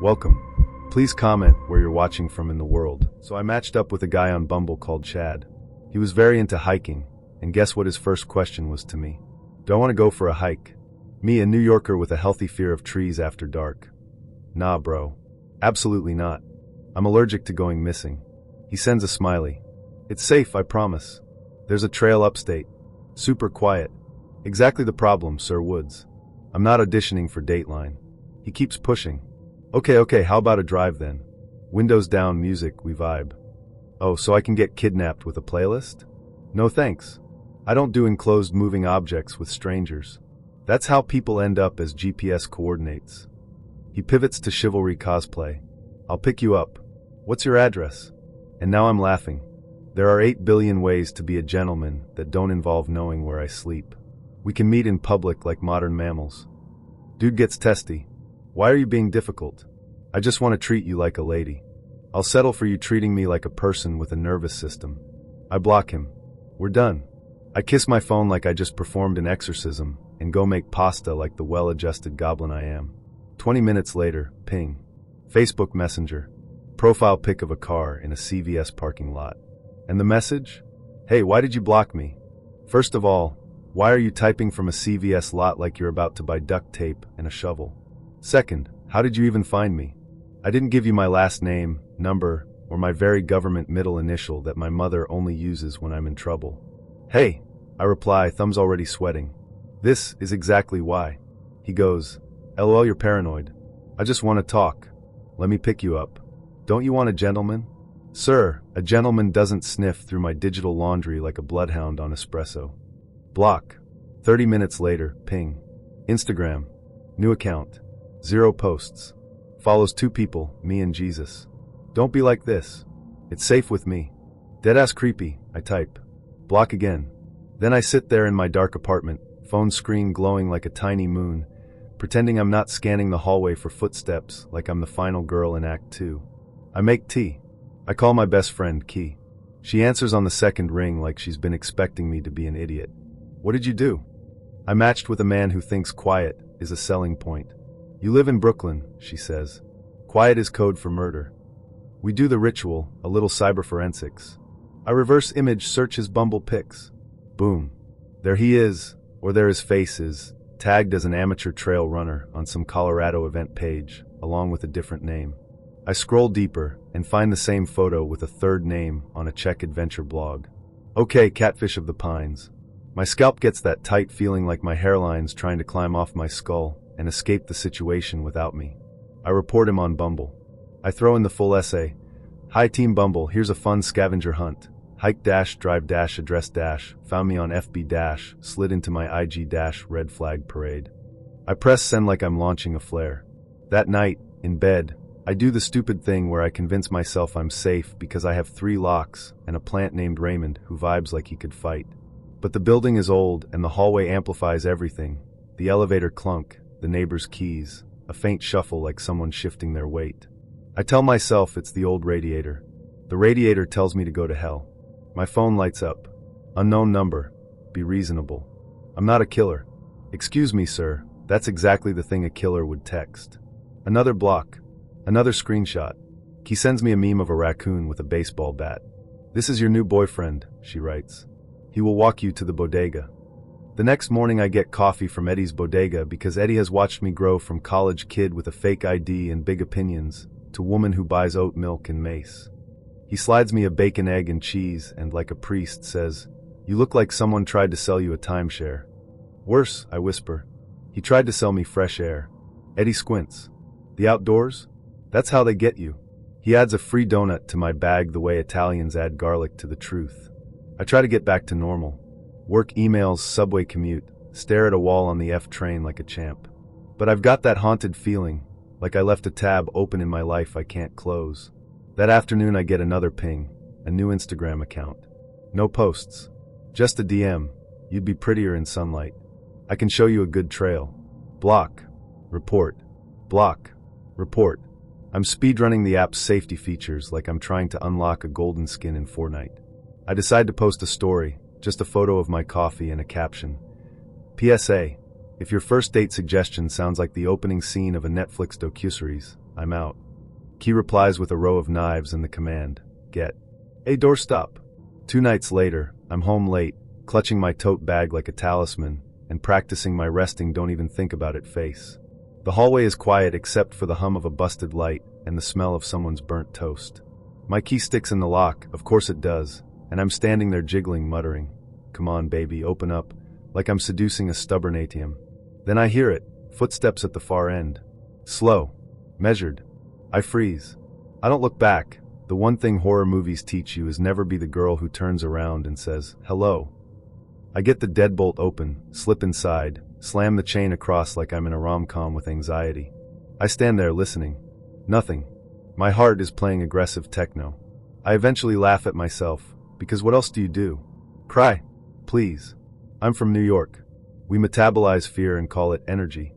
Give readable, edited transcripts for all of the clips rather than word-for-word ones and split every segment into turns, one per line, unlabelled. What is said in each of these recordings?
Welcome. Please comment where you're watching from in the world. So I matched up with a guy on Bumble called Chad. He was very into hiking, and guess what his first question was to me? Do I want to go for a hike? Me, a New Yorker with a healthy fear of trees after dark. Nah, bro. Absolutely not. I'm allergic to going missing. He sends a smiley. It's safe, I promise. There's a trail upstate. Super quiet. Exactly the problem, Sir Woods. I'm not auditioning for Dateline. He keeps pushing. Okay, how about a drive then? Windows down, music, we vibe. Oh, so I can get kidnapped with a playlist? No thanks. I don't do enclosed moving objects with strangers. That's how people end up as GPS coordinates. He pivots to chivalry cosplay. I'll pick you up. What's your address? And now I'm laughing. There are 8 billion ways to be a gentleman that don't involve knowing where I sleep. We can meet in public like modern mammals. Dude gets testy. Why are you being difficult? I just want to treat you like a lady. I'll settle for you treating me like a person with a nervous system. I block him. We're done. I kiss my phone like I just performed an exorcism and go make pasta like the well-adjusted goblin I am. 20 minutes later, ping. Facebook Messenger. Profile pic of a car in a CVS parking lot. And the message? Hey, why did you block me? First of all, why are you typing from a CVS lot like you're about to buy duct tape and a shovel? Second, how did you even find me? I didn't give you my last name, number, or my very government middle initial that my mother only uses when I'm in trouble. Hey, I reply, thumbs already sweating. This is exactly why. He goes, LOL, you're paranoid. I just want to talk. Let me pick you up. Don't you want a gentleman? Sir, a gentleman doesn't sniff through my digital laundry like a bloodhound on espresso. Block. 30 minutes later, ping. Instagram. New account. 0 posts. Follows 2 people, me and Jesus. Don't be like this. It's safe with me. Deadass creepy, I type. Block again. Then I sit there in my dark apartment, phone screen glowing like a tiny moon, pretending I'm not scanning the hallway for footsteps like I'm the final girl in Act 2. I make tea. I call my best friend, Key. She answers on the second ring like she's been expecting me to be an idiot. What did you do? I matched with a man who thinks quiet is a selling point. You live in Brooklyn, she says. Quiet is code for murder. We do the ritual, a little cyber forensics. I reverse image search his Bumble pics. Boom. There he is, or there his face is, tagged as an amateur trail runner on some Colorado event page, along with a different name. I scroll deeper and find the same photo with a third name on a Czech adventure blog. Okay, catfish of the pines. My scalp gets that tight feeling like my hairline's trying to climb off my skull and escape the situation without me. I report him on Bumble. I throw in the full essay. Hi Team Bumble, here's a fun scavenger hunt. Hike dash, drive dash, address dash, found me on FB dash, slid into my IG dash, red flag parade. I press send like I'm launching a flare. That night, in bed, I do the stupid thing where I convince myself I'm safe because I have 3 locks and a plant named Raymond who vibes like he could fight. But the building is old and the hallway amplifies everything. The elevator clunk, the neighbor's keys, a faint shuffle like someone shifting their weight. I tell myself it's the old radiator. The radiator tells me to go to hell. My phone lights up. Unknown number. Be reasonable. I'm not a killer. Excuse me, sir. That's exactly the thing a killer would text. Another block. Another screenshot. He sends me a meme of a raccoon with a baseball bat. This is your new boyfriend, she writes. He will walk you to the bodega. The next morning I get coffee from Eddie's bodega because Eddie has watched me grow from college kid with a fake ID and big opinions to woman who buys oat milk and mace. He slides me a bacon, egg, and cheese and, like a priest, says, "You look like someone tried to sell you a timeshare." Worse, I whisper. He tried to sell me fresh air. Eddie squints. The outdoors? That's how they get you. He adds a free donut to my bag the way Italians add garlic to the truth. I try to get back to normal. Work emails, subway commute, stare at a wall on the F train like a champ. But I've got that haunted feeling, like I left a tab open in my life I can't close. That afternoon I get another ping, a new Instagram account. No posts. Just a DM. You'd be prettier in sunlight. I can show you a good trail. Block. Report. Block. Report. I'm speedrunning the app's safety features like I'm trying to unlock a golden skin in Fortnite. I decide to post a story, just a photo of my coffee and a caption. PSA, if your first date suggestion sounds like the opening scene of a Netflix docuseries, I'm out. Key replies with a row of knives and the command, get. Hey, doorstop. 2 nights later, I'm home late, clutching my tote bag like a talisman, and practicing my resting don't even think about it face. The hallway is quiet except for the hum of a busted light and the smell of someone's burnt toast. My key sticks in the lock, of course it does, and I'm standing there jiggling, muttering, come on baby, open up, like I'm seducing a stubborn ATM. Then I hear it, footsteps at the far end. Slow. Measured. I freeze. I don't look back. The one thing horror movies teach you is never be the girl who turns around and says, hello. I get the deadbolt open, slip inside, slam the chain across like I'm in a rom-com with anxiety. I stand there listening. Nothing. My heart is playing aggressive techno. I eventually laugh at myself, because what else do you do? Cry. Please. I'm from New York. We metabolize fear and call it energy.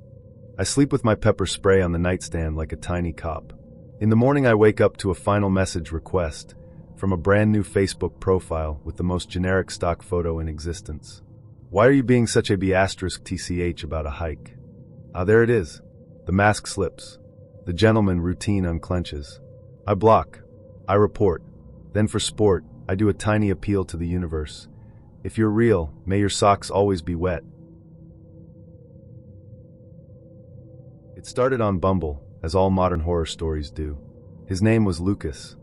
I sleep with my pepper spray on the nightstand like a tiny cop. In the morning I wake up to a final message request from a brand new Facebook profile with the most generic stock photo in existence. Why are you being such a B***tch about a hike? Ah, there it is. The mask slips. The gentleman routine unclenches. I block. I report. Then for sport, I do a tiny appeal to the universe. If you're real, may your socks always be wet. It started on Bumble, as all modern horror stories do. His name was Lucas.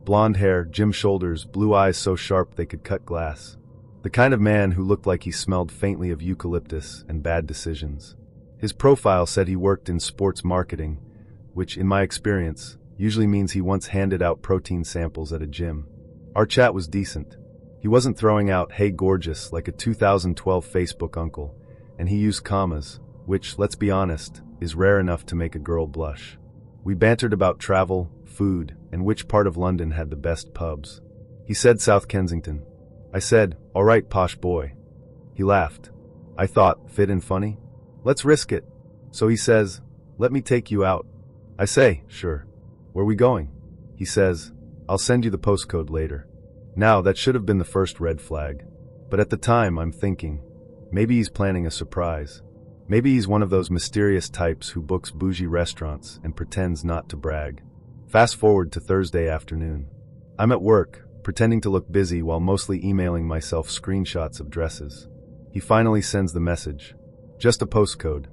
Blonde hair, gym shoulders, blue eyes so sharp they could cut glass. The kind of man who looked like he smelled faintly of eucalyptus and bad decisions. His profile said he worked in sports marketing, which, in my experience, usually means he once handed out protein samples at a gym. Our chat was decent. He wasn't throwing out, hey gorgeous, like a 2012 Facebook uncle, and he used commas, which, let's be honest, is rare enough to make a girl blush. We bantered about travel, food, and which part of London had the best pubs. He said South Kensington. I said, all right, posh boy. He laughed. I thought, fit and funny? Let's risk it. So he says, let me take you out. I say, sure. Where we going? He says, I'll send you the postcode later. Now, that should have been the first red flag. But at the time, I'm thinking, maybe he's planning a surprise. Maybe he's one of those mysterious types who books bougie restaurants and pretends not to brag. Fast forward to Thursday afternoon. I'm at work, pretending to look busy while mostly emailing myself screenshots of dresses. He finally sends the message. Just a postcode.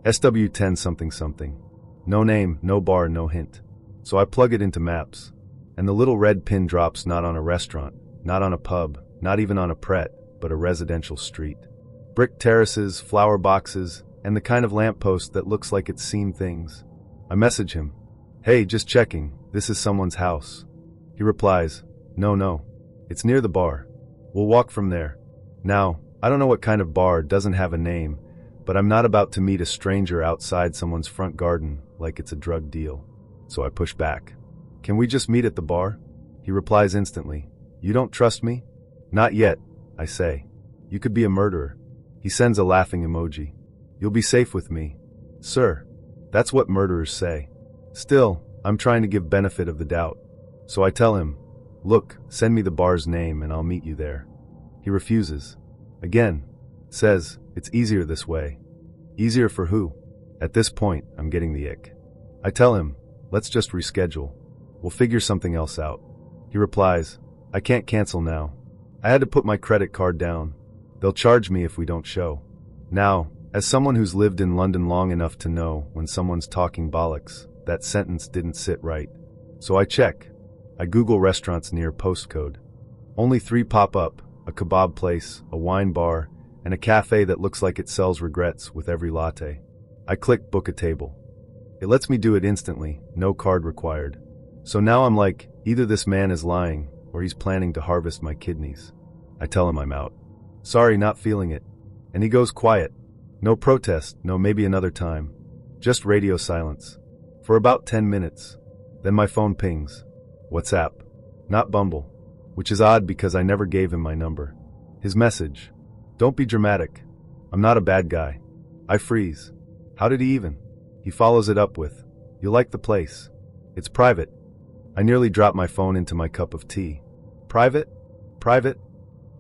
SW10 something something. No name, no bar, no hint. So I plug it into Maps. And the little red pin drops not on a restaurant, not on a pub, not even on a Pret, but a residential street. Brick terraces, flower boxes, and the kind of lamppost that looks like it's seen things. I message him. Hey, just checking, this is someone's house. He replies, no, it's near the bar. We'll walk from there. Now, I don't know what kind of bar doesn't have a name, but I'm not about to meet a stranger outside someone's front garden like it's a drug deal. So I push back. Can we just meet at the bar? He replies instantly. You don't trust me? Not yet, I say. You could be a murderer. He sends a laughing emoji. You'll be safe with me. Sir, that's what murderers say. Still, I'm trying to give benefit of the doubt. So I tell him, look, send me the bar's name and I'll meet you there. He refuses. Again. Says, it's easier this way. Easier for who? At this point, I'm getting the ick. I tell him, let's just reschedule. We'll figure something else out. He replies, I can't cancel now. I had to put my credit card down. They'll charge me if we don't show. Now, as someone who's lived in London long enough to know when someone's talking bollocks, that sentence didn't sit right. So I check. I Google restaurants near postcode. Only 3 pop up, a kebab place, a wine bar, and a cafe that looks like it sells regrets with every latte. I click book a table. It lets me do it instantly, no card required. So now I'm like, either this man is lying, or he's planning to harvest my kidneys. I tell him I'm out. Sorry, not feeling it. And he goes quiet. No protest, no maybe another time. Just radio silence. For about 10 minutes. Then my phone pings. WhatsApp. Not Bumble. Which is odd because I never gave him my number. His message. Don't be dramatic. I'm not a bad guy. I freeze. How did he even? He follows it up with, you like the place. It's private. I nearly drop my phone into my cup of tea. Private? Private?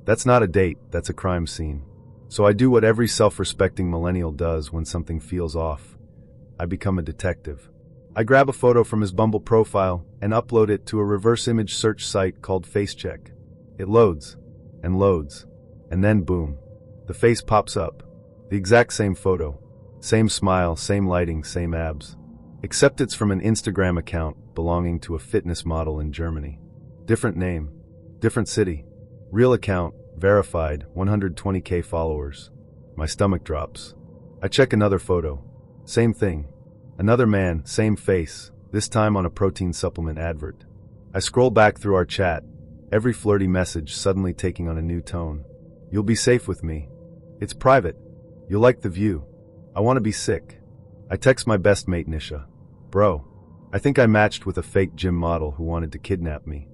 That's not a date, that's a crime scene. So I do what every self-respecting millennial does when something feels off. I become a detective. I grab a photo from his Bumble profile and upload it to a reverse image search site called FaceCheck. It loads, and then boom, the face pops up. The exact same photo. Same smile, same lighting, same abs. Except it's from an Instagram account belonging to a fitness model in Germany. Different name, different city. Real account, verified, 120K followers. My stomach drops. I check another photo. Same thing. Another man, same face, this time on a protein supplement advert. I scroll back through our chat, every flirty message suddenly taking on a new tone. You'll be safe with me. It's private. You'll like the view. I want to be sick. I text my best mate Nisha. Bro, I think I matched with a fake gym model who wanted to kidnap me.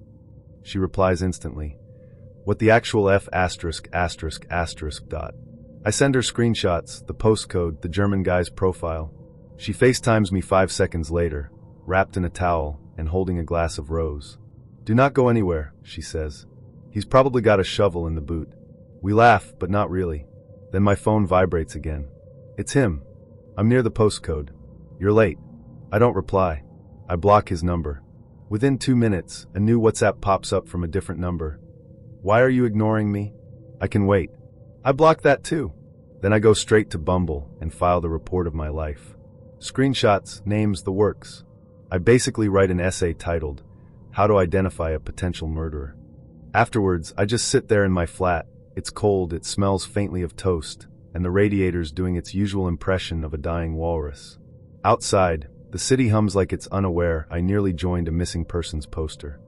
She replies instantly. What the actual F******. I send her screenshots, the postcode, the German guy's profile. She FaceTimes me 5 seconds later, wrapped in a towel and holding a glass of rose. Do not go anywhere, she says. He's probably got a shovel in the boot. We laugh, but not really. Then my phone vibrates again. It's him. I'm near the postcode. You're late. I don't reply. I block his number. Within 2 minutes, a new WhatsApp pops up from a different number. Why are you ignoring me? I can wait. I block that too. Then I go straight to Bumble and file the report of my life. Screenshots, names, the works. I basically write an essay titled, How to Identify a Potential Murderer. Afterwards, I just sit there in my flat. It's cold, it smells faintly of toast, and the radiator's doing its usual impression of a dying walrus. Outside, the city hums like it's unaware I nearly joined a missing persons poster.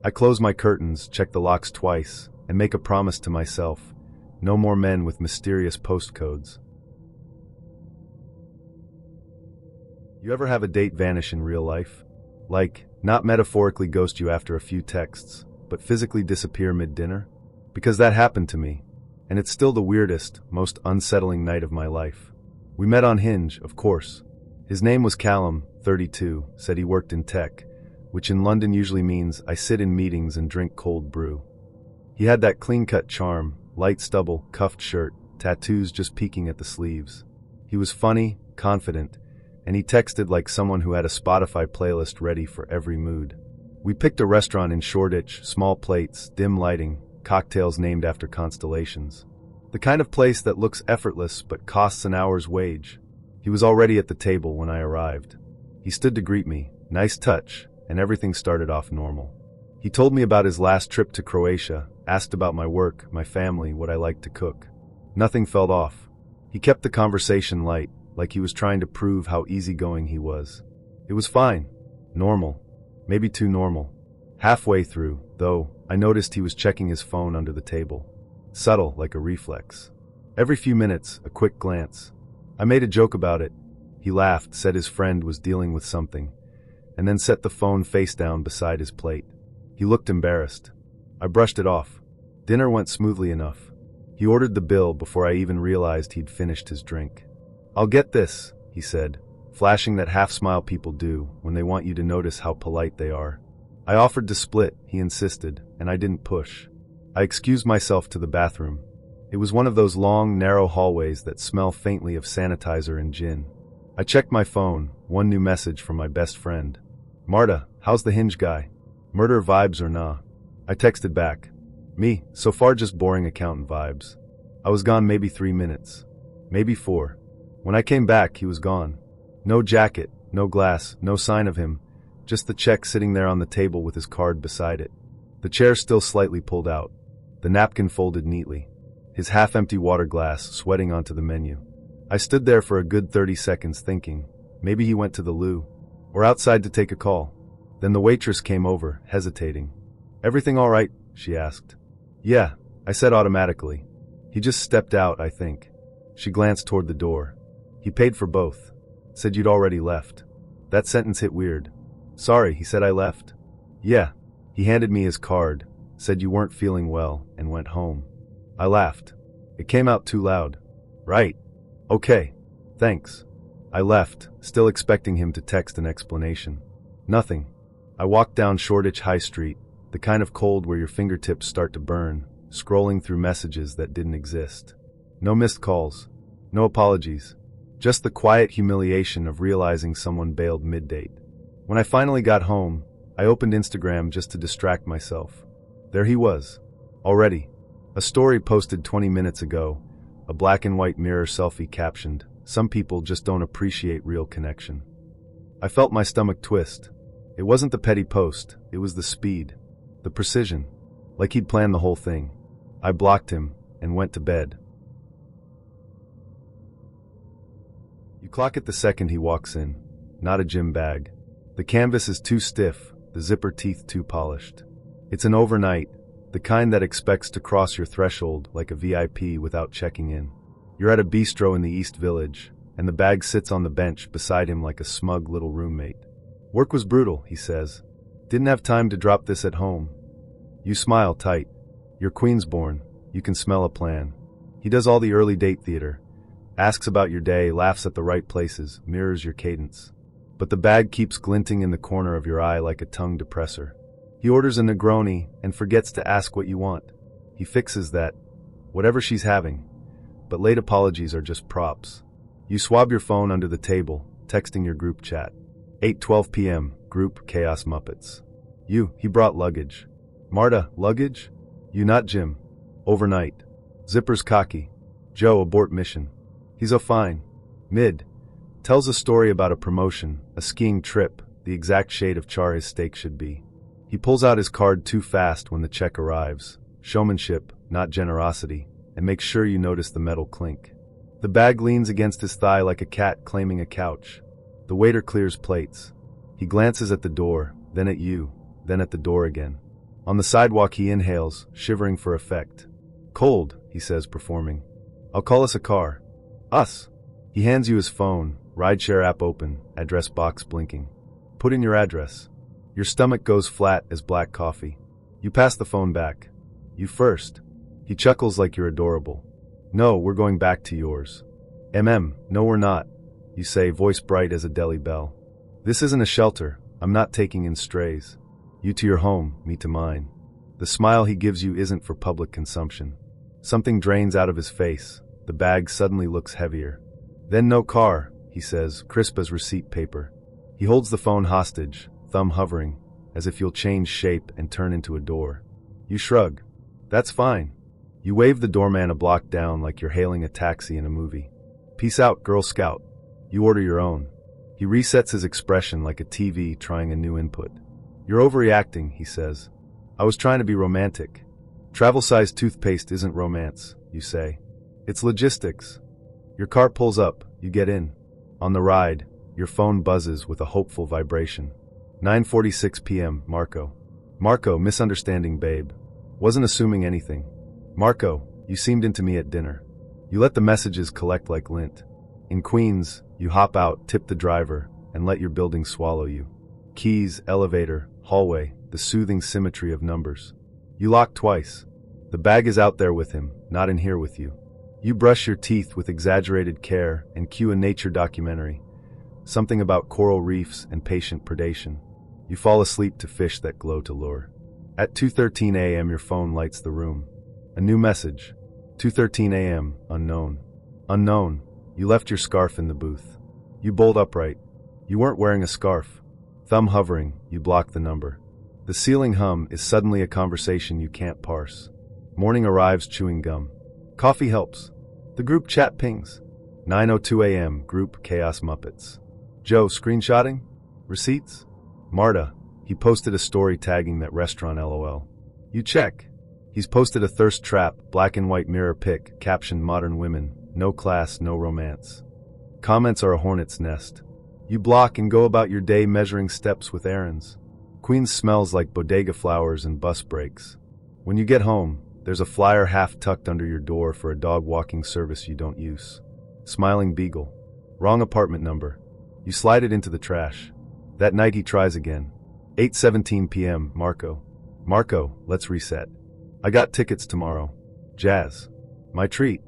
I close my curtains, check the locks twice, and make a promise to myself. No more men with mysterious postcodes. You ever have a date vanish in real life? Like, not metaphorically ghost you after a few texts, but physically disappear mid-dinner? Because that happened to me, and it's still the weirdest, most unsettling night of my life. We met on Hinge, of course. His name was Callum, 32, said he worked in tech, which in London usually means I sit in meetings and drink cold brew. He had that clean-cut charm, light stubble, cuffed shirt, tattoos just peeking at the sleeves. He was funny, confident, and he texted like someone who had a Spotify playlist ready for every mood. We picked a restaurant in Shoreditch, small plates, dim lighting, cocktails named after constellations. The kind of place that looks effortless but costs an hour's wage. He was already at the table when I arrived. He stood to greet me, nice touch, and everything started off normal. He told me about his last trip to Croatia, asked about my work, my family, what I liked to cook. Nothing felt off. He kept the conversation light, like he was trying to prove how easygoing he was. It was fine. Normal. Maybe too normal. Halfway through, though, I noticed he was checking his phone under the table. Subtle, like a reflex. Every few minutes, a quick glance. I made a joke about it. He laughed, said his friend was dealing with something, and then set the phone face down beside his plate. He looked embarrassed. I brushed it off. Dinner went smoothly enough. He ordered the bill before I even realized he'd finished his drink. I'll get this, he said, flashing that half-smile people do when they want you to notice how polite they are. I offered to split, he insisted, and I didn't push. I excused myself to the bathroom. It was one of those long, narrow hallways that smell faintly of sanitizer and gin. I checked my phone, one new message from my best friend. Marta, how's the Hinge guy? Murder vibes or nah? I texted back. Me, so far just boring accountant vibes. I was gone maybe 3 minutes. Maybe 4. When I came back, he was gone. No jacket, no glass, no sign of him. Just the check sitting there on the table with his card beside it. The chair still slightly pulled out. The napkin folded neatly. His half-empty water glass sweating onto the menu. I stood there for a good 30 seconds thinking, maybe he went to the loo, or outside to take a call. Then the waitress came over, hesitating. Everything all right? She asked. Yeah, I said automatically. He just stepped out, I think. She glanced toward the door. He paid for both. Said you'd already left. That sentence hit weird. Sorry, he said I left. Yeah. He handed me his card, said you weren't feeling well, and went home. I laughed. It came out too loud. Right. Okay. Thanks. I left, still expecting him to text an explanation. Nothing. I walked down Shoreditch High Street, the kind of cold where your fingertips start to burn, scrolling through messages that didn't exist. No missed calls. No apologies. Just the quiet humiliation of realizing someone bailed mid-date. When I finally got home, I opened Instagram just to distract myself. There he was. Already. A story posted 20 minutes ago. A black and white mirror selfie captioned, "Some people just don't appreciate real connection." I felt my stomach twist. It wasn't the petty post, it was the speed. The precision. Like he'd planned the whole thing. I blocked him and went to bed. You clock it the second he walks in. Not a gym bag. The canvas is too stiff, the zipper teeth too polished. It's an overnight, the kind that expects to cross your threshold like a VIP without checking in. You're at a bistro in the East Village, and the bag sits on the bench beside him like a smug little roommate. "Work was brutal," he says. "Didn't have time to drop this at home." You smile tight. You're Queensborn. You can smell a plan. He does all the early date theater. Asks about your day, laughs at the right places, mirrors your cadence. But the bag keeps glinting in the corner of your eye like a tongue depressor. He orders a Negroni and forgets to ask what you want. He fixes that, whatever she's having. But late apologies are just props. You swab your phone under the table, texting your group chat. 8:12 p.m., group chaos Muppets. He brought luggage. Marta, luggage? You not Jim. Overnight. Zipper's cocky. Joe, abort mission. He's fine. Mid. Tells a story about a promotion, a skiing trip, the exact shade of char his steak should be. He pulls out his card too fast when the check arrives. Showmanship, not generosity, and makes sure you notice the metal clink. The bag leans against his thigh like a cat claiming a couch. The waiter clears plates. He glances at the door, then at you, then at the door again. On the sidewalk he inhales, shivering for effect. "Cold," he says, performing. "I'll call us a car." "Us." He hands you his phone, rideshare app open, address box blinking. "Put in your address." Your stomach goes flat as black coffee. You pass the phone back. "You first." He chuckles like you're adorable. "No, we're going back to yours." No, we're not," you say, voice bright as a deli bell. "This isn't a shelter. I'm not taking in strays. You to your home, me to mine." The smile he gives you isn't for public consumption. Something drains out of his face. The bag suddenly looks heavier. "Then no car," he says, crisp as receipt paper. He holds the phone hostage, thumb hovering, as if you'll change shape and turn into a door. You shrug. "That's fine." You wave the doorman a block down like you're hailing a taxi in a movie. "Peace out, Girl Scout." You order your own. He resets his expression like a TV trying a new input. "You're overreacting," he says. "I was trying to be romantic." "Travel-sized toothpaste isn't romance," you say. "It's logistics." Your car pulls up, you get in. On the ride, your phone buzzes with a hopeful vibration. 9:46 p.m., Marco. "Marco, misunderstanding, babe. Wasn't assuming anything." "Marco, you seemed into me at dinner." You let the messages collect like lint. In Queens, you hop out, tip the driver, and let your building swallow you. Keys, elevator, hallway, the soothing symmetry of numbers. You lock twice. The bag is out there with him, not in here with you. You brush your teeth with exaggerated care and cue a nature documentary. Something about coral reefs and patient predation. You fall asleep to fish that glow to lure. At 2:13 a.m. your phone lights the room. A new message. 2:13 a.m., unknown. Unknown. You left your scarf in the booth. You bolt upright. You weren't wearing a scarf. Thumb hovering, you block the number. The ceiling hum is suddenly a conversation you can't parse. Morning arrives chewing gum. Coffee helps. The group chat pings. 9:02 a.m., group chaos Muppets. Joe, screenshotting? Receipts? Marta, he posted a story tagging that restaurant LOL. You check. He's posted a thirst trap, black and white mirror pic, captioned modern women, no class, no romance. Comments are a hornet's nest. You block and go about your day measuring steps with errands. Queens smells like bodega flowers and bus breaks. When you get home, there's a flyer half tucked under your door for a dog walking service you don't use. Smiling beagle. Wrong apartment number. You slide it into the trash. That night he tries again. 8:17 p.m., Marco. Marco, let's reset. I got tickets tomorrow. Jazz. My treat.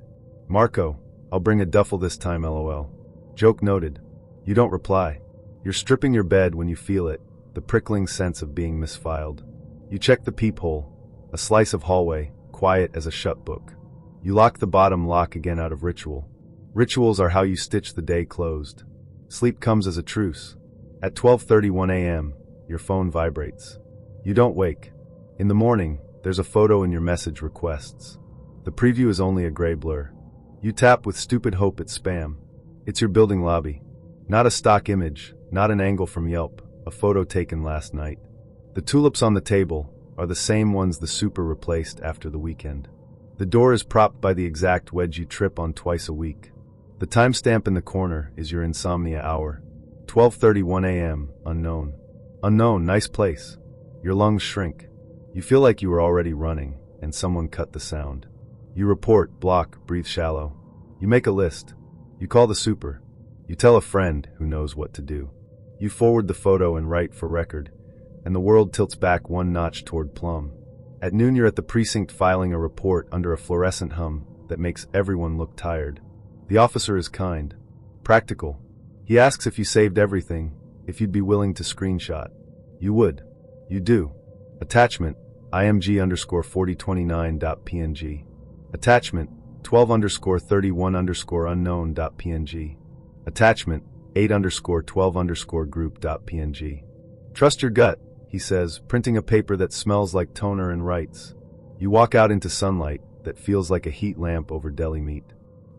Marco, I'll bring a duffel this time, LOL. Joke noted. You don't reply. You're stripping your bed when you feel it, the prickling sense of being misfiled. You check the peephole, a slice of hallway, quiet as a shut book. You lock the bottom lock again out of ritual. Rituals are how you stitch the day closed. Sleep comes as a truce. At 12:31 a.m., your phone vibrates. You don't wake. In the morning, there's a photo in your message requests. The preview is only a gray blur. You tap with stupid hope it's spam. It's your building lobby. Not a stock image, not an angle from Yelp, a photo taken last night. The tulips on the table are the same ones the super replaced after the weekend. The door is propped by the exact wedge you trip on twice a week. The timestamp in the corner is your insomnia hour. 12:31 a.m., unknown. Unknown, nice place. Your lungs shrink. You feel like you were already running, and someone cut the sound. You report, block, breathe shallow. You make a list. You call the super. You tell a friend who knows what to do. You forward the photo and write for record, and the world tilts back one notch toward plum. At noon you're at the precinct filing a report under a fluorescent hum that makes everyone look tired. The officer is kind, practical. He asks if you saved everything, if you'd be willing to screenshot. You would. You do. Attachment, img_4029.png. Attachment, 12_31_unknown.png. Attachment, 8_12_group.png. Trust your gut, he says, printing a paper that smells like toner and writes. You walk out into sunlight that feels like a heat lamp over deli meat.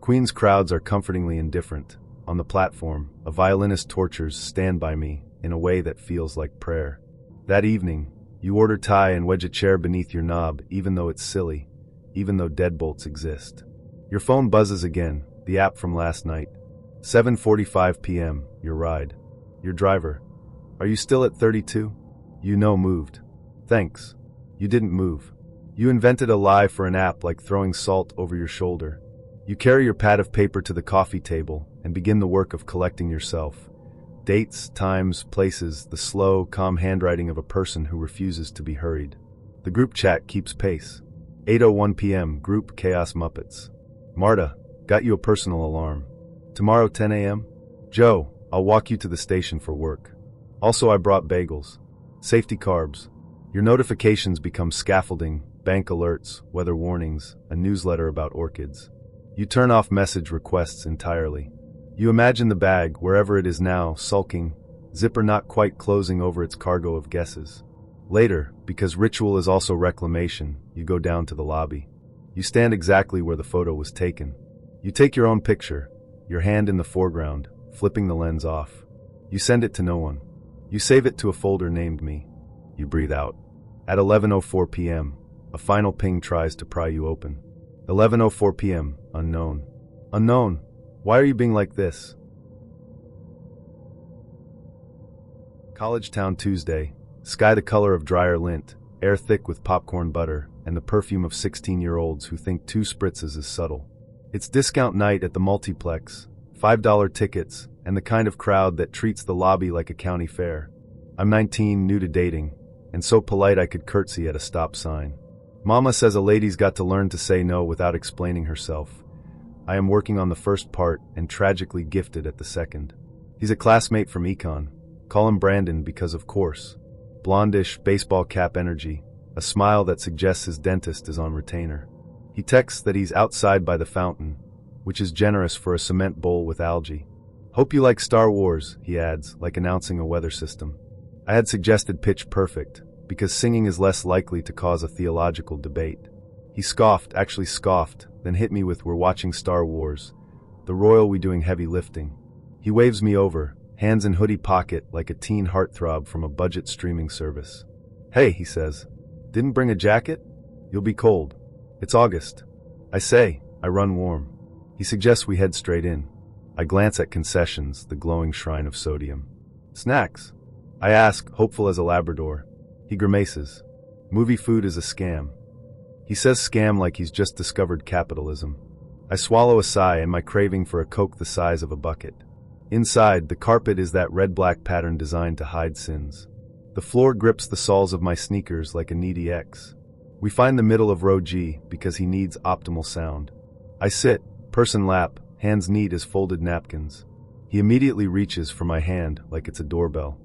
Queen's crowds are comfortingly indifferent. On the platform, a violinist tortures Stand By Me in a way that feels like prayer. That evening, you order Thai and wedge a chair beneath your knob, even though it's silly, even though deadbolts exist. Your phone buzzes again, the app from last night. 7:45 p.m., your ride. Your driver. Are you still at 32? You know moved. Thanks. You didn't move. You invented a lie for an app like throwing salt over your shoulder. You carry your pad of paper to the coffee table and begin the work of collecting yourself. Dates, times, places, the slow, calm handwriting of a person who refuses to be hurried. The group chat keeps pace. 8:01 p.m. Group Chaos Muppets. Marta, got you a personal alarm. Tomorrow 10 a.m.? Joe, I'll walk you to the station for work. Also, I brought bagels. Safety carbs. Your notifications become scaffolding, bank alerts, weather warnings, a newsletter about orchids. You turn off message requests entirely. You imagine the bag, wherever it is now, sulking, zipper not quite closing over its cargo of guesses. Later, because ritual is also reclamation, you go down to the lobby. You stand exactly where the photo was taken. You take your own picture, your hand in the foreground, flipping the lens off. You send it to no one. You save it to a folder named Me. You breathe out. At 11:04 p.m., a final ping tries to pry you open. 11:04 p.m., unknown. Unknown, why are you being like this? College Town Tuesday, sky the color of dryer lint, air thick with popcorn butter, and the perfume of 16-year-olds who think 2 spritzes is subtle. It's discount night at the multiplex, $5 tickets, and the kind of crowd that treats the lobby like a county fair. I'm 19, new to dating, and so polite I could curtsy at a stop sign. Mama says a lady's got to learn to say no without explaining herself. I am working on the first part and tragically gifted at the second. He's a classmate from econ. Call him Brandon because of course. Blondish, baseball cap energy, a smile that suggests his dentist is on retainer. He texts that he's outside by the fountain, which is generous for a cement bowl with algae. Hope you like Star Wars, he adds, like announcing a weather system. I had suggested Pitch Perfect, because singing is less likely to cause a theological debate. He scoffed, actually scoffed, then hit me with "We're watching Star Wars. The royal we doing heavy lifting." He waves me over, hands in hoodie pocket like a teen heartthrob from a budget streaming service. Hey, he says. Didn't bring a jacket? You'll be cold. It's August. I say, I run warm. He suggests we head straight in. I glance at concessions, the glowing shrine of sodium. Snacks? I ask, hopeful as a Labrador. He grimaces. Movie food is a scam. He says scam like he's just discovered capitalism. I swallow a sigh and my craving for a Coke the size of a bucket. Inside, the carpet is that red-black pattern designed to hide sins. The floor grips the soles of my sneakers like a needy ex. We find the middle of row G because he needs optimal sound. I sit, person lap, hands neat as folded napkins. He immediately reaches for my hand like it's a doorbell.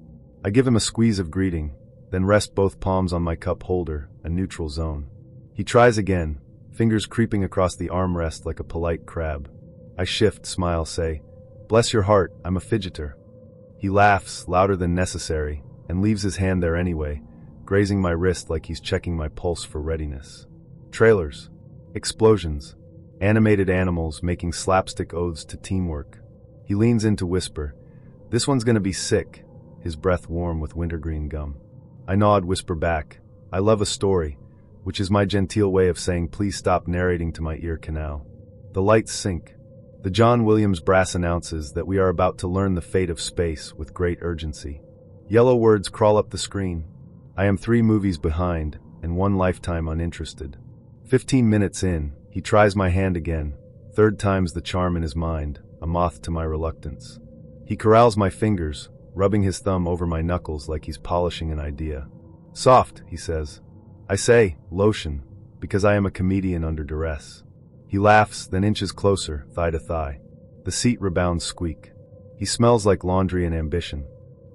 I give him a squeeze of greeting, then rest both palms on my cup holder, a neutral zone. He tries again, fingers creeping across the armrest like a polite crab. I shift, smile, say, "Bless your heart, I'm a fidgeter." He laughs, louder than necessary, and leaves his hand there anyway, grazing my wrist like he's checking my pulse for readiness. Trailers. Explosions. Animated animals making slapstick oaths to teamwork. He leans in to whisper, "This one's gonna be sick," his breath warm with wintergreen gum. I nod, whisper back, "I love a story," which is my genteel way of saying please stop narrating to my ear canal. The lights sink. The John Williams brass announces that we are about to learn the fate of space with great urgency. Yellow words crawl up the screen. I am 3 movies behind, and 1 lifetime uninterested. 15 minutes in, he tries my hand again. 3rd time's the charm in his mind, a moth to my reluctance. He corrals my fingers, rubbing his thumb over my knuckles like he's polishing an idea. "Soft," he says. I say, "Lotion," because I am a comedian under duress. He laughs, then inches closer, thigh to thigh. The seat rebounds squeak. He smells like laundry and ambition.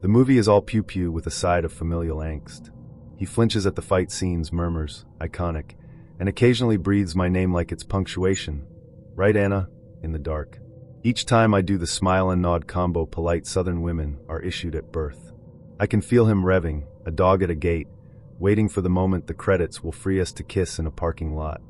The movie is all pew-pew with a side of familial angst. He flinches at the fight scenes, murmurs, "Iconic," and occasionally breathes my name like it's punctuation. "Right, Anna?" in the dark. Each time I do the smile and nod combo polite Southern women are issued at birth. I can feel him revving, a dog at a gate, waiting for the moment the credits will free us to kiss in a parking lot.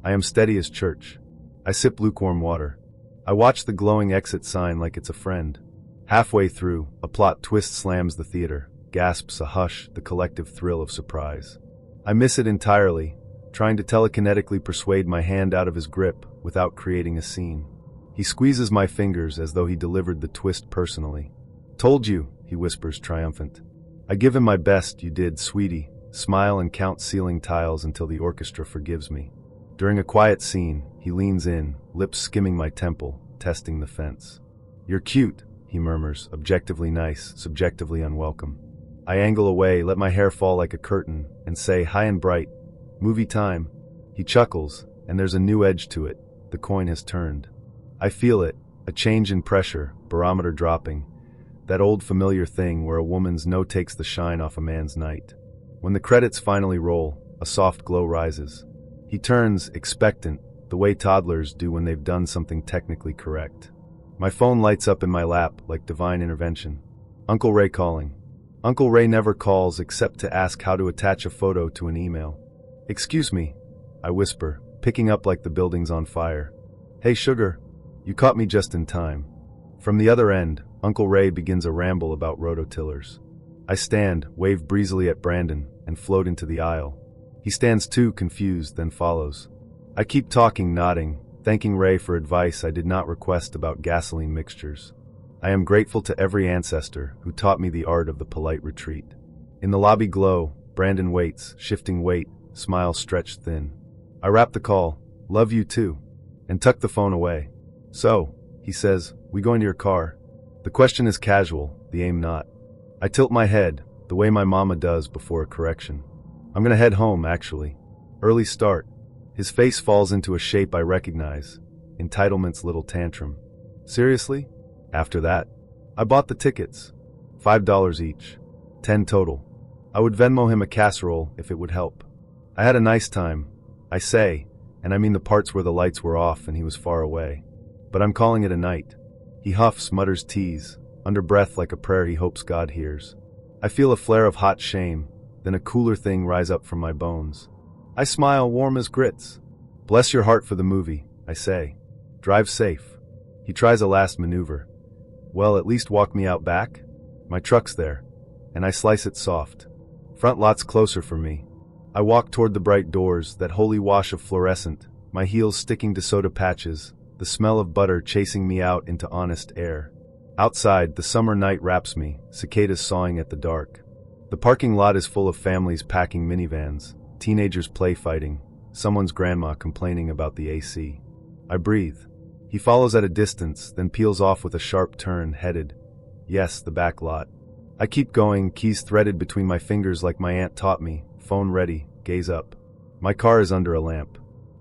I am steady as church. I sip lukewarm water. I watch the glowing exit sign like it's a friend. Halfway through, a plot twist slams the theater, gasps a hush, the collective thrill of surprise. I miss it entirely, trying to telekinetically persuade my hand out of his grip without creating a scene. He squeezes my fingers as though he delivered the twist personally. "Told you," he whispers triumphant. I give him my best, "You did, sweetie," smile and count ceiling tiles until the orchestra forgives me. During a quiet scene, he leans in, lips skimming my temple, testing the fence. "You're cute," he murmurs, objectively nice, subjectively unwelcome. I angle away, let my hair fall like a curtain, and say, "High and bright. Movie time." He chuckles, and there's a new edge to it. The coin has turned. I feel it, a change in pressure, barometer dropping. That old familiar thing where a woman's no takes the shine off a man's night. When the credits finally roll, a soft glow rises. He turns, expectant, the way toddlers do when they've done something technically correct. My phone lights up in my lap like divine intervention. Uncle Ray calling. Uncle Ray never calls except to ask how to attach a photo to an email. "Excuse me," I whisper, picking up like the building's on fire. "Hey, sugar. You caught me just in time." From the other end, Uncle Ray begins a ramble about rototillers. I stand, wave breezily at Brandon, and float into the aisle. He stands too, confused, then follows. I keep talking, nodding, thanking Ray for advice I did not request about gasoline mixtures. I am grateful to every ancestor who taught me the art of the polite retreat. In the lobby glow, Brandon waits, shifting weight, smile stretched thin. I wrap the call, "Love you too," and tuck the phone away. "So," he says, "we going to your car?" The question is casual, the aim not. I tilt my head, the way my mama does before a correction. "I'm gonna head home, actually. Early start." His face falls into a shape I recognize. Entitlement's little tantrum. "Seriously?" After that, I bought the tickets. $5 each. 10 total. I would Venmo him a casserole if it would help. I had a nice time, I say, and I mean the parts where the lights were off and he was far away. But I'm calling it a night. He huffs, mutters tease, under breath like a prayer he hopes God hears. I feel a flare of hot shame, then a cooler thing rise up from my bones. I smile, warm as grits. "Bless your heart for the movie," I say. "Drive safe." He tries a last maneuver. "Well, at least walk me out back?" My truck's there, and I slice it soft. Front lot's closer for me. I walk toward the bright doors, that holy wash of fluorescent, my heels sticking to soda patches, the smell of butter chasing me out into honest air. Outside, the summer night wraps me, cicadas sawing at the dark. The parking lot is full of families packing minivans, teenagers play fighting, someone's grandma complaining about the AC. I breathe. He follows at a distance, then peels off with a sharp turn, headed, yes, the back lot. I keep going, keys threaded between my fingers like my aunt taught me, phone ready, gaze up. My car is under a lamp.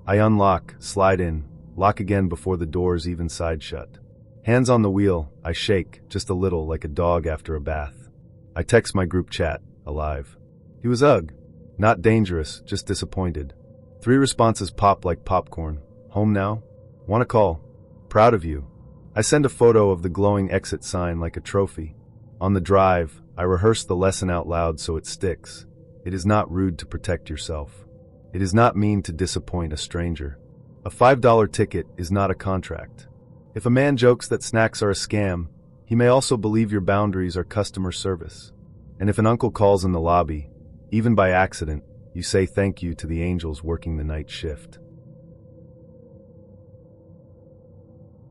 I unlock, slide in, lock again before the doors even side shut. Hands on the wheel, I shake, just a little, like a dog after a bath. I text my group chat, alive. He was ugh. Not dangerous, just disappointed. 3 responses pop like popcorn. Home now? Wanna call? Proud of you. I send a photo of the glowing exit sign like a trophy. On the drive, I rehearse the lesson out loud so it sticks. It is not rude to protect yourself. It is not mean to disappoint a stranger. A $5 ticket is not a contract. If a man jokes that snacks are a scam, he may also believe your boundaries are customer service. And if an uncle calls in the lobby, even by accident, you say thank you to the angels working the night shift.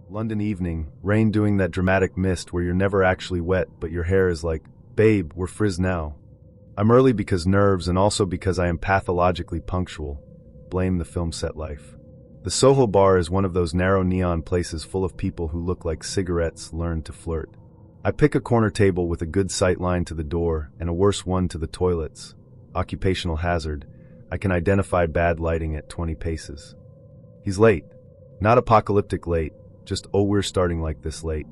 London evening, rain doing that dramatic mist where you're never actually wet but your hair is like, babe, we're frizz now. I'm early because nerves and also because I am pathologically punctual. Blame the film set life. The Soho bar is one of those narrow neon places full of people who look like cigarettes learned to flirt. I pick a corner table with a good sight line to the door and a worse one to the toilets. Occupational hazard. I can identify bad lighting at 20 paces. He's late. Not apocalyptic late, just oh we're starting like this late.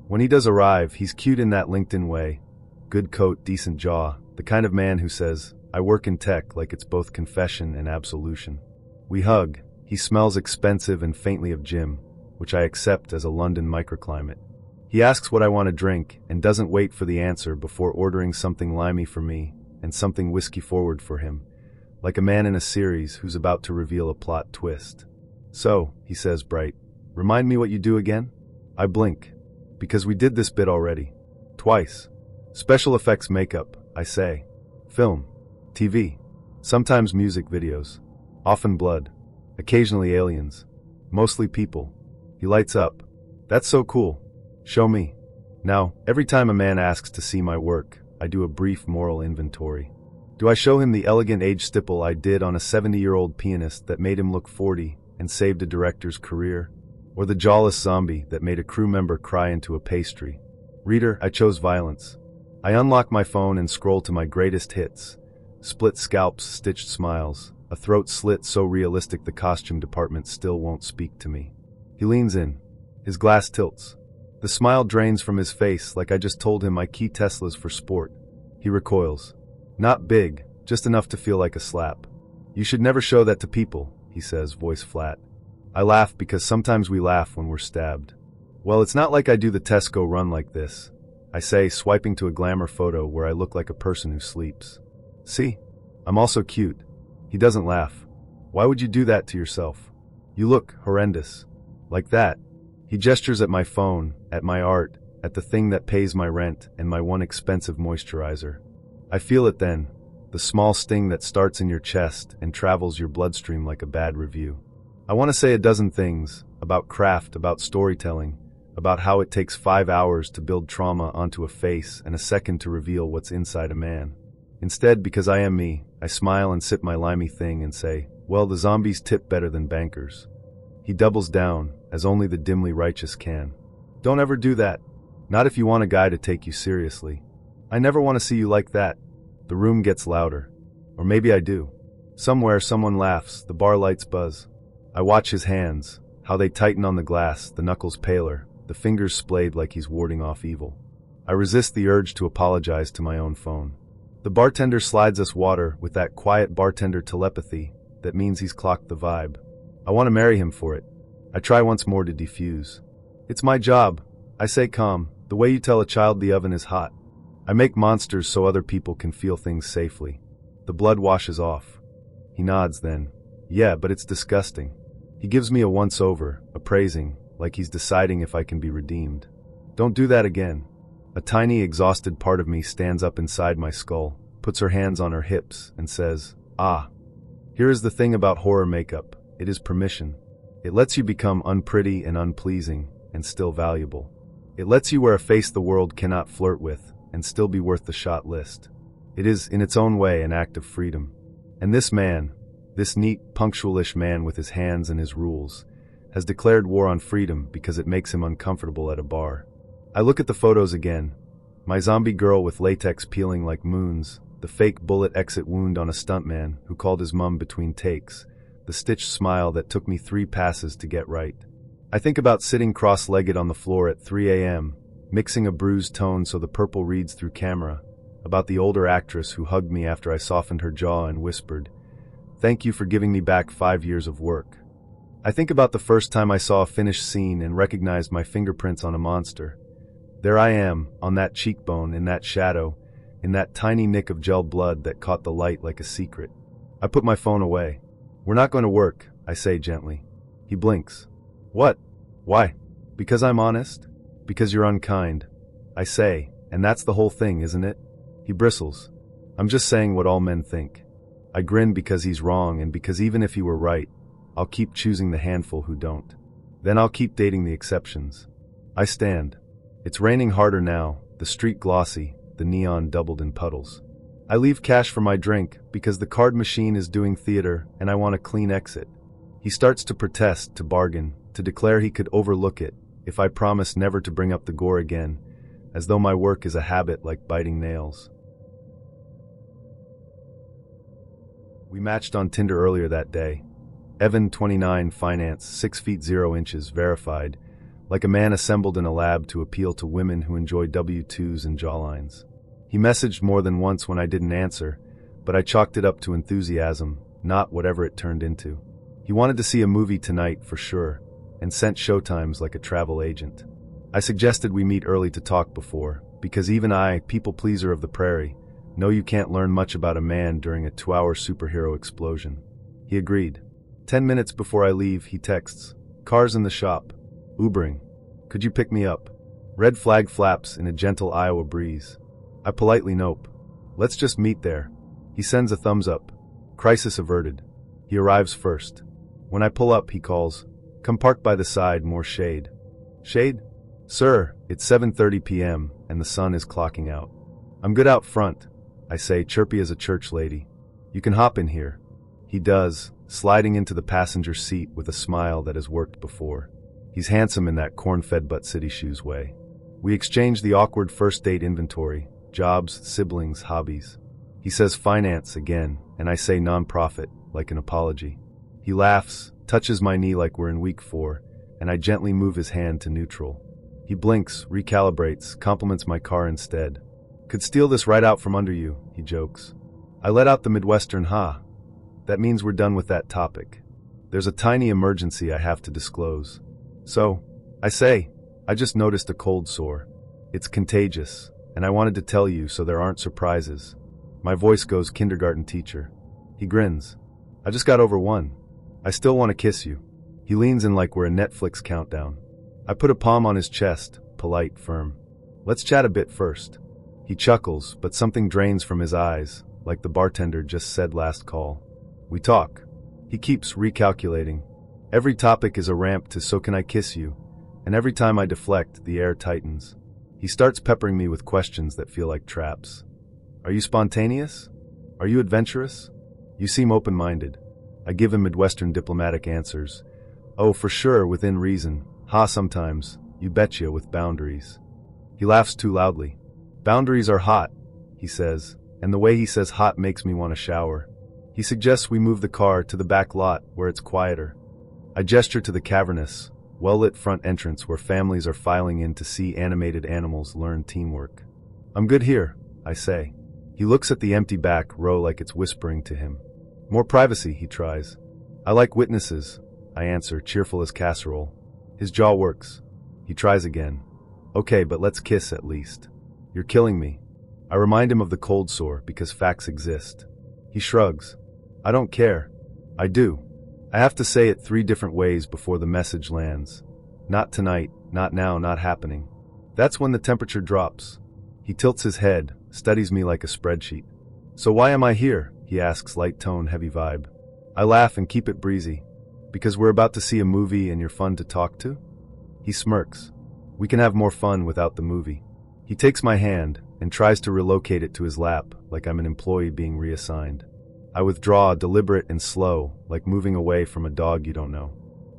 When he does arrive, he's cute in that LinkedIn way. Good coat, decent jaw, the kind of man who says, I work in tech like it's both confession and absolution. We hug. He smells expensive and faintly of gym, which I accept as a London microclimate. He asks what I want to drink and doesn't wait for the answer before ordering something limey for me and something whiskey forward for him, like a man in a series who's about to reveal a plot twist. So, he says bright, remind me what you do again? I blink, because we did this bit already. Twice. Special effects makeup, I say. Film. TV. Sometimes music videos. Often blood. Occasionally aliens. Mostly people. He lights up. That's so cool. Show me. Now, every time a man asks to see my work, I do a brief moral inventory. Do I show him the elegant age stipple I did on a 70-year-old pianist that made him look 40 and saved a director's career? Or the jawless zombie that made a crew member cry into a pastry? Reader, I chose violence. I unlock my phone and scroll to my greatest hits. Split scalps, stitched smiles, a throat slit so realistic the costume department still won't speak to me. He leans in. His glass tilts. The smile drains from his face like I just told him I key Teslas for sport. He recoils. Not big, just enough to feel like a slap. You should never show that to people, he says, voice flat. I laugh because sometimes we laugh when we're stabbed. Well, it's not like I do the Tesco run like this, I say, swiping to a glamour photo where I look like a person who sleeps. See? I'm also cute. He doesn't laugh. Why would you do that to yourself? You look horrendous. Like that. He gestures at my phone, at my art, at the thing that pays my rent and my one expensive moisturizer. I feel it then, the small sting that starts in your chest and travels your bloodstream like a bad review. I want to say a dozen things, about craft, about storytelling, about how it takes 5 hours to build trauma onto a face and a second to reveal what's inside a man. Instead, because I am me, I smile and sip my limey thing and say, well, the zombies tip better than bankers. He doubles down, as only the dimly righteous can. Don't ever do that. Not if you want a guy to take you seriously. I never want to see you like that. The room gets louder. Or maybe I do. Somewhere someone laughs, the bar lights buzz. I watch his hands, how they tighten on the glass, the knuckles paler, the fingers splayed like he's warding off evil. I resist the urge to apologize to my own phone. The bartender slides us water with that quiet bartender telepathy that means he's clocked the vibe. I want to marry him for it. I try once more to defuse. It's my job, I say calm, the way you tell a child the oven is hot. I make monsters so other people can feel things safely. The blood washes off. He nods then. Yeah, but it's disgusting. He gives me a once-over, appraising, like he's deciding if I can be redeemed. Don't do that again. A tiny, exhausted part of me stands up inside my skull, puts her hands on her hips, and says, ah. Here is the thing about horror makeup. It is permission. It lets you become unpretty and unpleasing, and still valuable. It lets you wear a face the world cannot flirt with, and still be worth the shot list. It is, in its own way, an act of freedom. And this man, this neat, punctualish man with his hands and his rules, has declared war on freedom because it makes him uncomfortable at a bar. I look at the photos again. My zombie girl with latex peeling like moons, the fake bullet exit wound on a stuntman who called his mum between takes, the stitched smile that took me 3 passes to get right. I think about sitting cross-legged on the floor at 3 a.m., mixing a bruised tone so the purple reads through camera, about the older actress who hugged me after I softened her jaw and whispered, "Thank you for giving me back 5 years of work." I think about the first time I saw a finished scene and recognized my fingerprints on a monster. There I am, on that cheekbone, in that shadow, in that tiny nick of gel blood that caught the light like a secret. I put my phone away. We're not going to work, I say gently. He blinks. What? Why? Because I'm honest? Because you're unkind, I say, and that's the whole thing, isn't it? He bristles. I'm just saying what all men think. I grin because he's wrong, and because even if he were right, I'll keep choosing the handful who don't. Then I'll keep dating the exceptions. I stand. It's raining harder now, the street glossy, the neon doubled in puddles. I leave cash for my drink because the card machine is doing theater and I want a clean exit. He starts to protest, to bargain, to declare he could overlook it if I promise never to bring up the gore again, as though my work is a habit like biting nails. We matched on Tinder earlier that day. Evan, 29, finance, 6 feet 0 inches, verified, like a man assembled in a lab to appeal to women who enjoy W-2s and jawlines. He messaged more than once when I didn't answer, but I chalked it up to enthusiasm, not whatever it turned into. He wanted to see a movie tonight for sure, and sent showtimes like a travel agent. I suggested we meet early to talk before, because even I, people pleaser of the prairie, know you can't learn much about a man during a 2-hour superhero explosion. He agreed. 10 minutes before I leave, he texts, "Car's in the shop. Ubering. Could you pick me up?" Red flag flaps in a gentle Iowa breeze. I politely nope. Let's just meet there. He sends a thumbs up. Crisis averted. He arrives first. When I pull up, he calls, "Come park by the side, more shade." Shade? Sir, it's 7:30 p.m. and the sun is clocking out. I'm good out front, I say, chirpy as a church lady. You can hop in here. He does, sliding into the passenger seat with a smile that has worked before. He's handsome in that corn-fed butt city shoes way. We exchange the awkward first date inventory, jobs, siblings, hobbies. He says finance again, and I say nonprofit, like an apology. He laughs, touches my knee like we're in week 4, and I gently move his hand to neutral. He blinks, recalibrates, compliments my car instead. Could steal this right out from under you, he jokes. I let out the Midwestern ha. That means we're done with that topic. There's a tiny emergency I have to disclose. So, I say, I just noticed a cold sore. It's contagious, and I wanted to tell you so there aren't surprises. My voice goes kindergarten teacher. He grins. I just got over one. I still want to kiss you. He leans in like we're a Netflix countdown. I put a palm on his chest, polite, firm. Let's chat a bit first. He chuckles, but something drains from his eyes, like the bartender just said last call. We talk. He keeps recalculating. Every topic is a ramp to "so can I kiss you?" and every time I deflect, the air tightens. He starts peppering me with questions that feel like traps. Are you spontaneous? Are you adventurous? You seem open-minded. I give him Midwestern diplomatic answers. Oh, for sure, within reason. Ha, sometimes. You betcha, with boundaries. He laughs too loudly. Boundaries are hot, he says, and the way he says hot makes me want to shower. He suggests we move the car to the back lot where it's quieter. I gesture to the cavernous, well-lit front entrance where families are filing in to see animated animals learn teamwork. I'm good here, I say. He looks at the empty back row like it's whispering to him. More privacy, he tries. I like witnesses, I answer, cheerful as casserole. His jaw works. He tries again. Okay, but let's kiss at least. You're killing me. I remind him of the cold sore because facts exist. He shrugs. I don't care. I do. I have to say it 3 different ways before the message lands. Not tonight, not now, not happening. That's when the temperature drops. He tilts his head, studies me like a spreadsheet. So why am I here? He asks, light tone, heavy vibe. I laugh and keep it breezy. Because we're about to see a movie and you're fun to talk to? He smirks. We can have more fun without the movie. He takes my hand and tries to relocate it to his lap like I'm an employee being reassigned. I withdraw, deliberate and slow, like moving away from a dog you don't know.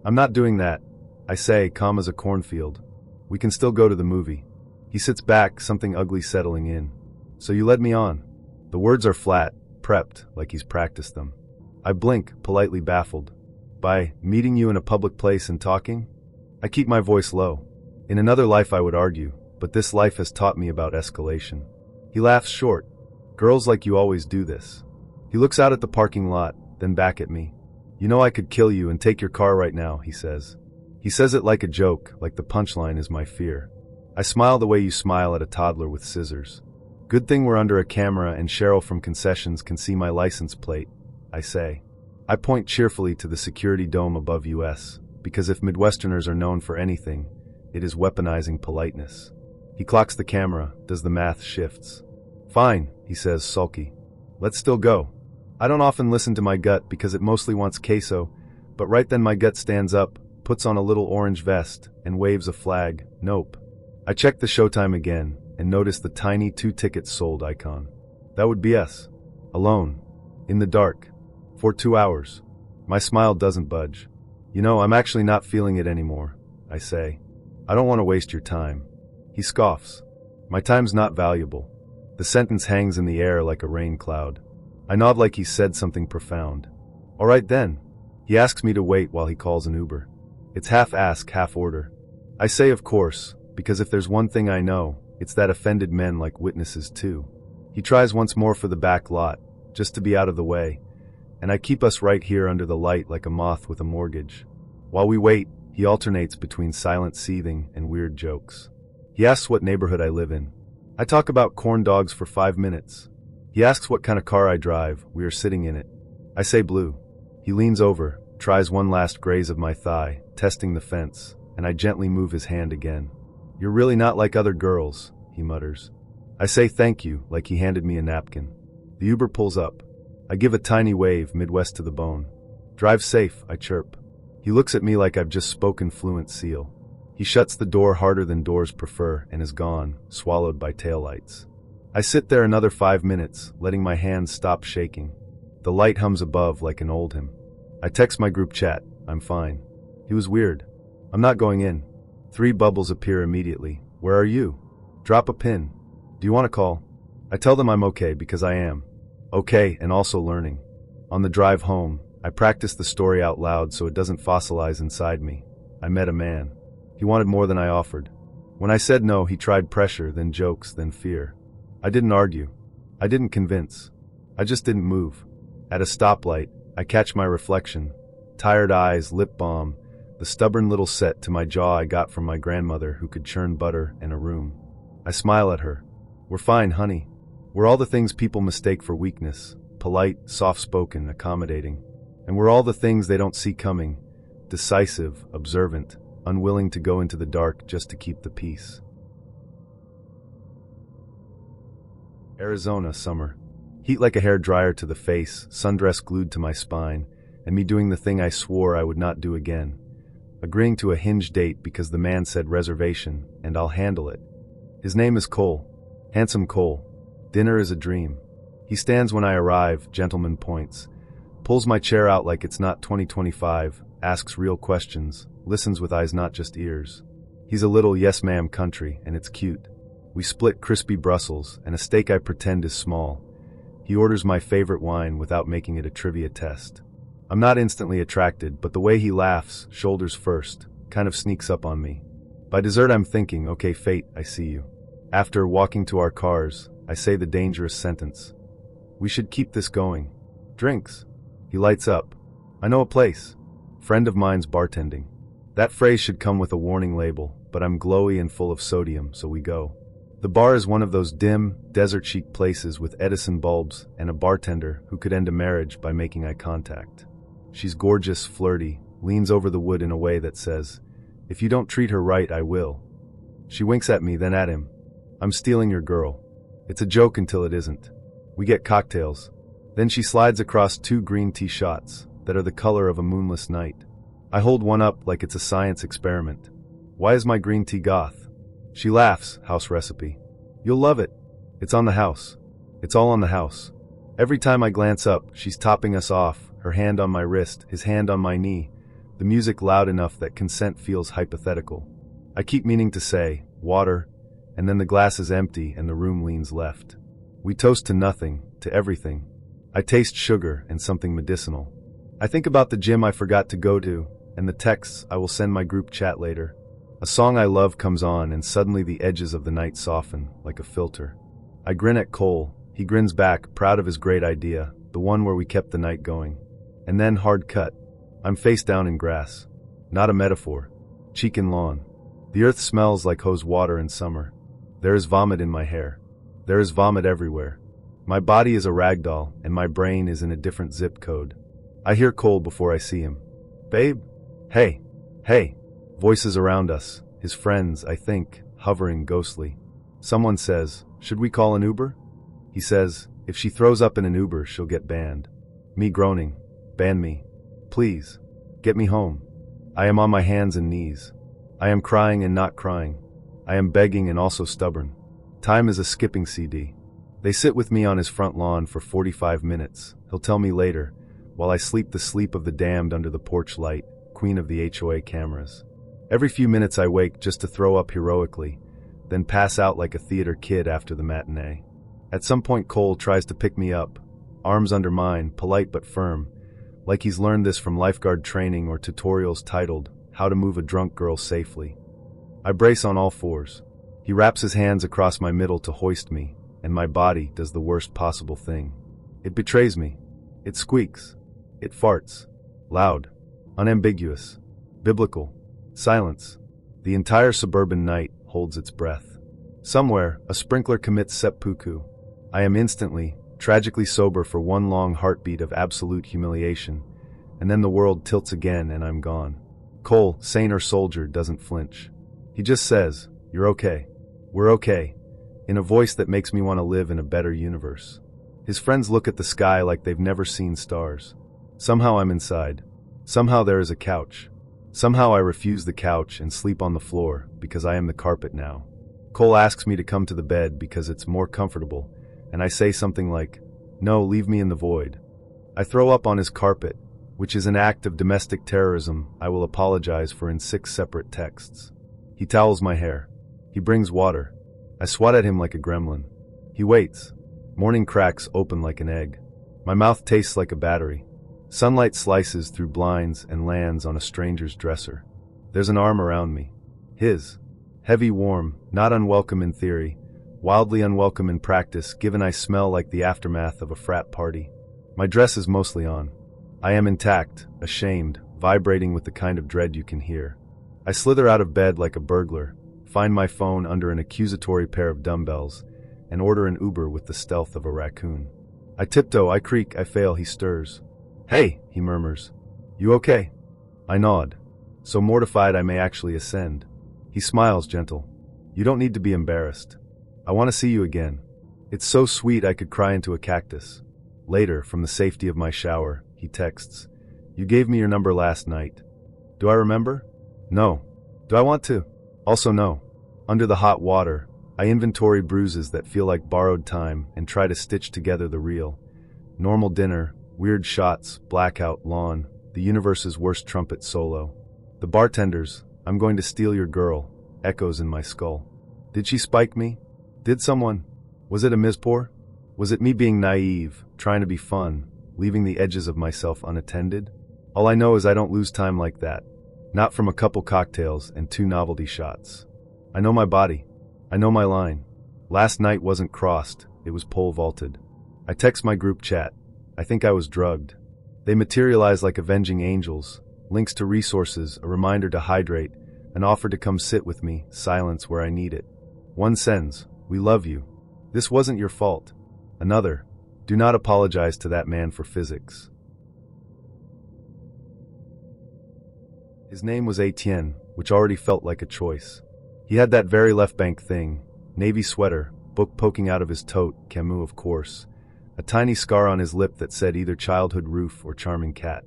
I'm not doing that, I say, calm as a cornfield. We can still go to the movie. He sits back, something ugly settling in. So you led me on. The words are flat, prepped, like he's practiced them. I blink, politely baffled. By meeting you in a public place and talking? I keep my voice low. In another life I would argue, but this life has taught me about escalation. He laughs short. Girls like you always do this. He looks out at the parking lot, then back at me. You know I could kill you and take your car right now, he says. He says it like a joke, like the punchline is my fear. I smile the way you smile at a toddler with scissors. Good thing we're under a camera and Cheryl from concessions can see my license plate, I say. I point cheerfully to the security dome above US, because if Midwesterners are known for anything, it is weaponizing politeness. He clocks the camera, does the math, shifts. Fine, he says, sulky. Let's still go. I don't often listen to my gut because it mostly wants queso, but right then my gut stands up, puts on a little orange vest, and waves a flag. Nope. I check the showtime again, and notice the tiny 2 tickets sold icon. That would be us. Alone. In the dark. For 2 hours. My smile doesn't budge. You know, I'm actually not feeling it anymore, I say. I don't want to waste your time. He scoffs. My time's not valuable. The sentence hangs in the air like a rain cloud. I nod like he said something profound. All right then. He asks me to wait while he calls an Uber. It's half ask, half order. I say of course, because if there's one thing I know, it's that offended men like witnesses too. He tries once more for the back lot, just to be out of the way, and I keep us right here under the light like a moth with a mortgage. While we wait, he alternates between silent seething and weird jokes. He asks what neighborhood I live in. I talk about corn dogs for 5 minutes. He asks what kind of car I drive. We are sitting in it. I say blue. He leans over, tries one last graze of my thigh, testing the fence, and I gently move his hand again. You're really not like other girls, he mutters. I say thank you, like he handed me a napkin. The Uber pulls up. I give a tiny wave, Midwest to the bone. Drive safe, I chirp. He looks at me like I've just spoken fluent seal. He shuts the door harder than doors prefer and is gone, swallowed by taillights. I sit there another 5 minutes, letting my hands stop shaking. The light hums above like an old hymn. I text my group chat, I'm fine. He was weird. I'm not going in. 3 bubbles appear immediately. Where are you? Drop a pin. Do you want to call? I tell them I'm okay because I am. Okay, and also learning. On the drive home, I practice the story out loud so it doesn't fossilize inside me. I met a man. He wanted more than I offered. When I said no, he tried pressure, then jokes, then fear. I didn't argue. I didn't convince. I just didn't move. At a stoplight, I catch my reflection. Tired eyes, lip balm, the stubborn little set to my jaw I got from my grandmother who could churn butter in a room. I smile at her. We're fine, honey. We're all the things people mistake for weakness. Polite, soft-spoken, accommodating. And we're all the things they don't see coming. Decisive, observant, unwilling to go into the dark just to keep the peace. Arizona, summer. Heat like a hairdryer to the face, sundress glued to my spine, and me doing the thing I swore I would not do again. Agreeing to a Hinge date because the man said reservation, and I'll handle it. His name is Cole. Handsome Cole. Dinner is a dream. He stands when I arrive, gentleman points, pulls my chair out like it's not 2025, asks real questions, listens with eyes not just ears. He's a little yes ma'am country, and it's cute. We split crispy Brussels and a steak I pretend is small. He orders my favorite wine without making it a trivia test. I'm not instantly attracted, but the way he laughs, shoulders first, kind of sneaks up on me. By dessert I'm thinking, okay fate, I see you. After walking to our cars, I say the dangerous sentence. We should keep this going. Drinks. He lights up. I know a place. Friend of mine's bartending. That phrase should come with a warning label, but I'm glowy and full of sodium, so we go. The bar is one of those dim, desert-chic places with Edison bulbs and a bartender who could end a marriage by making eye contact. She's gorgeous, flirty, leans over the wood in a way that says, if you don't treat her right, I will. She winks at me, then at him. I'm stealing your girl. It's a joke until it isn't. We get cocktails. Then she slides across 2 green tea shots that are the color of a moonless night. I hold one up like it's a science experiment. Why is my green tea goth? She laughs, house recipe. You'll love it. It's on the house. It's all on the house. Every time I glance up, she's topping us off, her hand on my wrist, his hand on my knee, the music loud enough that consent feels hypothetical. I keep meaning to say, water, and then the glass is empty and the room leans left. We toast to nothing, to everything. I taste sugar and something medicinal. I think about the gym I forgot to go to, and the texts I will send my group chat later. A song I love comes on and suddenly the edges of the night soften, like a filter. I grin at Cole. He grins back, proud of his great idea, the one where we kept the night going. And then hard cut. I'm face down in grass. Not a metaphor. Cheek in lawn. The earth smells like hose water in summer. There is vomit in my hair. There is vomit everywhere. My body is a ragdoll, and my brain is in a different zip code. I hear Cole before I see him. Babe? Hey. Hey. Voices around us, his friends, I think, hovering ghostly. Someone says, should we call an Uber? He says, if she throws up in an Uber, she'll get banned. Me groaning, ban me. Please. Get me home. I am on my hands and knees. I am crying and not crying. I am begging and also stubborn. Time is a skipping CD. They sit with me on his front lawn for 45 minutes. He'll tell me later, while I sleep the sleep of the damned under the porch light, queen of the HOA cameras. Every few minutes I wake just to throw up heroically, then pass out like a theater kid after the matinee. At some point Cole tries to pick me up, arms under mine, polite but firm, like he's learned this from lifeguard training or tutorials titled, How to Move a Drunk Girl Safely. I brace on all fours. He wraps his hands across my middle to hoist me, and my body does the worst possible thing. It betrays me. It squeaks. It farts. Loud. Unambiguous. Biblical. Silence. The entire suburban night holds its breath. Somewhere, a sprinkler commits seppuku. I am instantly, tragically sober for one long heartbeat of absolute humiliation, and then the world tilts again and I'm gone. Cole, saint or soldier, doesn't flinch. He just says, you're okay. We're okay, in a voice that makes me want to live in a better universe. His friends look at the sky like they've never seen stars. Somehow I'm inside. Somehow there is a couch. Somehow I refuse the couch and sleep on the floor because I am the carpet now. Cole asks me to come to the bed because it's more comfortable, and I say something like, no, leave me in the void. I throw up on his carpet, which is an act of domestic terrorism I will apologize for in 6 separate texts. He towels my hair. He brings water. I swat at him like a gremlin. He waits. Morning cracks open like an egg. My mouth tastes like a battery. Sunlight slices through blinds and lands on a stranger's dresser. There's an arm around me. His. Heavy, warm, not unwelcome in theory, wildly unwelcome in practice given I smell like the aftermath of a frat party. My dress is mostly on. I am intact, ashamed, vibrating with the kind of dread you can hear. I slither out of bed like a burglar, find my phone under an accusatory pair of dumbbells, and order an Uber with the stealth of a raccoon. I tiptoe, I creak, I fail, he stirs. Hey, he murmurs. You okay? I nod, so mortified I may actually ascend. He smiles, gentle. You don't need to be embarrassed. I want to see you again. It's so sweet I could cry into a cactus. Later, from the safety of my shower, he texts. You gave me your number last night. Do I remember? No. Do I want to? Also no. Under the hot water, I inventory bruises that feel like borrowed time and try to stitch together the real. Normal dinner, weird shots, blackout, lawn, the universe's worst trumpet solo. The bartenders, I'm going to steal your girl, echoes in my skull. Did she spike me? Did someone? Was it a mispor? Was it me being naive, trying to be fun, leaving the edges of myself unattended? All I know is I don't lose time like that. Not from a couple cocktails and 2 novelty shots. I know my body. I know my line. Last night wasn't crossed, it was pole vaulted. I text my group chat. I think I was drugged. They materialize like avenging angels, links to resources, a reminder to hydrate, an offer to come sit with me, silence where I need it. One sends, we love you. This wasn't your fault. Another, do not apologize to that man for physics. His name was Etienne, which already felt like a choice. He had that very left bank thing, navy sweater, book poking out of his tote, Camus of course, a tiny scar on his lip that said either childhood roof or charming cat.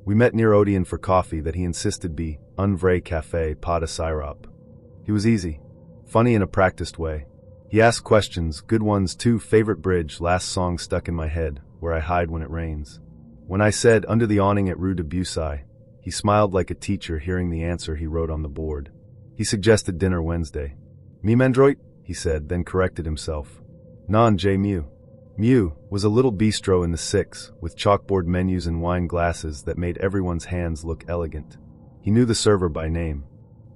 We met near Odeon for coffee that he insisted be un vrai café, pas de sirop. He was easy, funny in a practiced way. He asked questions, good ones too. Favorite bridge, last song stuck in my head, where I hide when it rains. When I said under the awning at Rue de Bussy, he smiled like a teacher hearing the answer he wrote on the board. He suggested dinner Wednesday. Mi mendroit, he said, then corrected himself. Non J Mew. Mew was a little bistro in the 6, with chalkboard menus and wine glasses that made everyone's hands look elegant. He knew the server by name.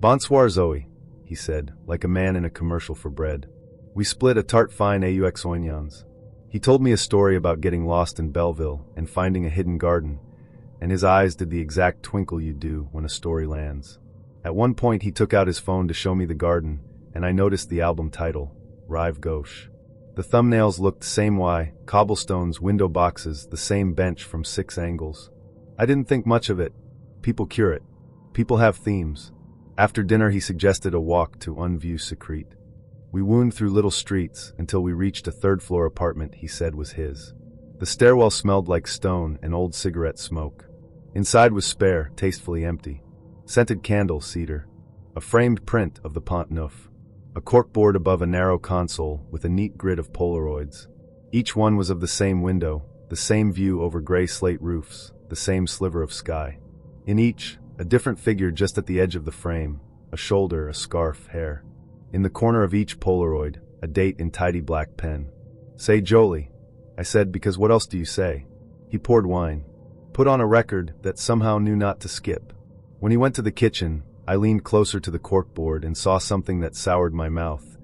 Bonsoir Zoe, he said, like a man in a commercial for bread. We split a tarte fine aux oignons. He told me a story about getting lost in Belleville and finding a hidden garden, and his eyes did the exact twinkle you do when a story lands. At one point he took out his phone to show me the garden, and I noticed the album title, Rive Gauche. The thumbnails looked same way, cobblestones, window boxes, the same bench from 6 angles. I didn't think much of it. People curate. People have themes. After dinner he suggested a walk to Unview Secrete. We wound through little streets until we reached a 3rd-floor apartment he said was his. The stairwell smelled like stone and old cigarette smoke. Inside was spare, tastefully empty. Scented candle, cedar. A framed print of the Pont Neuf. A corkboard above a narrow console with a neat grid of Polaroids. Each one was of the same window, the same view over gray slate roofs, the same sliver of sky. In each, a different figure just at the edge of the frame, a shoulder, a scarf, hair. In the corner of each Polaroid, a date in tidy black pen. Say Jolie, I said, because what else do you say? He poured wine. Put on a record that somehow knew not to skip. When he went to the kitchen, I leaned closer to the corkboard and saw something that soured my mouth.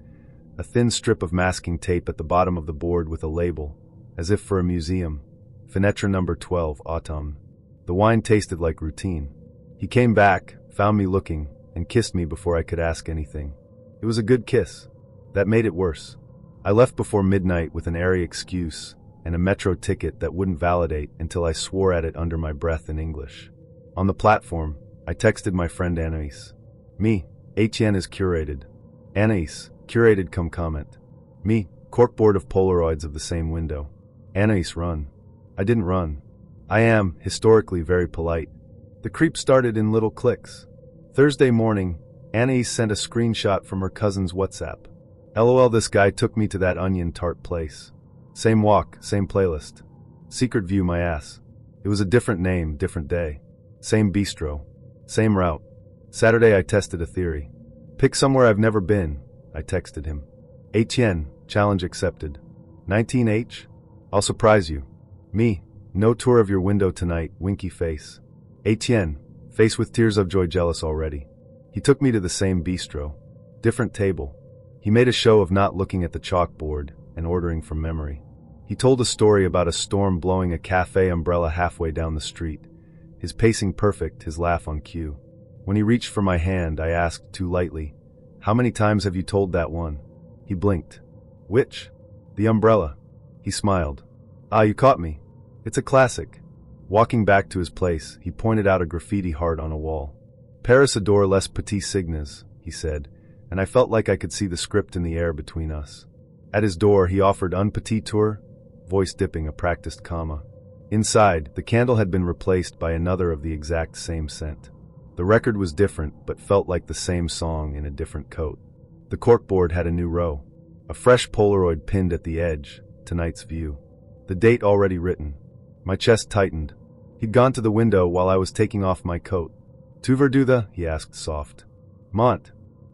A thin strip of masking tape at the bottom of the board with a label, as if for a museum. Fenêtre number 12, autumn. The wine tasted like routine. He came back, found me looking, and kissed me before I could ask anything. It was a good kiss. That made it worse. I left before midnight with an airy excuse and a metro ticket that wouldn't validate until I swore at it under my breath in English. On the platform, I texted my friend Anaïs. Me, Etienne is curated. Anaïs, curated come comment. Me, corkboard of Polaroids of the same window. Anaïs run. I didn't run. I am, historically, very polite. The creep started in little clicks. Thursday morning, Anaïs sent a screenshot from her cousin's WhatsApp. LOL, this guy took me to that onion tart place. Same walk, same playlist. Secret view my ass. It was a different name, different day. Same bistro. Same route. Saturday I tested a theory. Pick somewhere I've never been, I texted him. Etienne, challenge accepted. 19H? I'll surprise you. Me, no tour of your window tonight, winky face. Etienne, face with tears of joy, jealous already. He took me to the same bistro. Different table. He made a show of not looking at the chalkboard and ordering from memory. He told a story about a storm blowing a cafe umbrella halfway down the street. His pacing perfect, his laugh on cue. When he reached for my hand, I asked too lightly, "How many times have you told that one?" He blinked. "Which?" "The umbrella." He smiled. "Ah, you caught me. It's a classic." Walking back to his place, he pointed out a graffiti heart on a wall. "Paris adore les petits signes," he said, and I felt like I could see the script in the air between us. At his door, he offered un petit tour, voice dipping a practiced comma. Inside, the candle had been replaced by another of the exact same scent. The record was different, but felt like the same song in a different coat. The corkboard had a new row. A fresh Polaroid pinned at the edge, tonight's view. The date already written. My chest tightened. He'd gone to the window while I was taking off my coat. "Tu veux du the?" he asked soft. "Mont."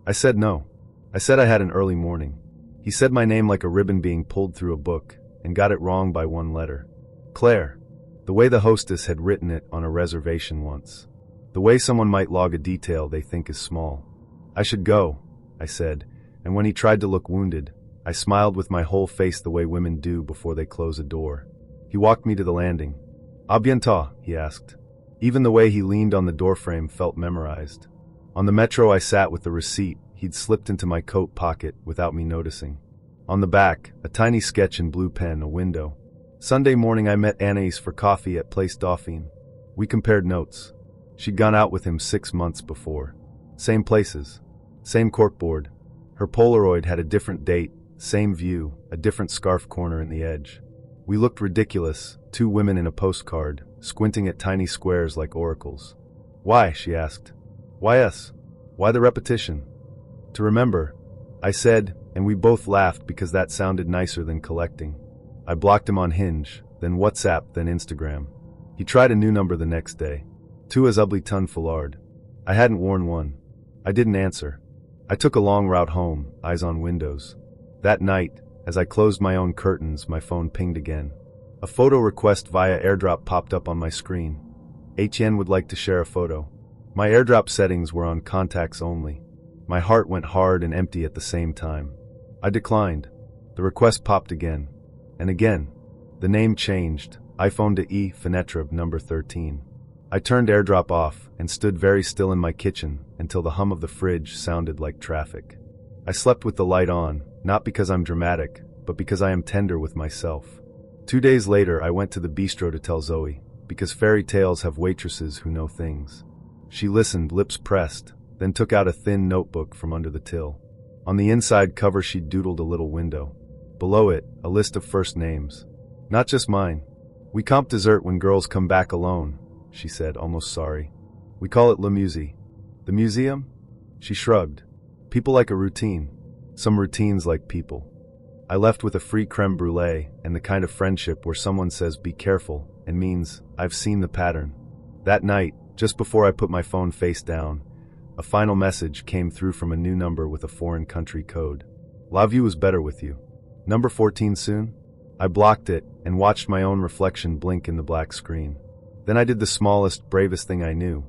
I said no. I said I had an early morning. He said my name like a ribbon being pulled through a book, and got it wrong by one letter. Claire. The way the hostess had written it on a reservation once. The way someone might log a detail they think is small. "I should go," I said, and when he tried to look wounded, I smiled with my whole face the way women do before they close a door. He walked me to the landing. "À bientôt," he asked. Even the way he leaned on the doorframe felt memorized. On the metro I sat with the receipt he'd slipped into my coat pocket without me noticing. On the back, a tiny sketch in blue pen, a window. Sunday morning I met Anaïs for coffee at Place Dauphine. We compared notes. She'd gone out with him 6 months before. Same places. Same corkboard. Her Polaroid had a different date, same view, a different scarf corner in the edge. We looked ridiculous, 2 women in a postcard, squinting at tiny squares like oracles. "Why?" she asked. "Why us? Why the repetition?" "To remember," I said, and we both laughed because that sounded nicer than collecting. I blocked him on Hinge, then WhatsApp, then Instagram. He tried a new number the next day. "Tu as ugly ton foulard." I hadn't worn one. I didn't answer. I took a long route home, eyes on windows. That night, as I closed my own curtains, my phone pinged again. A photo request via AirDrop popped up on my screen. Etienne would like to share a photo. My AirDrop settings were on contacts only. My heart went hard and empty at the same time. I declined. The request popped again. And again. The name changed. iPhone to E, Fenêtre number 13. I turned AirDrop off and stood very still in my kitchen until the hum of the fridge sounded like traffic. I slept with the light on, not because I'm dramatic, but because I am tender with myself. 2 days later, I went to the bistro to tell Zoe, because fairy tales have waitresses who know things. She listened, lips pressed, then took out a thin notebook from under the till. On the inside cover she doodled a little window. Below it, a list of first names. Not just mine. We comp dessert when girls come back alone, she said, almost sorry. We call it Le Musée. The museum? She shrugged. People like a routine. Some routines like people. I left with a free creme brulee and the kind of friendship where someone says be careful and means I've seen the pattern. That night, just before I put my phone face down, a final message came through from a new number with a foreign country code. Love you is better with you. Number 14 soon? I blocked it and watched my own reflection blink in the black screen. Then I did the smallest, bravest thing I knew.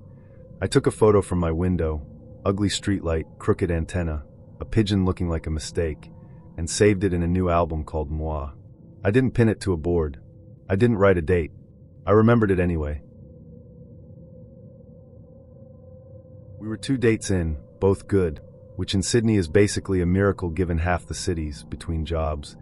I took a photo from my window, ugly streetlight, crooked antenna, a pigeon looking like a mistake, and saved it in a new album called Moi. I didn't pin it to a board. I didn't write a date. I remembered it anyway. We were 2 dates in, both good, which in Sydney is basically a miracle given half the cities between jobs,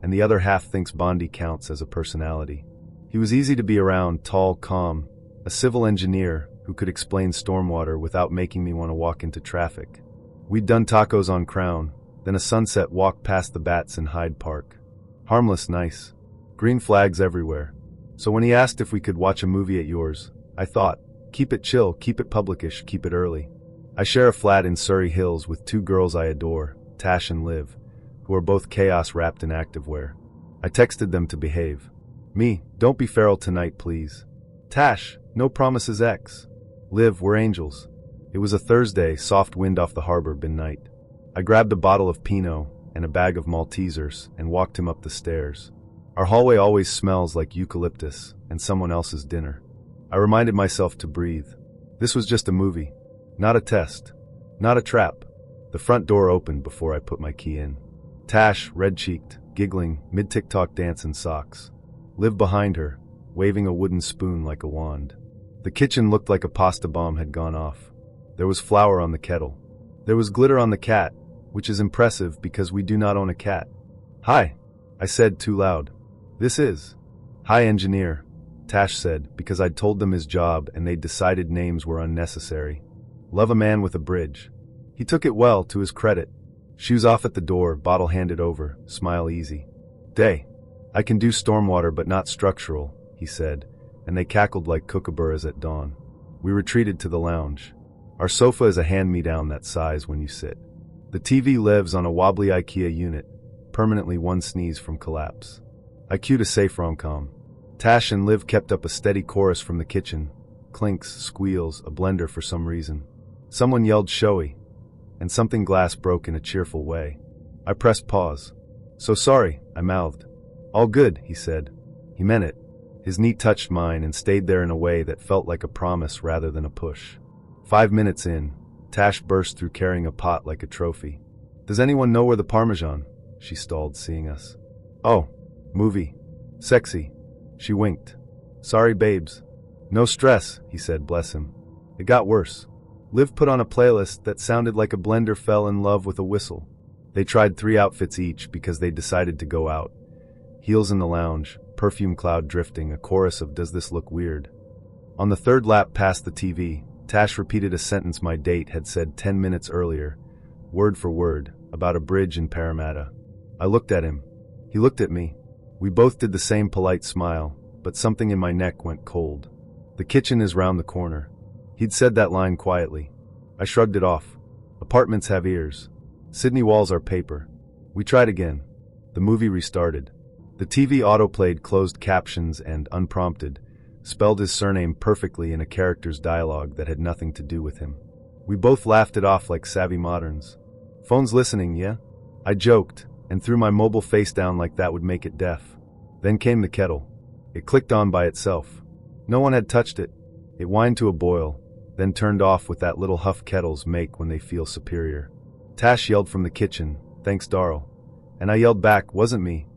and the other half thinks Bondi counts as a personality. He was easy to be around, tall, calm, a civil engineer who could explain stormwater without making me want to walk into traffic. We'd done tacos on Crown, then a sunset walk past the bats in Hyde Park. Harmless, nice. Green flags everywhere. So when he asked if we could watch a movie at yours, I thought, keep it chill, keep it publicish, keep it early. I share a flat in Surrey Hills with 2 girls I adore, Tash and Liv, who are both chaos wrapped in activewear. I texted them to behave. Me, don't be feral tonight, please. Tash, no promises X. Liv, we're angels. It was a Thursday, soft wind off the harbor, been night. I grabbed a bottle of Pinot and a bag of Maltesers and walked him up the stairs. Our hallway always smells like eucalyptus and someone else's dinner. I reminded myself to breathe. This was just a movie. Not a test. Not a trap. The front door opened before I put my key in. Tash, red-cheeked, giggling, mid-TikTok dance in socks. Liv behind her, waving a wooden spoon like a wand. The kitchen looked like a pasta bomb had gone off. There was flour on the kettle. There was glitter on the cat, which is impressive because we do not own a cat. Hi, I said too loud. This is. Hi, engineer, Tash said, because I'd told them his job and they'd decided names were unnecessary. Love a man with a bridge. He took it well, to his credit. Shoes off at the door, bottle handed over, smile easy. Day. I can do stormwater but not structural, he said, and they cackled like kookaburras at dawn. We retreated to the lounge. Our sofa is a hand-me-down that size when you sit. The TV lives on a wobbly IKEA unit, permanently one sneeze from collapse. I cued a safe rom-com. Tash and Liv kept up a steady chorus from the kitchen. Clinks, squeals, a blender for some reason. Someone yelled showy, and something glass broke in a cheerful way. I pressed pause. So sorry, I mouthed. All good, he said. He meant it. His knee touched mine and stayed there in a way that felt like a promise rather than a push. 5 minutes in, Tash burst through carrying a pot like a trophy. Does anyone know where the Parmesan? She stalled, seeing us. Oh, movie. Sexy. She winked. Sorry, babes. No stress, he said, bless him. It got worse. Liv put on a playlist that sounded like a blender fell in love with a whistle. They tried 3 outfits each because they decided to go out. Heels in the lounge, perfume cloud drifting, a chorus of Does This Look Weird? On the 3rd lap past the TV, Tash repeated a sentence my date had said 10 minutes earlier, word for word, about a bridge in Parramatta. I looked at him. He looked at me. We both did the same polite smile, but something in my neck went cold. The kitchen is round the corner. He'd said that line quietly. I shrugged it off. Apartments have ears. Sydney walls are paper. We tried again. The movie restarted. The TV autoplayed closed captions and, unprompted, spelled his surname perfectly in a character's dialogue that had nothing to do with him. We both laughed it off like savvy moderns. Phone's listening, yeah? I joked, and threw my mobile face down like that would make it deaf. Then came the kettle. It clicked on by itself. No one had touched it. It whined to a boil, then turned off with that little huff kettles make when they feel superior. Tash yelled from the kitchen, thanks Darl. And I yelled back, wasn't me.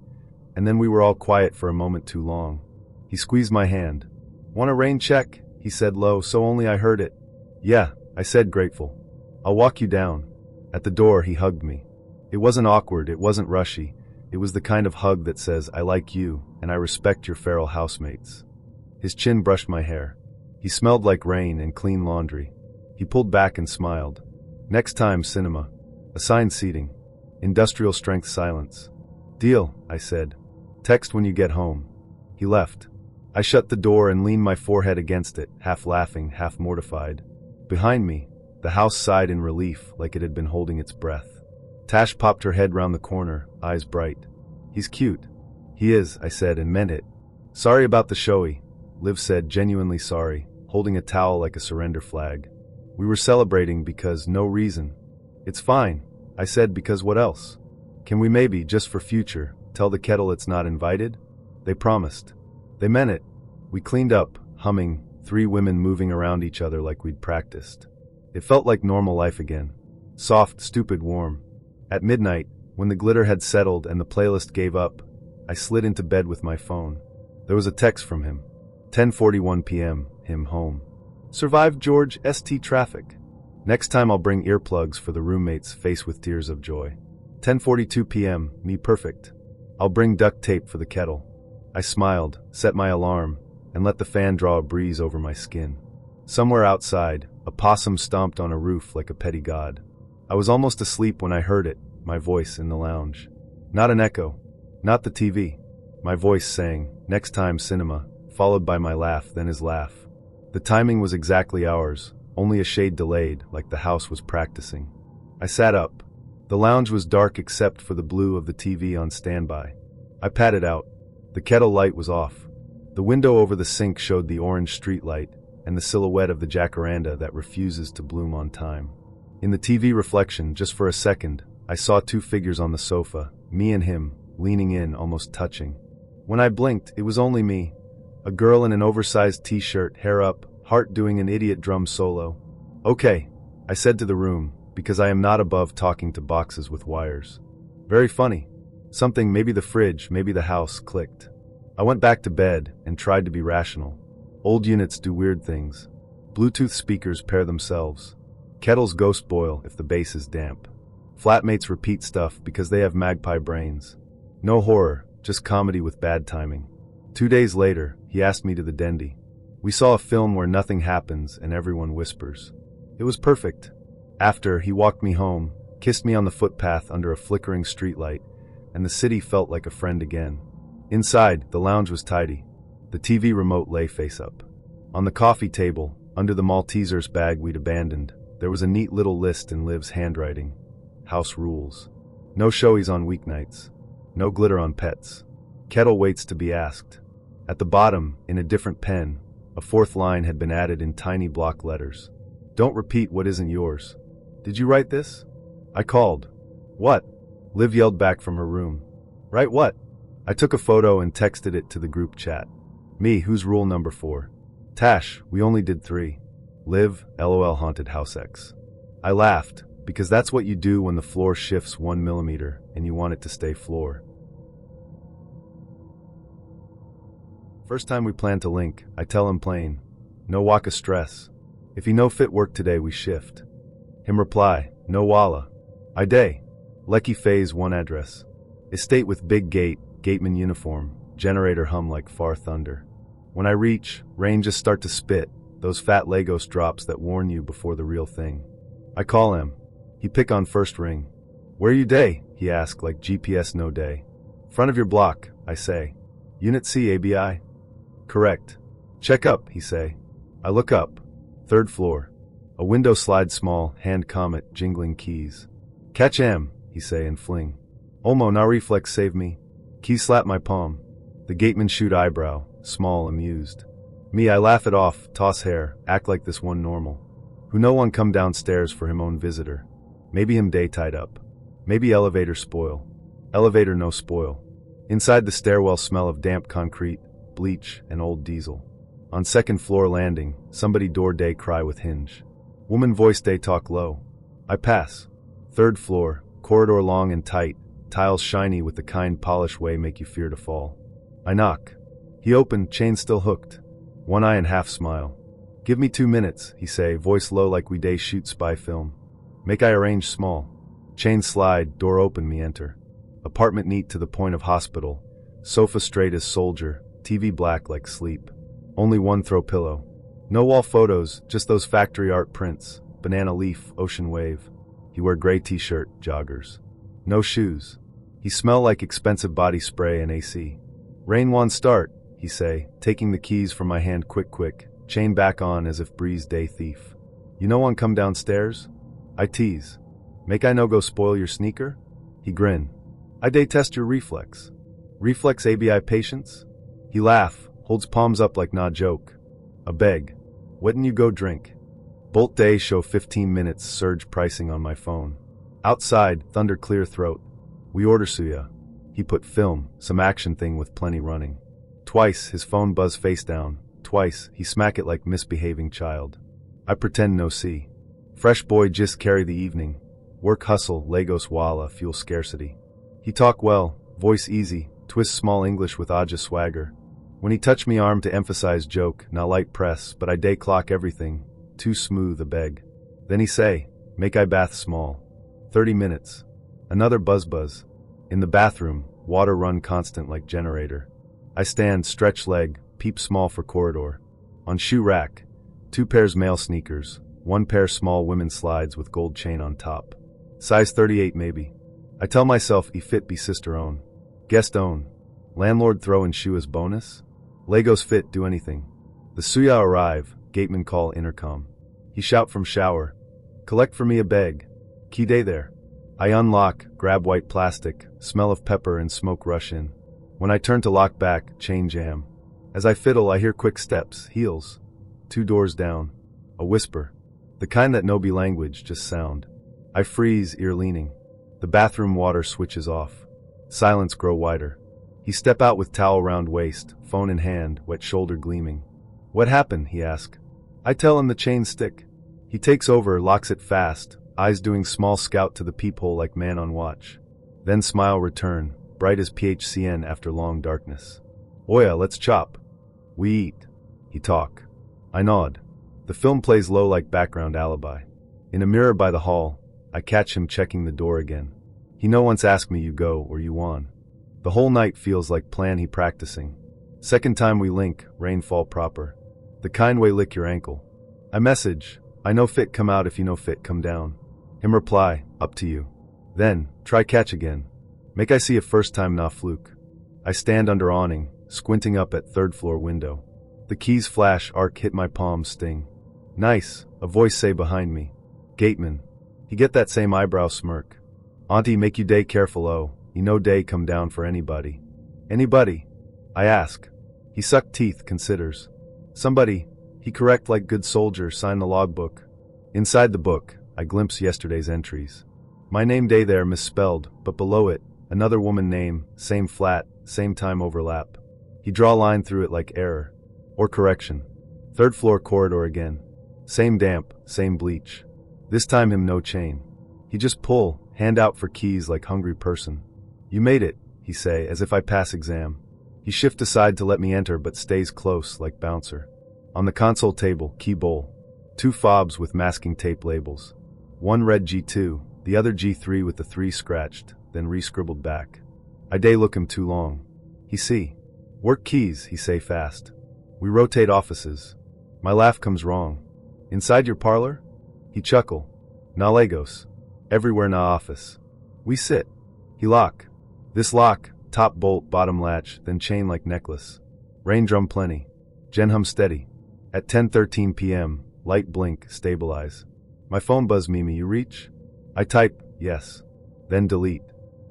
And then we were all quiet for a moment too long. He squeezed my hand. Want a rain check? he said low so only I heard it. Yeah, I said grateful. I'll walk you down. At the door he hugged me. It wasn't awkward, it wasn't rushy. It was the kind of hug that says, I like you, and I respect your feral housemates. His chin brushed my hair. He smelled like rain and clean laundry. He pulled back and smiled. Next time, cinema. Assigned seating. Industrial strength silence. Deal, I said. Text when you get home. He left. I shut the door and leaned my forehead against it, half laughing, half mortified. Behind me, the house sighed in relief like it had been holding its breath. Tash popped her head round the corner, eyes bright. He's cute. He is, I said, and meant it. Sorry about the showy, Liv said, genuinely sorry, holding a towel like a surrender flag. We were celebrating because no reason. It's fine, I said, because what else? Can we maybe, just for future, tell the kettle it's not invited? They promised. They meant it. We cleaned up, humming, 3 women moving around each other like we'd practiced. It felt like normal life again. Soft, stupid, warm. At midnight, when the glitter had settled and the playlist gave up, I slid into bed with my phone. There was a text from him. 10:41 p.m., him home. Survived George St. traffic. Next time I'll bring earplugs for the roommates face with tears of joy. 10:42 p.m., me perfect. I'll bring duct tape for the kettle. I smiled, set my alarm, and let the fan draw a breeze over my skin. Somewhere outside, a possum stomped on a roof like a petty god. I was almost asleep when I heard it, my voice in the lounge. Not an echo, not the TV. My voice sang, next time cinema, followed by my laugh, then his laugh. The timing was exactly ours, only a shade delayed, like the house was practicing. I sat up. The lounge was dark except for the blue of the TV on standby. I patted out. The kettle light was off. The window over the sink showed the orange street light and the silhouette of the jacaranda that refuses to bloom on time. In the TV reflection, just for a second, I saw 2 figures on the sofa, me and him, leaning in, almost touching. When I blinked, it was only me. A girl in an oversized t-shirt, hair up, heart doing an idiot drum solo. Okay, I said to the room, because I am not above talking to boxes with wires. Very funny. Something, maybe the fridge, maybe the house, clicked. I went back to bed and tried to be rational. Old units do weird things. Bluetooth speakers pair themselves. Kettles ghost boil if the base is damp. Flatmates repeat stuff because they have magpie brains. No horror, just comedy with bad timing. 2 days later, he asked me to the dendy. We saw a film where nothing happens and everyone whispers. It was perfect. After, he walked me home, kissed me on the footpath under a flickering streetlight, and the city felt like a friend again. Inside, the lounge was tidy. The TV remote lay face up. On the coffee table, under the Maltesers bag we'd abandoned, there was a neat little list in Liv's handwriting. House rules. No showies on weeknights. No glitter on pets. Kettle waits to be asked. At the bottom, in a different pen, a 4th line had been added in tiny block letters. Don't repeat what isn't yours. Did you write this? I called. What? Liv yelled back from her room. Write what? I took a photo and texted it to the group chat. Me, who's rule number 4? Tash, we only did 3. Liv, LOL haunted house X. I laughed, because that's what you do when the floor shifts 1 millimeter and you want it to stay floor. First time we plan to link, I tell him plain. No waka stress. If he no fit work today, we shift. Him reply, no walla. I day. Lecky phase 1 address. Estate with big gate, gateman uniform, generator hum like far thunder. When I reach, rain just start to spit, those fat Lagos drops that warn you before the real thing. I call him. He pick on first ring. Where you day? He ask like GPS no day. Front of your block, I say. Unit C ABI? Correct. Check up, he say. I look up. 3rd floor. A window slide small, hand comet, jingling keys. Catch am, he say and fling. Olmo na reflex save me. Key slap my palm. The gateman shoot eyebrow, small, amused. Me, I laugh it off, toss hair, act like this one normal. Who no one come downstairs for him own visitor. Maybe him day tied up. Maybe elevator spoil. Elevator no spoil. Inside the stairwell smell of damp concrete, bleach, and old diesel. On 2nd floor landing, somebody door day cry with Hinge. Woman voice day talk low. I pass. 3rd floor, corridor long and tight, tiles shiny with the kind polish way make you fear to fall. I knock. He opened, chain still hooked. One eye and half smile. Give me 2 minutes, he say, voice low like we day shoot spy film. Make I arrange small. Chain slide, door open, me enter. Apartment neat to the point of hospital. Sofa straight as soldier, TV black like sleep. Only one throw pillow. No wall photos, just those factory art prints. Banana leaf, ocean wave. He wear gray t-shirt, joggers. No shoes. He smell like expensive body spray and AC. Rain one start, he say, taking the keys from my hand quick. Chain back on as if breeze day thief. You no one come downstairs? I tease. Make I no go spoil your sneaker? He grin. I day test your reflex. Reflex ABI patience? He laugh, holds palms up like nah joke. A beg. Where'n you go drink? Bolt day show 15 minutes surge pricing on my phone. Outside, thunder clear throat. We order suya. He put film, some action thing with plenty running. Twice, his phone buzz face down. Twice, he smack it like misbehaving child. I pretend no see. Fresh boy just carry the evening. Work hustle, Lagos walla, fuel scarcity. He talk well, voice easy, twist small English with aja swagger. When he touch me arm to emphasize joke, not light press, but I day clock everything. Too smooth a beg. Then he say, make I bath small. 30 minutes. Another buzz. In the bathroom, water run constant like generator. I stand, stretch leg, peep small for corridor. On shoe rack, 2 pairs male sneakers, 1 pair small women's slides with gold chain on top. Size 38 maybe. I tell myself e fit be sister own. Guest own. Landlord throw in shoe as bonus? Legos fit do anything. The suya arrive, gateman call intercom. He shout from shower. Collect for me a bag. Key day there. I unlock, grab white plastic, smell of pepper and smoke rush in. When I turn to lock back, chain jam. As I fiddle I hear quick steps, heels. 2 doors down. A whisper. The kind that no be language, just sound. I freeze, ear leaning. The bathroom water switches off. Silence grow wider. He step out with towel round waist, phone in hand, wet shoulder gleaming. What happened, he ask. I tell him the chain stick. He takes over, locks it fast, eyes doing small scout to the peephole like man on watch. Then smile return, bright as PHCN after long darkness. Oya, let's chop. We eat. He talk. I nod. The film plays low like background alibi. In a mirror by the hall, I catch him checking the door again. He no once ask me you go or you on. The whole night feels like plan he practicing. Second time we link, rainfall proper. The kind way lick your ankle. I message, I no fit come out if you no fit come down. Him reply, up to you. Then, try catch again. Make I see a first time nah fluke. I stand under awning, squinting up at 3rd floor window. The keys flash, arc hit my palm sting. Nice, a voice say behind me. Gateman. He get that same eyebrow smirk. Auntie make you day careful you no day come down for anybody. Anybody? I ask. He suck teeth, considers. Somebody, he correct like good soldier, sign the logbook. Inside the book, I glimpse yesterday's entries. My name day there misspelled, but below it, another woman name, same flat, same time overlap. He draw line through it like error. Or correction. 3rd floor corridor again. Same damp, same bleach. This time him no chain. He just pull, hand out for keys like hungry person. You made it, he say, as if I pass exam. He shift aside to let me enter but stays close like bouncer. On the console table, key bowl. 2 fobs with masking tape labels. One red G2, the other G3 with the 3 scratched, then re-scribbled back. I day look him too long. He see. Work keys, he say fast. We rotate offices. My laugh comes wrong. Inside your parlor? He chuckle. Na Lagos. Everywhere na office. We sit. He lock. This lock, top bolt, bottom latch, then chain like necklace. Rain drum plenty. Gen hum steady. At 10:13 p.m., light blink, stabilize. My phone buzz me you reach? I type, yes. Then delete.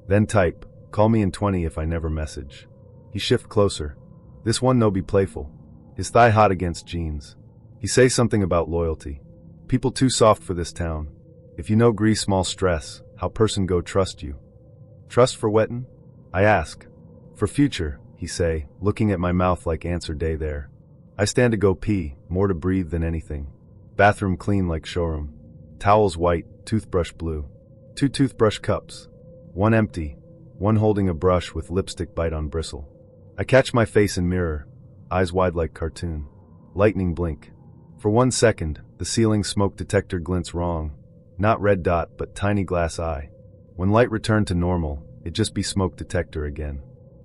Then type, call me in 20 if I never message. He shift closer. This one no be playful. His thigh hot against jeans. He say something about loyalty. People too soft for this town. If you no gree small stress, how person go trust you? Trust for wettin'? I ask. For future, he say, looking at my mouth like answer day there. I stand to go pee, more to breathe than anything. Bathroom clean like showroom. Towels white, toothbrush blue. 2 toothbrush cups. One empty, one holding a brush with lipstick bite on bristle. I catch my face in mirror, eyes wide like cartoon. Lightning blink. For 1 second, the ceiling smoke detector glints wrong. Not red dot, but tiny glass eye. When light returned to normal, it'd just be smoke detector again.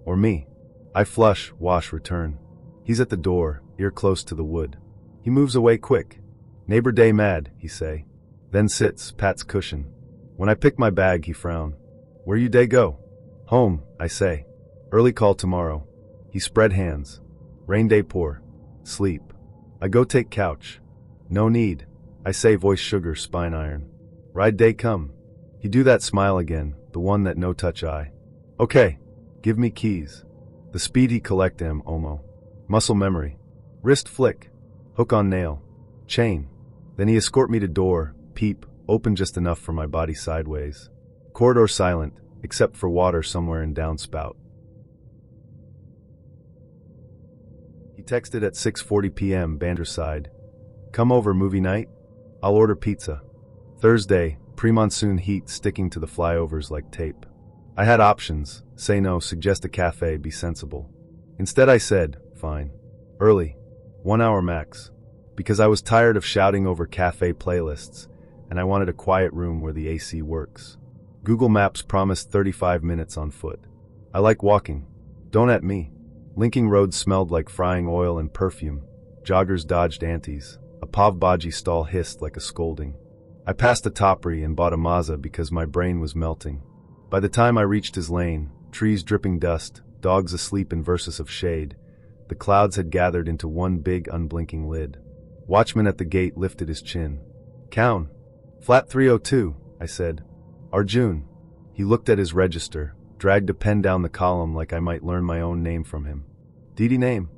Or me. I flush, wash, return. He's at the door, ear close to the wood. He moves away quick. Neighbor day mad, he say. Then sits, pats cushion. When I pick my bag, he frown. Where you day go? Home, I say. Early call tomorrow. He spread hands. Rain day pour. Sleep. I go take couch. No need. I say voice sugar spine iron. Ride day come. He do that smile again, the one that no touch eye. Okay. Give me keys. The speed he collect em, omo. Muscle memory. Wrist flick. Hook on nail. Chain. Then he escort me to door, peep, open just enough for my body sideways. Corridor silent, except for water somewhere in downspout. He texted at 6:40 p.m. Banderside. Come over movie night? I'll order pizza. Thursday, pre-monsoon heat sticking to the flyovers like tape. I had options, say no, suggest a cafe, be sensible. Instead I said, fine. Early. 1 hour max. Because I was tired of shouting over cafe playlists, and I wanted a quiet room where the AC works. Google Maps promised 35 minutes on foot. I like walking. Don't at me. Linking roads smelled like frying oil and perfume. Joggers dodged aunties. A pav bhaji stall hissed like a scolding. I passed a Topri and bought a Mazda because my brain was melting. By the time I reached his lane, trees dripping dust, dogs asleep in versus of shade, the clouds had gathered into one big unblinking lid. Watchman at the gate lifted his chin. Cown. Flat 302, I said. Arjun. He looked at his register, dragged a pen down the column like I might learn my own name from him. Didi name?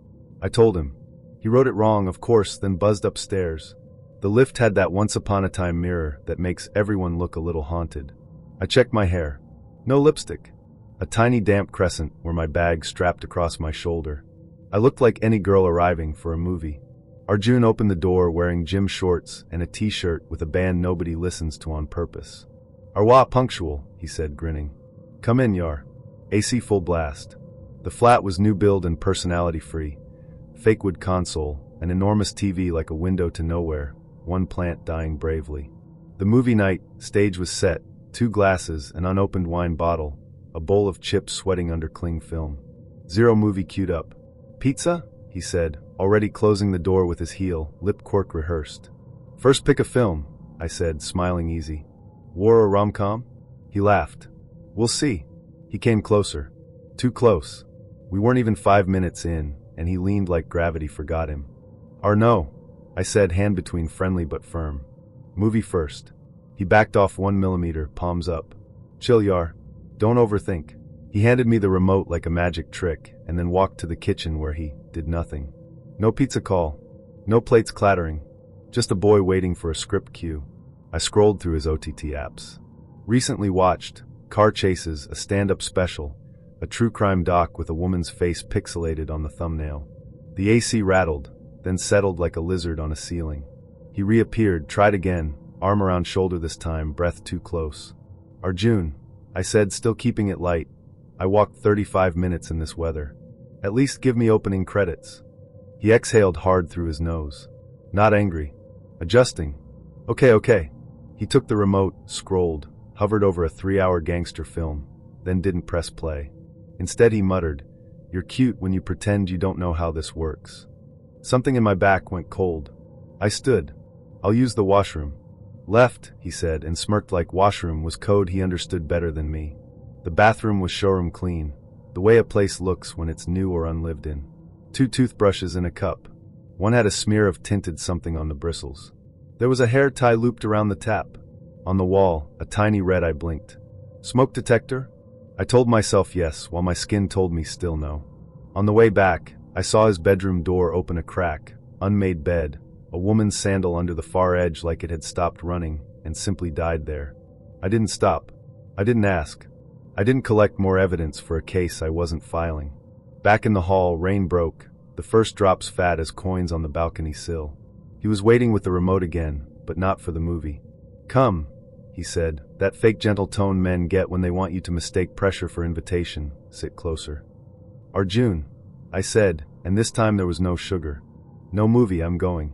I told him. He wrote it wrong, of course, then buzzed upstairs. The lift had that once-upon-a-time mirror that makes everyone look a little haunted. I checked my hair. No lipstick. A tiny damp crescent where my bag strapped across my shoulder. I looked like any girl arriving for a movie. Arjun opened the door wearing gym shorts and a t-shirt with a band nobody listens to on purpose. Arwa punctual, he said, grinning. Come in, Yar. AC full blast. The flat was new build and personality-free. Fake wood console, an enormous TV like a window to nowhere, one plant dying bravely. The movie night stage was set, 2 glasses, an unopened wine bottle, a bowl of chips sweating under cling film. Zero movie queued up. Pizza? He said, already closing the door with his heel, lip quirk rehearsed. First pick a film, I said, smiling easy. War or rom-com? He laughed. We'll see. He came closer. Too close. We weren't even 5 minutes in, and he leaned like gravity forgot him. No, I said, hand between friendly but firm. Movie first. He backed off 1 millimeter, palms up. Chill, Yar. Don't overthink. He handed me the remote like a magic trick, and then walked to the kitchen where he did nothing. No pizza call. No plates clattering. Just a boy waiting for a script cue. I scrolled through his OTT apps. Recently watched Car Chases, a stand-up special, a true crime doc with a woman's face pixelated on the thumbnail. The AC rattled, then settled like a lizard on a ceiling. He reappeared, tried again, arm around shoulder this time, breath too close. Arjun, I said, still keeping it light. I walked 35 minutes in this weather. At least give me opening credits. He exhaled hard through his nose. Not angry. Adjusting. Okay. He took the remote, scrolled, hovered over a 3-hour gangster film, then didn't press play. Instead he muttered, "You're cute when you pretend you don't know how this works." Something in my back went cold. I stood. "I'll use the washroom." "Left," he said, and smirked like washroom was code he understood better than me. The bathroom was showroom clean, the way a place looks when it's new or unlived in. 2 toothbrushes in a cup. One had a smear of tinted something on the bristles. There was a hair tie looped around the tap. On the wall, a tiny red eye blinked. Smoke detector? I told myself yes, while my skin told me still no. On the way back, I saw his bedroom door open a crack, unmade bed, a woman's sandal under the far edge like it had stopped running and simply died there. I didn't stop. I didn't ask. I didn't collect more evidence for a case I wasn't filing. Back in the hall, rain broke, the first drops fat as coins on the balcony sill. He was waiting with the remote again, but not for the movie. "Come," he said, that fake gentle tone men get when they want you to mistake pressure for invitation. "Sit closer." "Arjun," I said, and this time there was no sugar. "No movie, I'm going."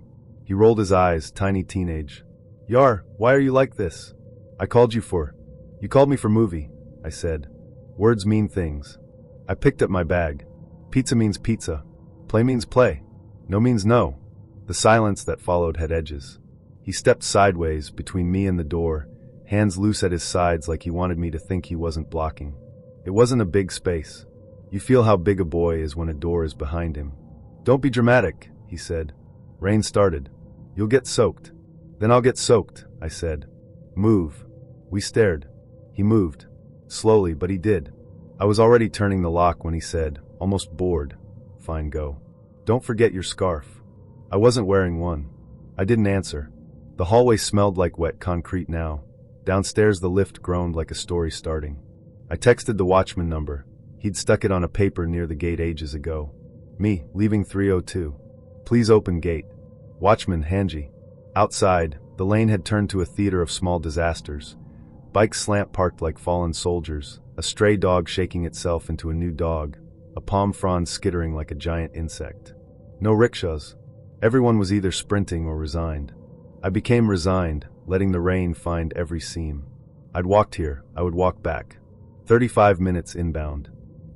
He rolled his eyes, tiny teenage. Yar, why are you like this? I called you for. You called me for movie, I said. Words mean things. I picked up my bag. Pizza means pizza. Play means play. No means no. The silence that followed had edges. He stepped sideways between me and the door, hands loose at his sides like he wanted me to think he wasn't blocking. It wasn't a big space. You feel how big a boy is when a door is behind him. Don't be dramatic, he said. Rain started. You'll get soaked. Then I'll get soaked, I said. Move. We stared. He moved. Slowly, but he did. I was already turning the lock when he said, almost bored, fine, go. Don't forget your scarf. I wasn't wearing one. I didn't answer. The hallway smelled like wet concrete now. Downstairs the lift groaned like a story starting. I texted the watchman number. He'd stuck it on a paper near the gate ages ago. Me, leaving 302. Please open gate. Watchman, Hinge. Outside, the lane had turned to a theater of small disasters. Bikes slant parked like fallen soldiers, a stray dog shaking itself into a new dog, a palm frond skittering like a giant insect. No rickshaws. Everyone was either sprinting or resigned. I became resigned, letting the rain find every seam. I'd walked here, I would walk back. 35 minutes inbound.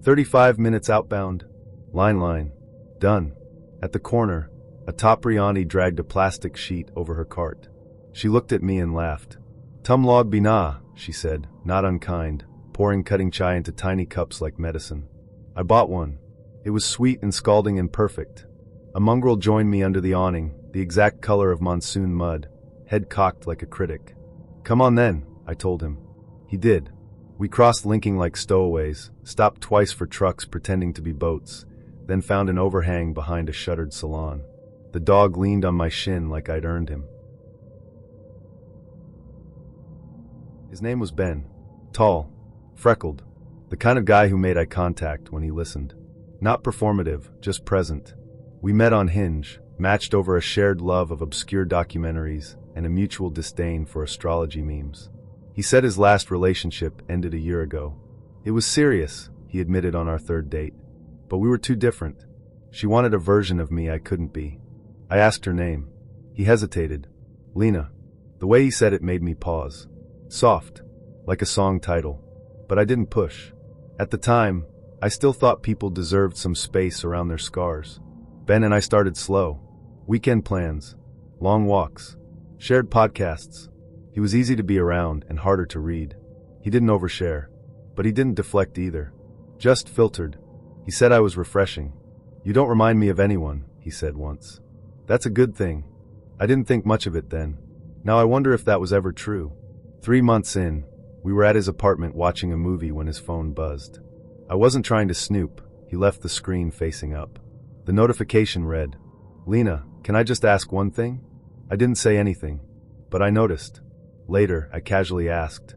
35 minutes outbound. Line. Done. At the corner, a Tapriani dragged a plastic sheet over her cart. She looked at me and laughed. Tum log bina, she said, not unkind, pouring cutting chai into tiny cups like medicine. I bought one. It was sweet and scalding and perfect. A mongrel joined me under the awning, the exact color of monsoon mud, head cocked like a critic. Come on then, I told him. He did. We crossed linking like stowaways, stopped twice for trucks pretending to be boats, then found an overhang behind a shuttered salon. The dog leaned on my shin like I'd earned him. His name was Ben. Tall, freckled, the kind of guy who made eye contact when he listened. Not performative, just present. We met on Hinge, matched over a shared love of obscure documentaries and a mutual disdain for astrology memes. He said his last relationship ended a year ago. It was serious, he admitted on our third date. But we were too different. She wanted a version of me I couldn't be. I asked her name. He hesitated. Lena. The way he said it made me pause. Soft, like a song title. But I didn't push. At the time, I still thought people deserved some space around their scars. Ben and I started slow. Weekend plans. Long walks. Shared podcasts. He was easy to be around and harder to read. He didn't overshare. But he didn't deflect either. Just filtered. He said I was refreshing. You don't remind me of anyone, he said once. That's a good thing. I didn't think much of it then. Now I wonder if that was ever true. 3 months in, we were at his apartment watching a movie when his phone buzzed. I wasn't trying to snoop. He left the screen facing up. The notification read, Lena, can I just ask one thing? I didn't say anything, but I noticed. Later, I casually asked,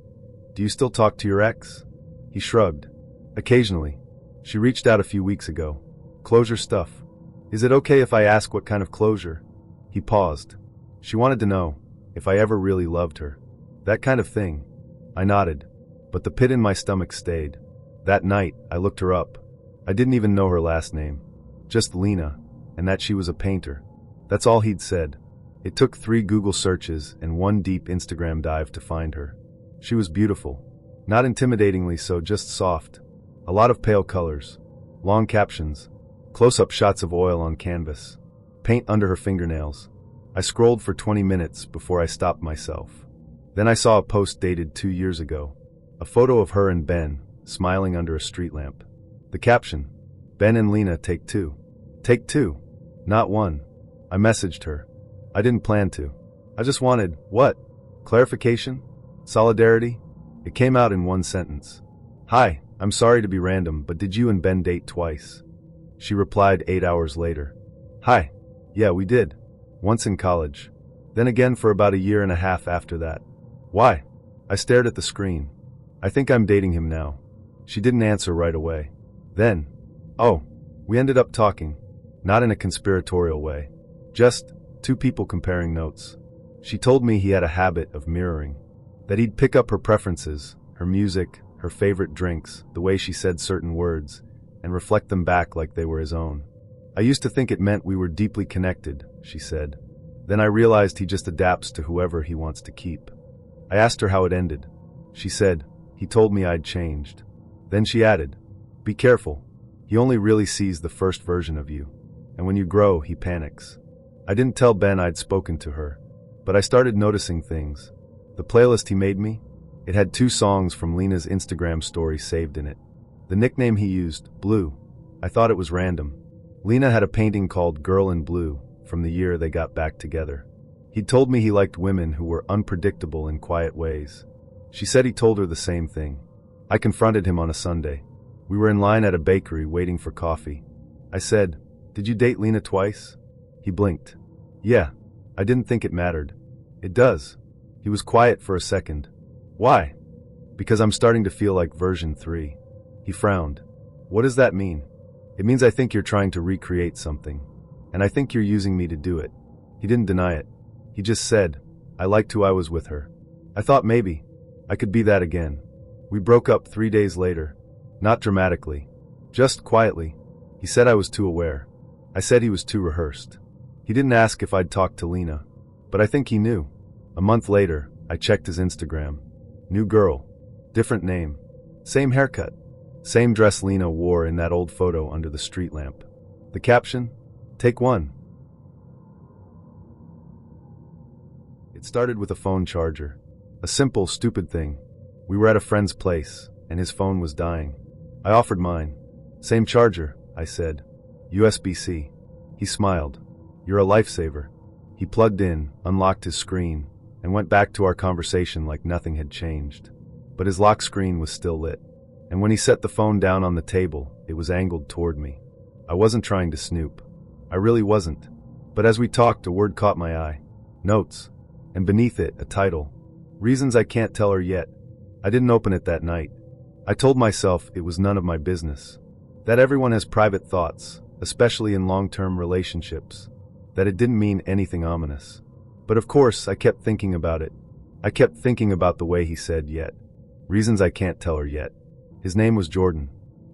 do you still talk to your ex? He shrugged. Occasionally. She reached out a few weeks ago. Closure stuff. Is it okay if I ask what kind of closure? He paused. She wanted to know if I ever really loved her. That kind of thing. I nodded, but the pit in my stomach stayed. That night, I looked her up. I didn't even know her last name. Just Lena, and that she was a painter. That's all he'd said. It took 3 Google searches and 1 deep Instagram dive to find her. She was beautiful. Not intimidatingly so, just soft. A lot of pale colors. Long captions. Close-up shots of oil on canvas. Paint under her fingernails. I scrolled for 20 minutes before I stopped myself. Then I saw a post dated 2 years ago. A photo of her and Ben, smiling under a street lamp. The caption, Ben and Lena take 2. Take 2. Not 1. I messaged her. I didn't plan to. I just wanted, what? Clarification? Solidarity? It came out in 1 sentence. Hi, I'm sorry to be random, but did you and Ben date twice? She replied 8 hours later. Hi. Yeah, we did. Once in college. Then again for about a year and a half after that. Why? I stared at the screen. I think I'm dating him now. She didn't answer right away. Then, we ended up talking. Not in a conspiratorial way. Just 2 people comparing notes. She told me he had a habit of mirroring. That he'd pick up her preferences, her music, her favorite drinks, the way she said certain words, and reflect them back like they were his own. I used to think it meant we were deeply connected, she said. Then I realized he just adapts to whoever he wants to keep. I asked her how it ended. She said, "He told me I'd changed." Then she added, "Be careful. He only really sees the first version of you. And when you grow, he panics." I didn't tell Ben I'd spoken to her, but I started noticing things. The playlist he made me, it had 2 songs from Lena's Instagram story saved in it. The nickname he used, Blue, I thought it was random. Lena had a painting called Girl in Blue from the year they got back together. He'd told me he liked women who were unpredictable in quiet ways. She said he told her the same thing. I confronted him on a Sunday. We were in line at a bakery waiting for coffee. I said, "Did you date Lena twice?" He blinked. "Yeah, I didn't think it mattered." "It does." He was quiet for a second. "Why?" "Because I'm starting to feel like version 3. He frowned. "What does that mean?" "It means I think you're trying to recreate something. And I think you're using me to do it." He didn't deny it. He just said, "I liked who I was with her. I thought maybe I could be that again." We broke up 3 days later. Not dramatically. Just quietly. He said I was too aware. I said he was too rehearsed. He didn't ask if I'd talked to Lena, but I think he knew. A month later, I checked his Instagram. New girl. Different name. Same haircut. Same dress Lena wore in that old photo under the street lamp. The caption? Take 1. It started with a phone charger. A simple, stupid thing. We were at a friend's place, and his phone was dying. I offered mine. "Same charger," I said. "USB-C. He smiled. "You're a lifesaver." He plugged in, unlocked his screen, and went back to our conversation like nothing had changed. But his lock screen was still lit. And when he set the phone down on the table, it was angled toward me. I wasn't trying to snoop. I really wasn't. But as we talked, a word caught my eye. Notes. And beneath it, a title. Reasons I can't tell her yet. I didn't open it that night. I told myself it was none of my business. That everyone has private thoughts, especially in long-term relationships. That it didn't mean anything ominous. But of course, I kept thinking about it. I kept thinking about the way he said yet. Reasons I can't tell her yet. His name was Jordan.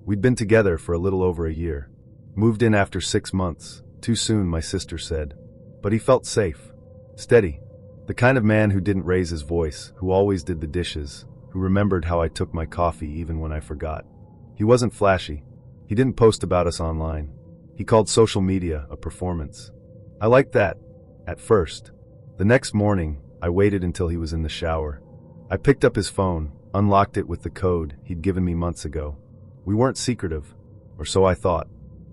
We'd been together for a little over a year. Moved in after 6 months. Too soon, my sister said. But he felt safe. Steady. The kind of man who didn't raise his voice, who always did the dishes, who remembered how I took my coffee even when I forgot. He wasn't flashy. He didn't post about us online. He called social media a performance. I liked that. At first. The next morning, I waited until he was in the shower. I picked up his phone, unlocked it with the code he'd given me months ago. We weren't secretive, or so I thought.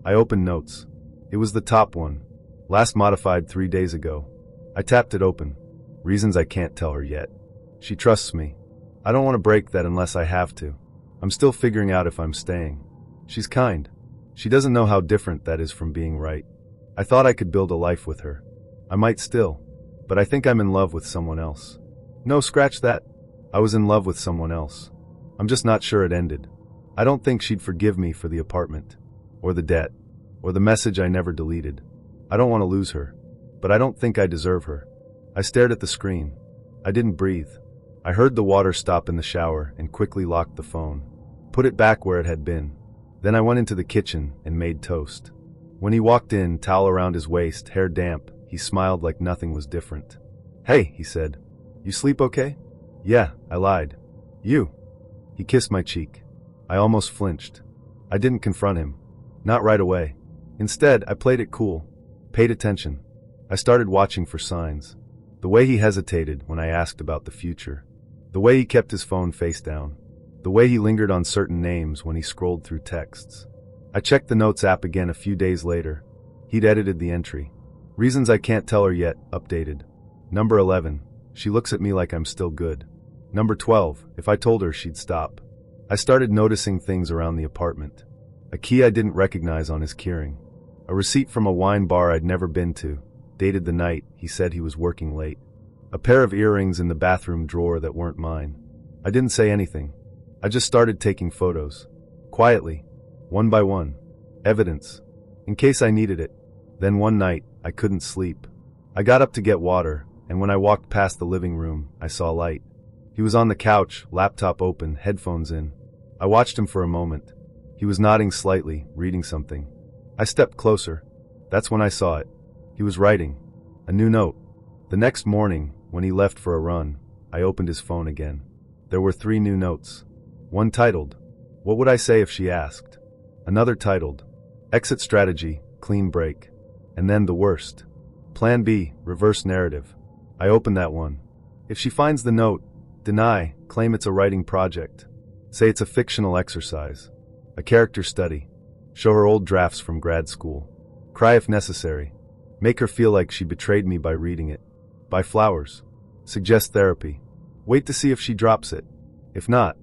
I opened notes. It was the top one. Last modified 3 days ago. I tapped it open. Reasons I can't tell her yet. She trusts me. I don't want to break that unless I have to. I'm still figuring out if I'm staying. She's kind. She doesn't know how different that is from being right. I thought I could build a life with her. I might still. But I think I'm in love with someone else. No, scratch that. I was in love with someone else. I'm just not sure it ended. I don't think she'd forgive me for the apartment. Or the debt. Or the message I never deleted. I don't want to lose her. But I don't think I deserve her. I stared at the screen. I didn't breathe. I heard the water stop in the shower and quickly locked the phone. Put it back where it had been. Then I went into the kitchen and made toast. When he walked in, towel around his waist, hair damp, he smiled like nothing was different. "Hey," he said. "You sleep okay?" "Yeah," I lied. "You?" He kissed my cheek. I almost flinched. I didn't confront him. Not right away. Instead, I played it cool. Paid attention. I started watching for signs. The way he hesitated when I asked about the future. The way he kept his phone face down. The way he lingered on certain names when he scrolled through texts. I checked the Notes app again a few days later. He'd edited the entry. Reasons I can't tell her yet, updated. Number 11. She looks at me like I'm still good. Number 12. If I told her, she'd stop. I started noticing things around the apartment. A key I didn't recognize on his keyring. A receipt from a wine bar I'd never been to. Dated the night he said he was working late. A pair of earrings in the bathroom drawer that weren't mine. I didn't say anything. I just started taking photos. Quietly. One by one. Evidence. In case I needed it. Then one night, I couldn't sleep. I got up to get water, and when I walked past the living room, I saw light. He was on the couch, laptop open, headphones in. I watched him for a moment. He was nodding slightly, reading something. I stepped closer. That's when I saw it. He was writing. A new note. The next morning, when he left for a run, I opened his phone again. There were 3 new notes. One titled, "What would I say if she asked?" Another titled, "Exit strategy, clean break." And then the worst. Plan B, reverse narrative. I opened that one. If she finds the note, deny, claim it's a writing project. Say it's a fictional exercise. A character study. Show her old drafts from grad school. Cry if necessary. Make her feel like she betrayed me by reading it. Buy flowers. Suggest therapy. Wait to see if she drops it. If not,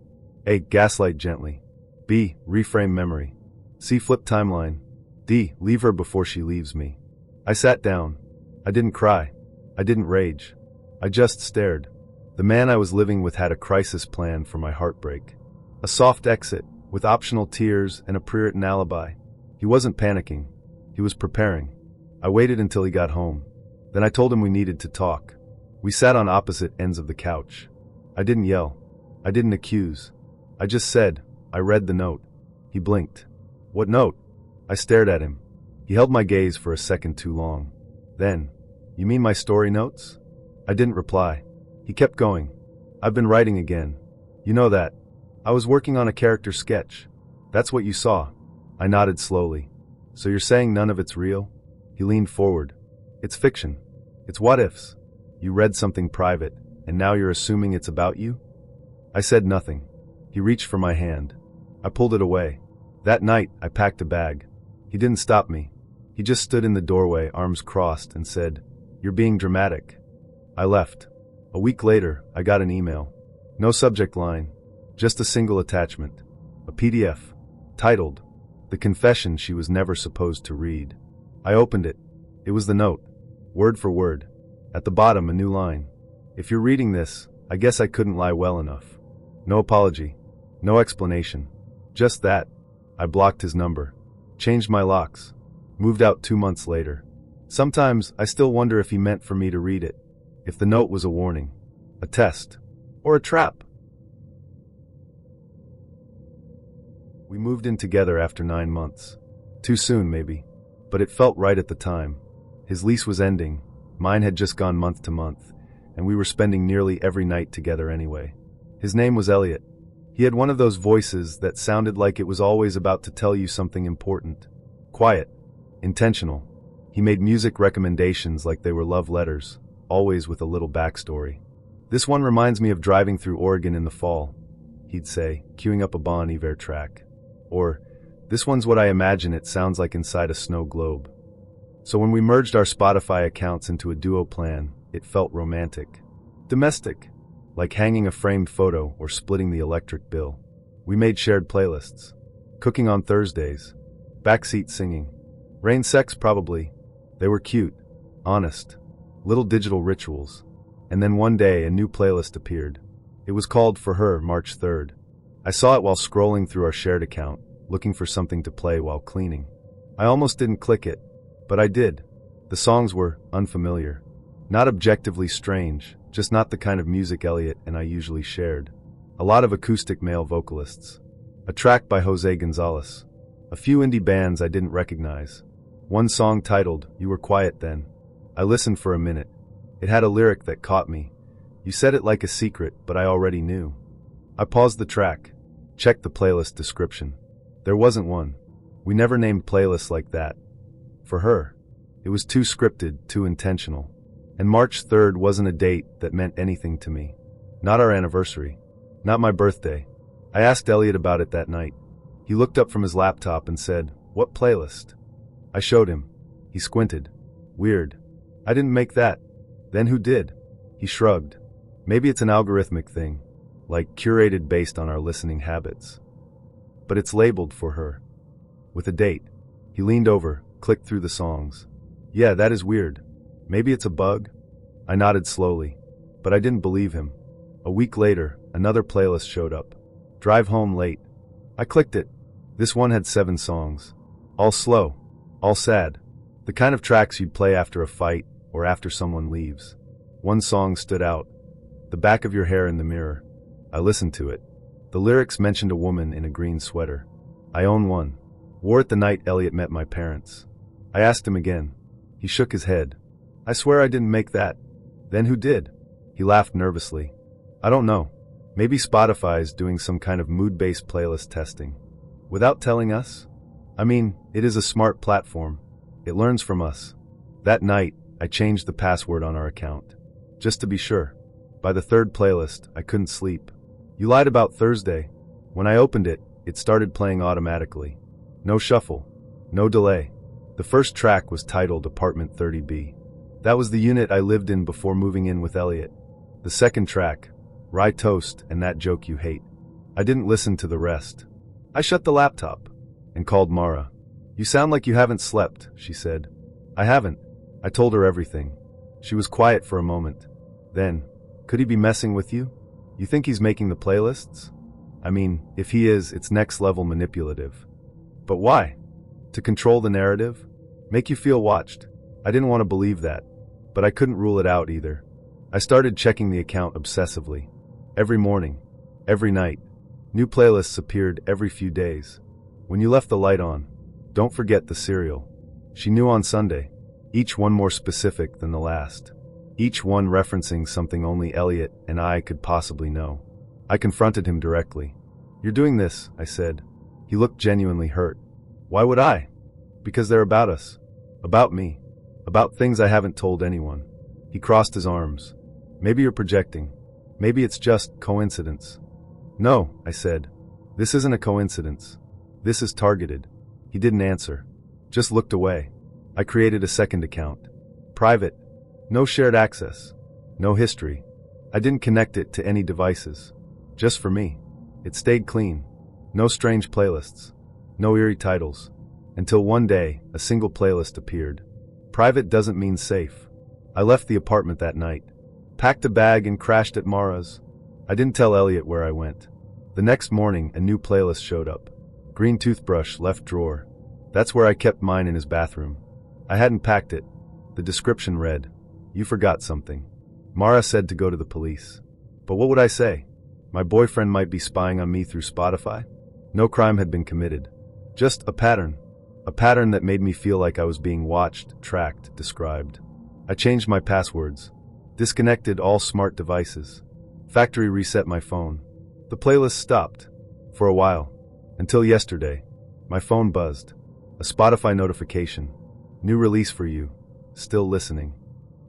A. Gaslight gently. B. Reframe memory. C. Flip timeline. D. Leave her before she leaves me. I sat down. I didn't cry. I didn't rage. I just stared. The man I was living with had a crisis plan for my heartbreak. A soft exit, with optional tears and a pre-written alibi. He wasn't panicking. He was preparing. I waited until he got home. Then I told him we needed to talk. We sat on opposite ends of the couch. I didn't yell. I didn't accuse. I just said, I read the note. He blinked. What note? I stared at him. He held my gaze for a second too long. Then, you mean my story notes? I didn't reply. He kept going. I've been writing again. You know that. I was working on a character sketch. That's what you saw. I nodded slowly. So you're saying none of it's real? He leaned forward. It's fiction. It's what-ifs. You read something private, and now you're assuming it's about you? I said nothing. He reached for my hand. I pulled it away. That night, I packed a bag. He didn't stop me. He just stood in the doorway, arms crossed, and said, "You're being dramatic." I left. A week later, I got an email. No subject line, just a single attachment. A PDF, titled, "The Confession She Was Never Supposed to Read." I opened it. It was the note, word for word. At the bottom, a new line. "If you're reading this, I guess I couldn't lie well enough." No apology. No explanation. Just that. I blocked his number. Changed my locks. Moved out 2 months later. Sometimes I still wonder if he meant for me to read it. If the note was a warning, a test, or a trap. We moved in together after 9 months. Too soon, maybe. But it felt right at the time. His lease was ending. Mine had just gone month to month, and we were spending nearly every night together anyway. His name was Elliot. He had one of those voices that sounded like it was always about to tell you something important. Quiet. Intentional. He made music recommendations like they were love letters, always with a little backstory. "This one reminds me of driving through Oregon in the fall," he'd say, queuing up a Bon Iver track. Or, "This one's what I imagine it sounds like inside a snow globe." So when we merged our Spotify accounts into a duo plan, it felt romantic. Domestic. Like hanging a framed photo or splitting the electric bill. We made shared playlists. Cooking on Thursdays. Backseat singing. Rain sex probably. They were cute. Honest. Little digital rituals. And then one day a new playlist appeared. It was called For Her, March 3rd. I saw it while scrolling through our shared account, looking for something to play while cleaning. I almost didn't click it, but I did. The songs were unfamiliar. Not objectively strange, just not the kind of music Elliot and I usually shared. A lot of acoustic male vocalists. A track by Jose Gonzalez. A few indie bands I didn't recognize. One song titled, "You Were Quiet Then." I listened for a minute. It had a lyric that caught me. "You said it like a secret, but I already knew." I paused the track. Checked the playlist description. There wasn't one. We never named playlists like that. For her. It was too scripted, too intentional. And March 3rd wasn't a date that meant anything to me. Not our anniversary. Not my birthday. I asked Elliot about it that night. He looked up from his laptop and said, "What playlist?" I showed him. He squinted. "Weird. I didn't make that." "Then who did?" He shrugged. "Maybe it's an algorithmic thing, like curated based on our listening habits. But it's labeled For Her. With a date." He leaned over, clicked through the songs. "Yeah, that is weird. Maybe it's a bug?" I nodded slowly, but I didn't believe him. A week later, another playlist showed up. Drive Home Late. I clicked it. This one had 7 songs. All slow. All sad. The kind of tracks you'd play after a fight or after someone leaves. One song stood out. "The Back of Your Hair in the Mirror." I listened to it. The lyrics mentioned a woman in a green sweater. I own one. Wore it the night Elliot met my parents. I asked him again. He shook his head. "I swear I didn't make that." Then who did? He laughed nervously. I don't know. Maybe Spotify's doing some kind of mood-based playlist testing. Without telling us? I mean, it is a smart platform. It learns from us. That night, I changed the password on our account. Just to be sure. By the third playlist, I couldn't sleep. You lied about Thursday. When I opened it, it started playing automatically. No shuffle. No delay. The first track was titled Apartment 30B. That was the unit I lived in before moving in with Elliot. The second track, Rye Toast and That Joke You Hate. I didn't listen to the rest. I shut the laptop and called Mara. You sound like you haven't slept, she said. I haven't. I told her everything. She was quiet for a moment. Then, could he be messing with you? You think he's making the playlists? I mean, if he is, it's next level manipulative. But why? To control the narrative? Make you feel watched? I didn't want to believe that, but I couldn't rule it out either. I started checking the account obsessively. Every morning. Every night. New playlists appeared every few days. When you left the light on, don't forget the cereal. She knew on Sunday. Each one more specific than the last. Each one referencing something only Elliot and I could possibly know. I confronted him directly. You're doing this, I said. He looked genuinely hurt. Why would I? Because they're about us. About me. About things I haven't told anyone. He crossed his arms. Maybe you're projecting. Maybe it's just coincidence. No, I said. This isn't a coincidence. This is targeted. He didn't answer. Just looked away. I created a second account. Private. No shared access. No history. I didn't connect it to any devices. Just for me. It stayed clean. No strange playlists. No eerie titles. Until one day, a single playlist appeared. Private doesn't mean safe. I left the apartment that night. Packed a bag and crashed at Mara's. I didn't tell Elliot where I went. The next morning, a new playlist showed up. Green toothbrush, left drawer. That's where I kept mine in his bathroom. I hadn't packed it. The description read, "You forgot something." Mara said to go to the police. But what would I say? My boyfriend might be spying on me through Spotify? No crime had been committed. Just a pattern. A pattern that made me feel like I was being watched, tracked, described. I changed my passwords. Disconnected all smart devices. Factory reset my phone. The playlist stopped. For a while. Until yesterday. My phone buzzed. A Spotify notification. New release for you. Still listening.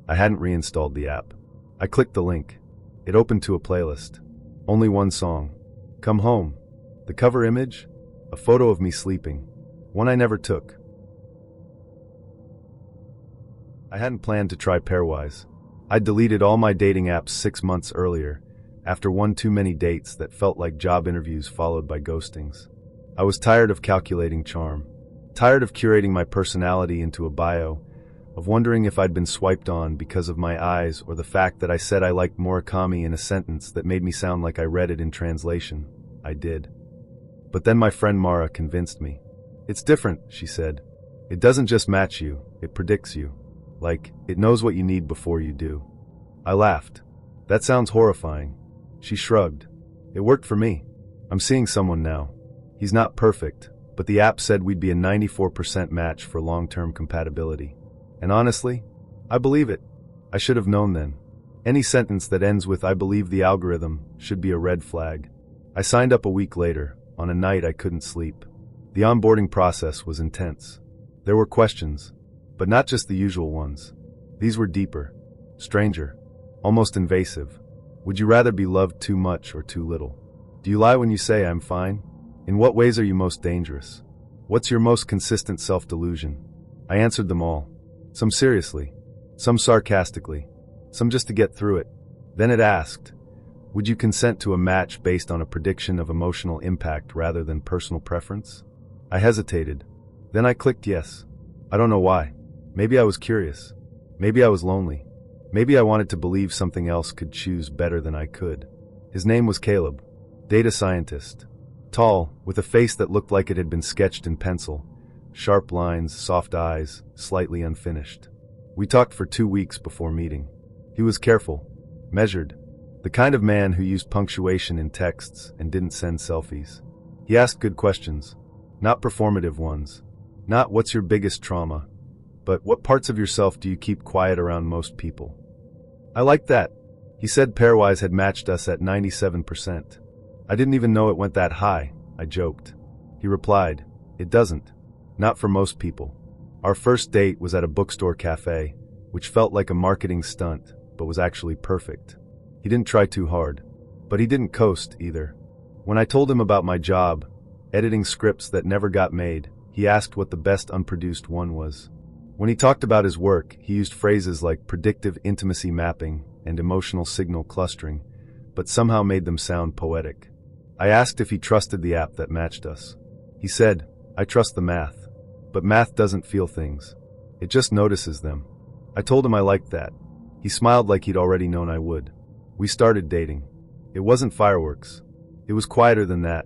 I hadn't reinstalled the app. I clicked the link. It opened to a playlist. Only one song. Come Home. The cover image? A photo of me sleeping. One I never took. I hadn't planned to try pairwise. I'd deleted all my dating apps 6 months earlier, after one too many dates that felt like job interviews followed by ghostings. I was tired of calculating charm. Tired of curating my personality into a bio, of wondering if I'd been swiped on because of my eyes or the fact that I said I liked Murakami in a sentence that made me sound like I read it in translation. I did. But then my friend Mara convinced me. It's different, she said. It doesn't just match you, it predicts you. Like, it knows what you need before you do. I laughed. That sounds horrifying. She shrugged. It worked for me. I'm seeing someone now. He's not perfect, but the app said we'd be a 94% match for long-term compatibility. And honestly, I believe it. I should have known then. Any sentence that ends with "I believe the algorithm" should be a red flag. I signed up a week later, on a night I couldn't sleep. The onboarding process was intense. There were questions, but not just the usual ones. These were deeper, stranger, almost invasive. Would you rather be loved too much or too little? Do you lie when you say "I'm fine"? In what ways are you most dangerous? What's your most consistent self-delusion? I answered them all. Some seriously, some sarcastically, some just to get through it. Then it asked, would you consent to a match based on a prediction of emotional impact rather than personal preference? I hesitated. Then I clicked yes. I don't know why. Maybe I was curious. Maybe I was lonely. Maybe I wanted to believe something else could choose better than I could. His name was Caleb. Data scientist. Tall, with a face that looked like it had been sketched in pencil. Sharp lines, soft eyes, slightly unfinished. We talked for 2 weeks before meeting. He was careful, measured, the kind of man who used punctuation in texts and didn't send selfies. He asked good questions, not performative ones. Not "what's your biggest trauma," but "what parts of yourself do you keep quiet around most people?" I like that. He said pairwise had matched us at 97%. I didn't even know it went that high, I joked. He replied, it doesn't. Not for most people. Our first date was at a bookstore cafe, which felt like a marketing stunt, but was actually perfect. He didn't try too hard. But he didn't coast either. When I told him about my job, editing scripts that never got made, he asked what the best unproduced one was. When he talked about his work, he used phrases like predictive intimacy mapping and emotional signal clustering, but somehow made them sound poetic. I asked if he trusted the app that matched us. He said, I trust the math. But math doesn't feel things. It just notices them. I told him I liked that. He smiled like he'd already known I would. We started dating. It wasn't fireworks. It was quieter than that,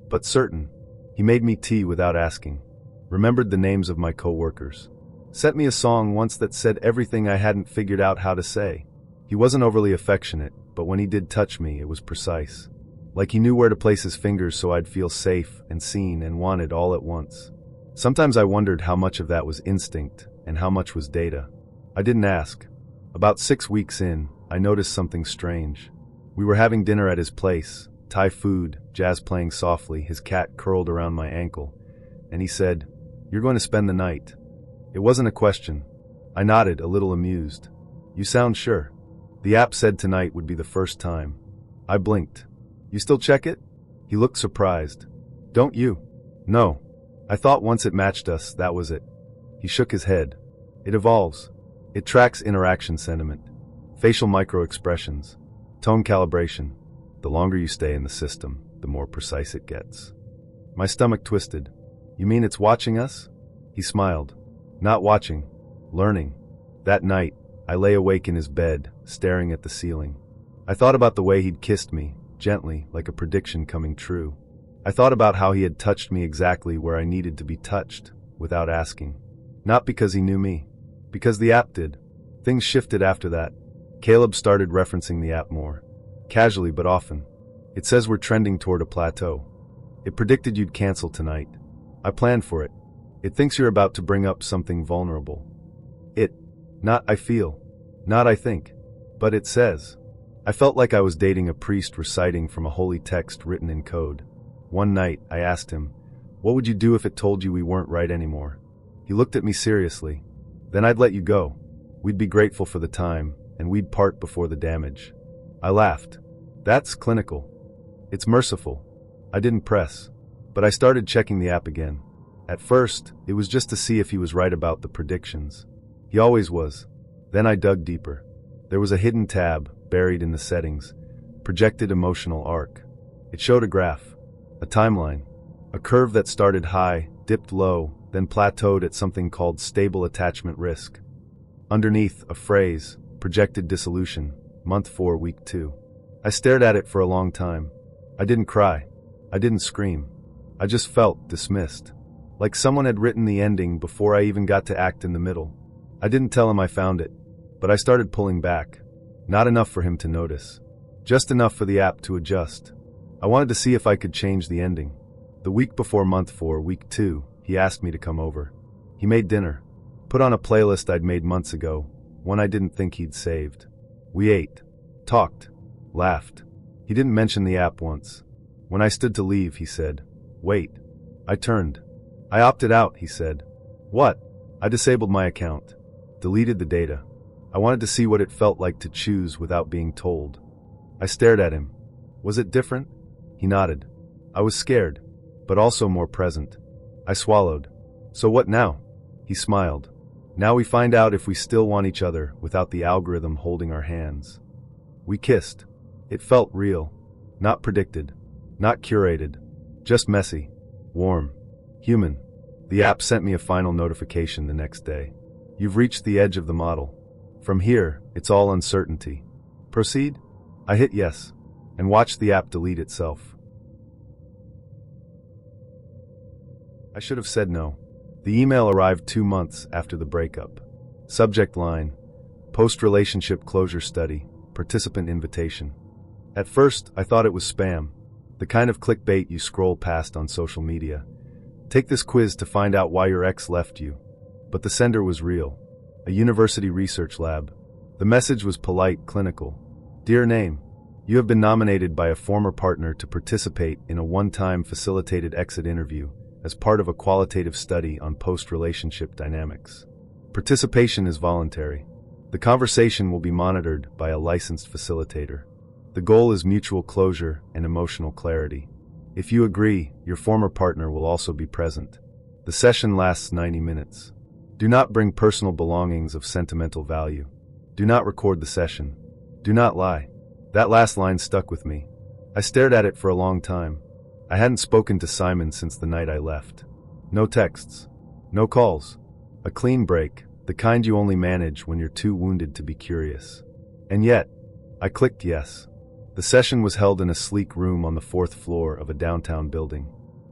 but certain. He made me tea without asking. Remembered the names of my coworkers. Sent me a song once that said everything I hadn't figured out how to say. He wasn't overly affectionate, but when he did touch me, it was precise. Like he knew where to place his fingers so I'd feel safe and seen and wanted all at once. Sometimes I wondered how much of that was instinct and how much was data. I didn't ask. About 6 weeks in, I noticed something strange. We were having dinner at his place, Thai food, jazz playing softly, his cat curled around my ankle, and he said, "You're going to spend the night." It wasn't a question. I nodded, a little amused. "You sound sure." The app said tonight would be the first time. I blinked. "You still check it?" He looked surprised. "Don't you?" "No. I thought once it matched us, that was it." He shook his head. "It evolves. It tracks interaction sentiment, facial micro-expressions, tone calibration. The longer you stay in the system, the more precise it gets." My stomach twisted. "You mean it's watching us?" He smiled. "Not watching. Learning." That night, I lay awake in his bed, staring at the ceiling. I thought about the way he'd kissed me, gently, like a prediction coming true. I thought about how he had touched me exactly where I needed to be touched, without asking. Not because he knew me. Because the app did. Things shifted after that. Caleb started referencing the app more. Casually but often. "It says we're trending toward a plateau. It predicted you'd cancel tonight. I planned for it. It thinks you're about to bring up something vulnerable." It. Not I feel. Not I think. But it says. I felt like I was dating a priest reciting from a holy text written in code. One night, I asked him, "What would you do if it told you we weren't right anymore?" He looked at me seriously. "Then I'd let you go. We'd be grateful for the time, and we'd part before the damage." I laughed. "That's clinical. It's merciful." I didn't press. But I started checking the app again. At first, it was just to see if he was right about the predictions. He always was. Then I dug deeper. There was a hidden tab, buried in the settings, projected emotional arc. It showed a graph, a timeline, a curve that started high, dipped low, then plateaued at something called stable attachment risk. Underneath, a phrase, projected dissolution, month 4, week 2. I stared at it for a long time. I didn't cry. I didn't scream. I just felt dismissed. Like someone had written the ending before I even got to act in the middle. I didn't tell him I found it, but I started pulling back. Not enough for him to notice. Just enough for the app to adjust. I wanted to see if I could change the ending. The week before month 4, week 2, he asked me to come over. He made dinner. Put on a playlist I'd made months ago, one I didn't think he'd saved. We ate. Talked. Laughed. He didn't mention the app once. When I stood to leave, he said, "Wait." I turned. "I opted out," he said. "What?" "I disabled my account. Deleted the data. I wanted to see what it felt like to choose without being told." I stared at him. "Was it different?" He nodded. I was scared, but also more present. I swallowed. "So what now?" He smiled. "Now we find out if we still want each other without the algorithm holding our hands." We kissed. It felt real. Not predicted. Not curated. Just messy. Warm. Human. The app sent me a final notification the next day. "You've reached the edge of the model. From here, it's all uncertainty. Proceed?" I hit yes, and watched the app delete itself. I should have said no. The email arrived 2 months after the breakup. Subject line, post-relationship closure study, participant invitation. At first, I thought it was spam, the kind of clickbait you scroll past on social media. Take this quiz to find out why your ex left you. But the sender was real. A university research lab. The message was polite, clinical. Dear name, you have been nominated by a former partner to participate in a one-time facilitated exit interview as part of a qualitative study on post-relationship dynamics. Participation is voluntary. The conversation will be monitored by a licensed facilitator. The goal is mutual closure and emotional clarity. If you agree, your former partner will also be present. The session lasts 90 minutes. Do not bring personal belongings of sentimental value. Do not record the session. Do not lie. That last line stuck with me. I stared at it for a long time. I hadn't spoken to Simon since the night I left. No texts. No calls. A clean break, the kind you only manage when you're too wounded to be curious. And yet, I clicked yes. The session was held in a sleek room on the 4th floor of a downtown building.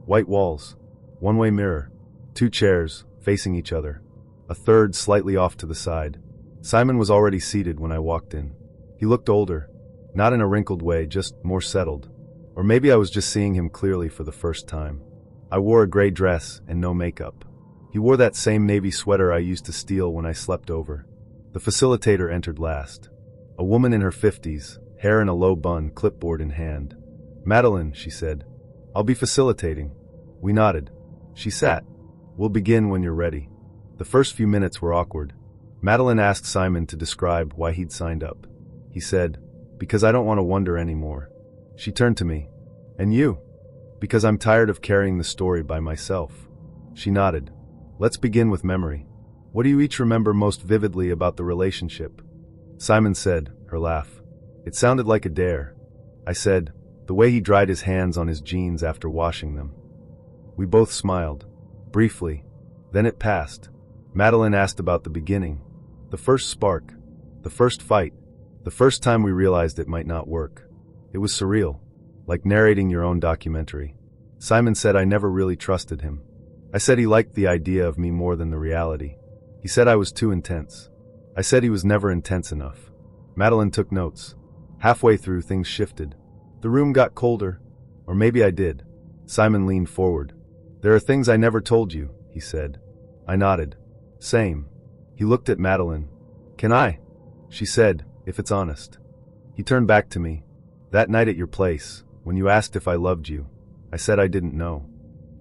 White walls, one-way mirror, 2 chairs facing each other, a third slightly off to the side. Simon was already seated when I walked in. He looked older, not in a wrinkled way, just more settled. Or maybe I was just seeing him clearly for the first time. I wore a gray dress and no makeup. He wore that same navy sweater I used to steal when I slept over. The facilitator entered last. A woman in her 50s, hair in a low bun, clipboard in hand. Madeline, she said. I'll be facilitating. We nodded. She sat. We'll begin when you're ready. The first few minutes were awkward. Madeline asked Simon to describe why he'd signed up. He said, because I don't want to wonder anymore. She turned to me. And you? Because I'm tired of carrying the story by myself. She nodded. Let's begin with memory. What do you each remember most vividly about the relationship? Simon said, her laugh. It sounded like a dare. I said, the way he dried his hands on his jeans after washing them. We both smiled. Briefly. Then it passed. Madeline asked about the beginning. The first spark. The first fight. The first time we realized it might not work. It was surreal. Like narrating your own documentary. Simon said I never really trusted him. I said he liked the idea of me more than the reality. He said I was too intense. I said he was never intense enough. Madeline took notes. Halfway through, things shifted. The room got colder. Or maybe I did. Simon leaned forward. There are things I never told you, he said. I nodded. Same. He looked at Madeline. Can I? She said, if it's honest. He turned back to me. That night at your place, when you asked if I loved you, I said I didn't know.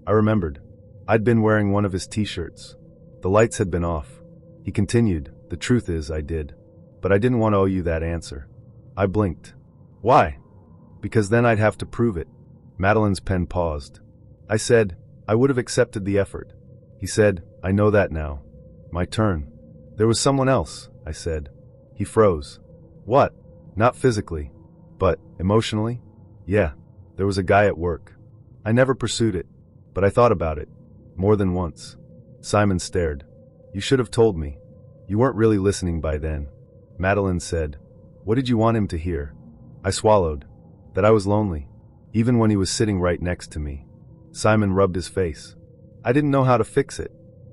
I remembered. I'd been wearing one of his t-shirts. The lights had been off. He continued, the truth is I did. But I didn't want to owe you that answer. I blinked. Why? Because then I'd have to prove it. Madeline's pen paused. I said, I would have accepted the effort. He said, I know that now. My turn. There was someone else, I said. He froze. What? Not physically. But, emotionally? Yeah, there was a guy at work. I never pursued it, but I thought about it. More than once. Simon stared. You should have told me. You weren't really listening by then. Madeline said, what did you want him to hear? I swallowed. That I was lonely. Even when he was sitting right next to me. Simon rubbed his face. I didn't know how to fix it.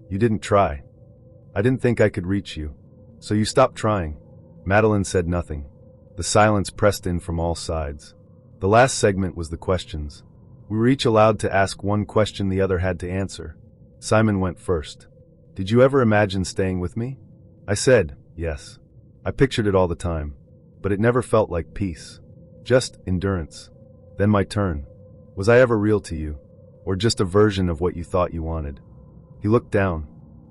You didn't try. I didn't think I could reach you. So you stopped trying. Madeline said nothing. The silence pressed in from all sides. The last segment was the questions. We were each allowed to ask one question the other had to answer. Simon went first. Did you ever imagine staying with me? I said, yes. I pictured it all the time. But it never felt like peace. Just endurance. Then my turn. Was I ever real to you? Or just a version of what you thought you wanted? He looked down.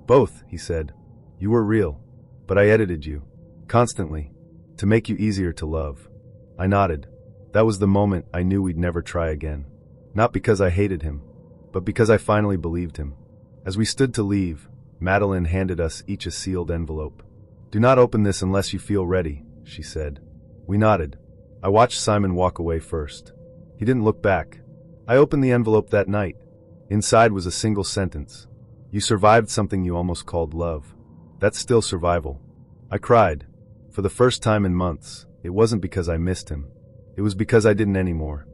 Both, he said. You were real. But I edited you. Constantly. To make you easier to love. I nodded. That was the moment I knew we'd never try again. Not because I hated him, but because I finally believed him. As we stood to leave, Madeline handed us each a sealed envelope. Do not open this unless you feel ready, she said. We nodded. I watched Simon walk away first. He didn't look back. I opened the envelope that night. Inside was a single sentence. You survived something you almost called love. That's still survival. I cried. For the first time in months, it wasn't because I missed him. It was because I didn't anymore.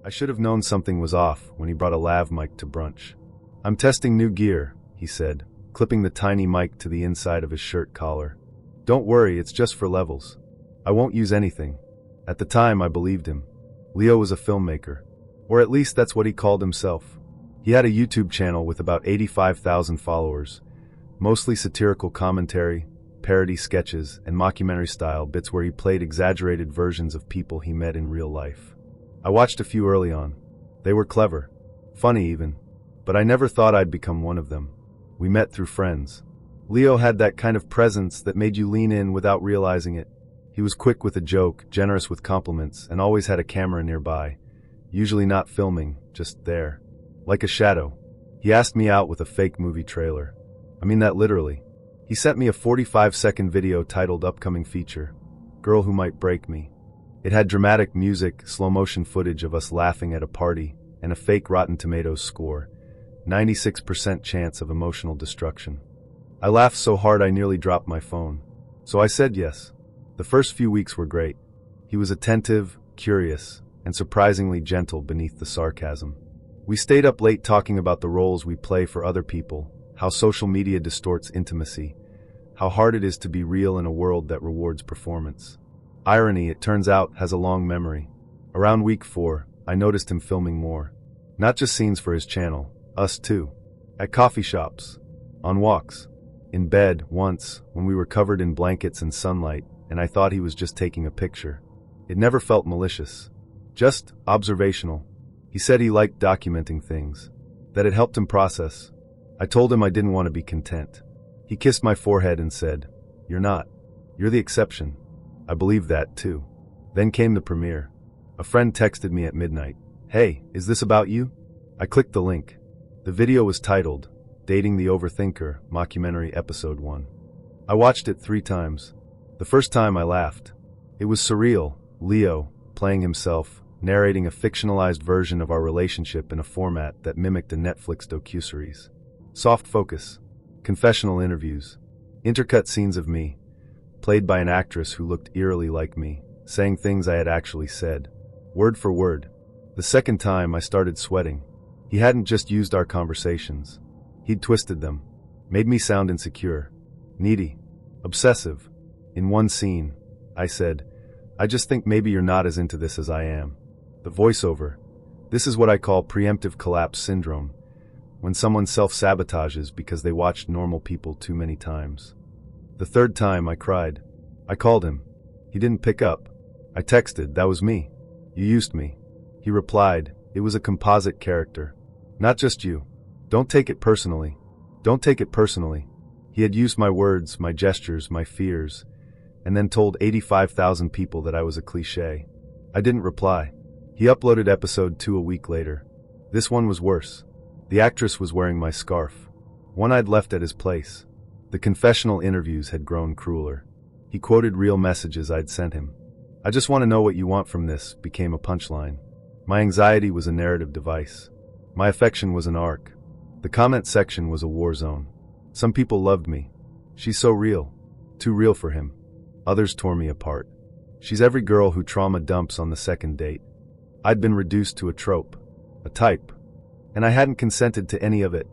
I should have known something was off when he brought a lav mic to brunch. I'm testing new gear, he said, clipping the tiny mic to the inside of his shirt collar. Don't worry, it's just for levels. I won't use anything. At the time, I believed him. Leo was a filmmaker. Or at least that's what he called himself. He had a YouTube channel with about 85,000 followers, Mostly satirical commentary, parody sketches, and mockumentary-style bits where he played exaggerated versions of people he met in real life. I watched a few early on. They were clever, funny even, but I never thought I'd become one of them. We met through friends. Leo had that kind of presence that made you lean in without realizing it. He was quick with a joke, generous with compliments, and always had a camera nearby, usually not filming, just there. Like a shadow. He asked me out with a fake movie trailer. I mean that literally. He sent me a 45-second video titled Upcoming Feature, Girl Who Might Break Me. It had dramatic music, slow-motion footage of us laughing at a party, and a fake Rotten Tomatoes score. 96% chance of emotional destruction. I laughed so hard I nearly dropped my phone. So I said yes. The first few weeks were great. He was attentive, curious, and surprisingly gentle beneath the sarcasm. We stayed up late talking about the roles we play for other people, how social media distorts intimacy, how hard it is to be real in a world that rewards performance. Irony, it turns out, has a long memory. Around week 4, I noticed him filming more. Not just scenes for his channel, us too. At coffee shops, on walks, in bed once, when we were covered in blankets and sunlight, and I thought he was just taking a picture. It never felt malicious. Just observational. He said he liked documenting things, that it helped him process. I told him I didn't want to be content. He kissed my forehead and said, "You're not. You're the exception." I believed that, too. Then came the premiere. A friend texted me at midnight. "Hey, is this about you?" I clicked the link. The video was titled, Dating the Overthinker, Mockumentary Episode 1. I watched it 3 times. The first time I laughed. It was surreal, Leo, playing himself, narrating a fictionalized version of our relationship in a format that mimicked a Netflix docuseries. Soft focus, confessional interviews, intercut scenes of me, played by an actress who looked eerily like me, saying things I had actually said, word for word. The second time I started sweating. He hadn't just used our conversations. He'd twisted them, made me sound insecure, needy, obsessive. In one scene, I said, "I just think maybe you're not as into this as I am." The voiceover. This is what I call preemptive collapse syndrome, when someone self-sabotages because they watched normal people too many times. The third time I cried. I called him. He didn't pick up. I texted, "That was me. You used me." He replied, "It was a composite character. Not just you. Don't take it personally. Don't take it personally." He had used my words, my gestures, my fears, and then told 85,000 people that I was a cliché. I didn't reply. He uploaded episode 2 a week later. This one was worse. The actress was wearing my scarf, one I'd left at his place. The confessional interviews had grown crueler. He quoted real messages I'd sent him. "I just want to know what you want from this," became a punchline. My anxiety was a narrative device. My affection was an arc. The comment section was a war zone. Some people loved me. "She's so real." Too real for him. Others tore me apart. "She's every girl who trauma dumps on the second date." I'd been reduced to a trope, a type, and I hadn't consented to any of it.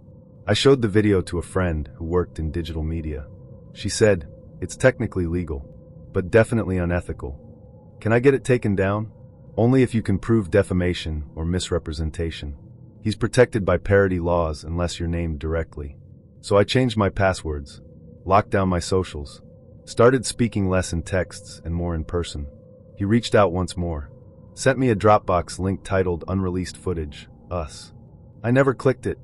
I showed the video to a friend who worked in digital media. She said, "It's technically legal, but definitely unethical. Can I get it taken down?" "Only if you can prove defamation or misrepresentation. He's protected by parody laws unless you're named directly." So I changed my passwords, locked down my socials, started speaking less in texts and more in person. He reached out once more, sent me a Dropbox link titled Unreleased Footage, Us. I never clicked it.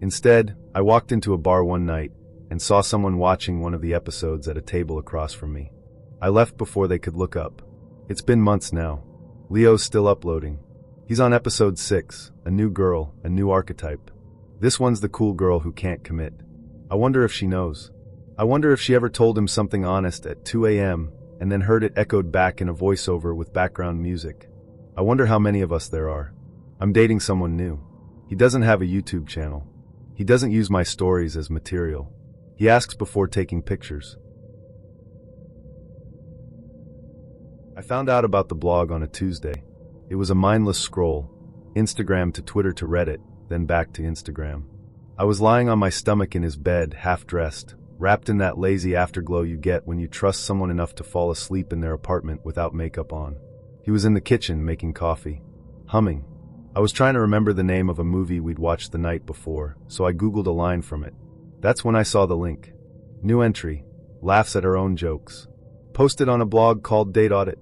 Instead, I walked into a bar one night and saw someone watching one of the episodes at a table across from me. I left before they could look up. It's been months now. Leo's still uploading. He's on episode 6, a new girl, a new archetype. This one's the cool girl who can't commit. I wonder if she knows. I wonder if she ever told him something honest at 2 a.m. and then heard it echoed back in a voiceover with background music. I wonder how many of us there are. I'm dating someone new. He doesn't have a YouTube channel. He doesn't use my stories as material. He asks before taking pictures. I found out about the blog on a Tuesday. It was a mindless scroll, Instagram to Twitter to Reddit, then back to Instagram. I was lying on my stomach in his bed, half-dressed, wrapped in that lazy afterglow you get when you trust someone enough to fall asleep in their apartment without makeup on. He was in the kitchen making coffee, humming. I was trying to remember the name of a movie we'd watched the night before, so I Googled a line from it. That's when I saw the link. New entry. Laughs at her own jokes. Posted on a blog called Date Audit.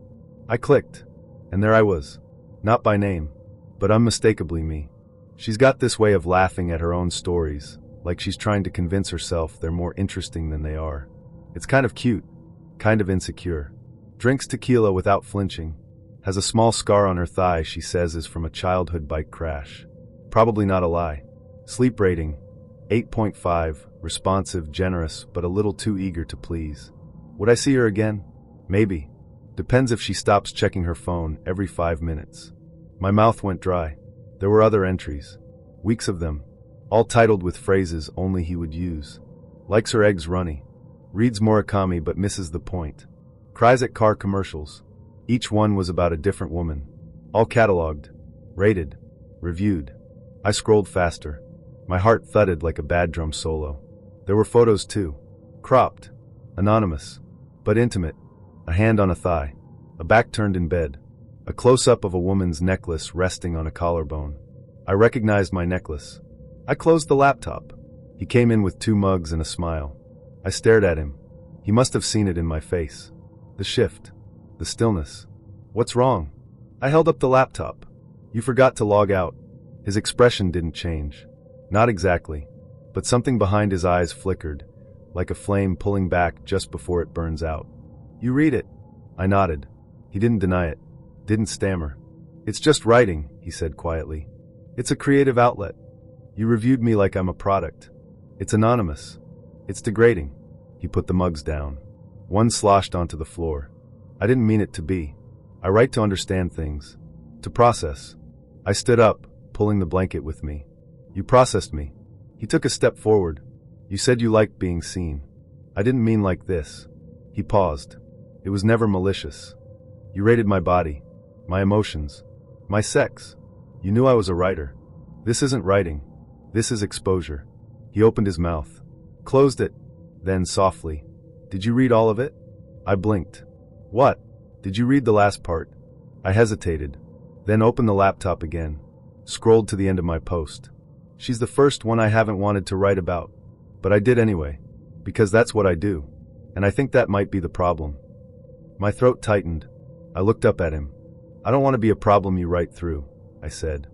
I clicked. And there I was. Not by name, but unmistakably me. She's got this way of laughing at her own stories, like she's trying to convince herself they're more interesting than they are. It's kind of cute, kind of insecure. Drinks tequila without flinching. Has a small scar on her thigh she says is from a childhood bike crash. Probably not a lie. Sleep rating, 8.5, responsive, generous, but a little too eager to please. Would I see her again? Maybe. Depends if she stops checking her phone every 5 minutes. My mouth went dry. There were other entries. Weeks of them. All titled with phrases only he would use. Likes her eggs runny. Reads Murakami but misses the point. Cries at car commercials. Each one was about a different woman. All cataloged. Rated. Reviewed. I scrolled faster. My heart thudded like a bad drum solo. There were photos too. Cropped. Anonymous. But intimate. A hand on a thigh. A back turned in bed. A close-up of a woman's necklace resting on a collarbone. I recognized my necklace. I closed the laptop. He came in with 2 mugs and a smile. I stared at him. He must have seen it in my face. The shift. The stillness. What's wrong? I held up the laptop. You forgot to log out. His expression didn't change. Not exactly. But something behind his eyes flickered, like a flame pulling back just before it burns out. You read it. I nodded. He didn't deny it. Didn't stammer. It's just writing, he said quietly. It's a creative outlet. You reviewed me like I'm a product. It's anonymous. It's degrading. He put the mugs down. One sloshed onto the floor. I didn't mean it to be. I write to understand things. To process. I stood up, pulling the blanket with me. You processed me. He took a step forward. You said you liked being seen. I didn't mean like this. He paused. It was never malicious. You rated my body. My emotions. My sex. You knew I was a writer. This isn't writing. This is exposure. He opened his mouth. Closed it. Then softly. Did you read all of it? I blinked. What? Did you read the last part? I hesitated. Then opened the laptop again. Scrolled to the end of my post. She's the first one I haven't wanted to write about. But I did anyway. Because that's what I do. And I think that might be the problem. My throat tightened. I looked up at him. I don't want to be a problem you write through, I said.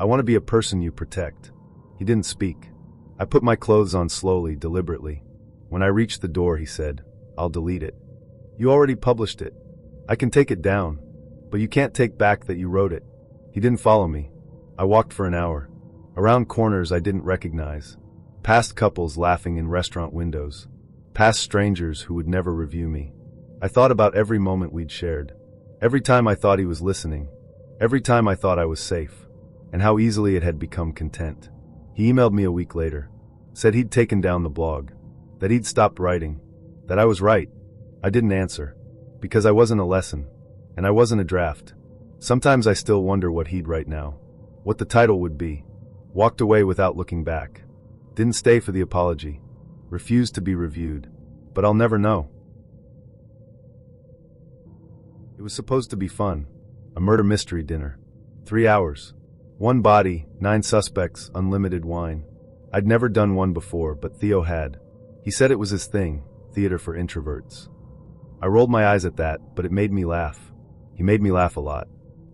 I want to be a person you protect. He didn't speak. I put my clothes on slowly, deliberately. When I reached the door, he said, I'll delete it. You already published it. I can take it down. But you can't take back that you wrote it. He didn't follow me. I walked for an hour. Around corners I didn't recognize. Past couples laughing in restaurant windows. Past strangers who would never review me. I thought about every moment we'd shared. Every time I thought he was listening. Every time I thought I was safe. And how easily it had become content. He emailed me a week later. Said he'd taken down the blog. That he'd stopped writing. That I was right. I didn't answer. Because I wasn't a lesson. And I wasn't a draft. Sometimes I still wonder what he'd write now. What the title would be. Walked away without looking back. Didn't stay for the apology. Refused to be reviewed. But I'll never know. It was supposed to be fun. A murder mystery dinner. 3 hours. 1 body, 9 suspects, unlimited wine. I'd never done one before, but Theo had. He said it was his thing, theater for introverts. I rolled my eyes at that, but it made me laugh. He made me laugh a lot.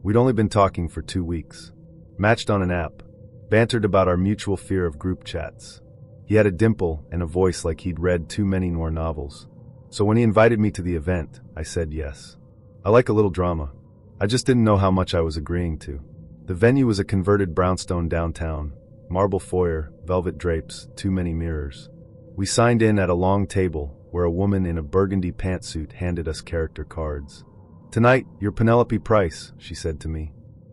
We'd only been talking for 2 weeks. Matched on an app. Bantered about our mutual fear of group chats. He had a dimple and a voice like he'd read too many noir novels. So when he invited me to the event, I said yes. I like a little drama. I just didn't know how much I was agreeing to. The venue was a converted brownstone downtown. Marble foyer, velvet drapes, too many mirrors. We signed in at a long table where a woman in a burgundy pantsuit handed us character cards. Tonight, you're Penelope Price, she said to me.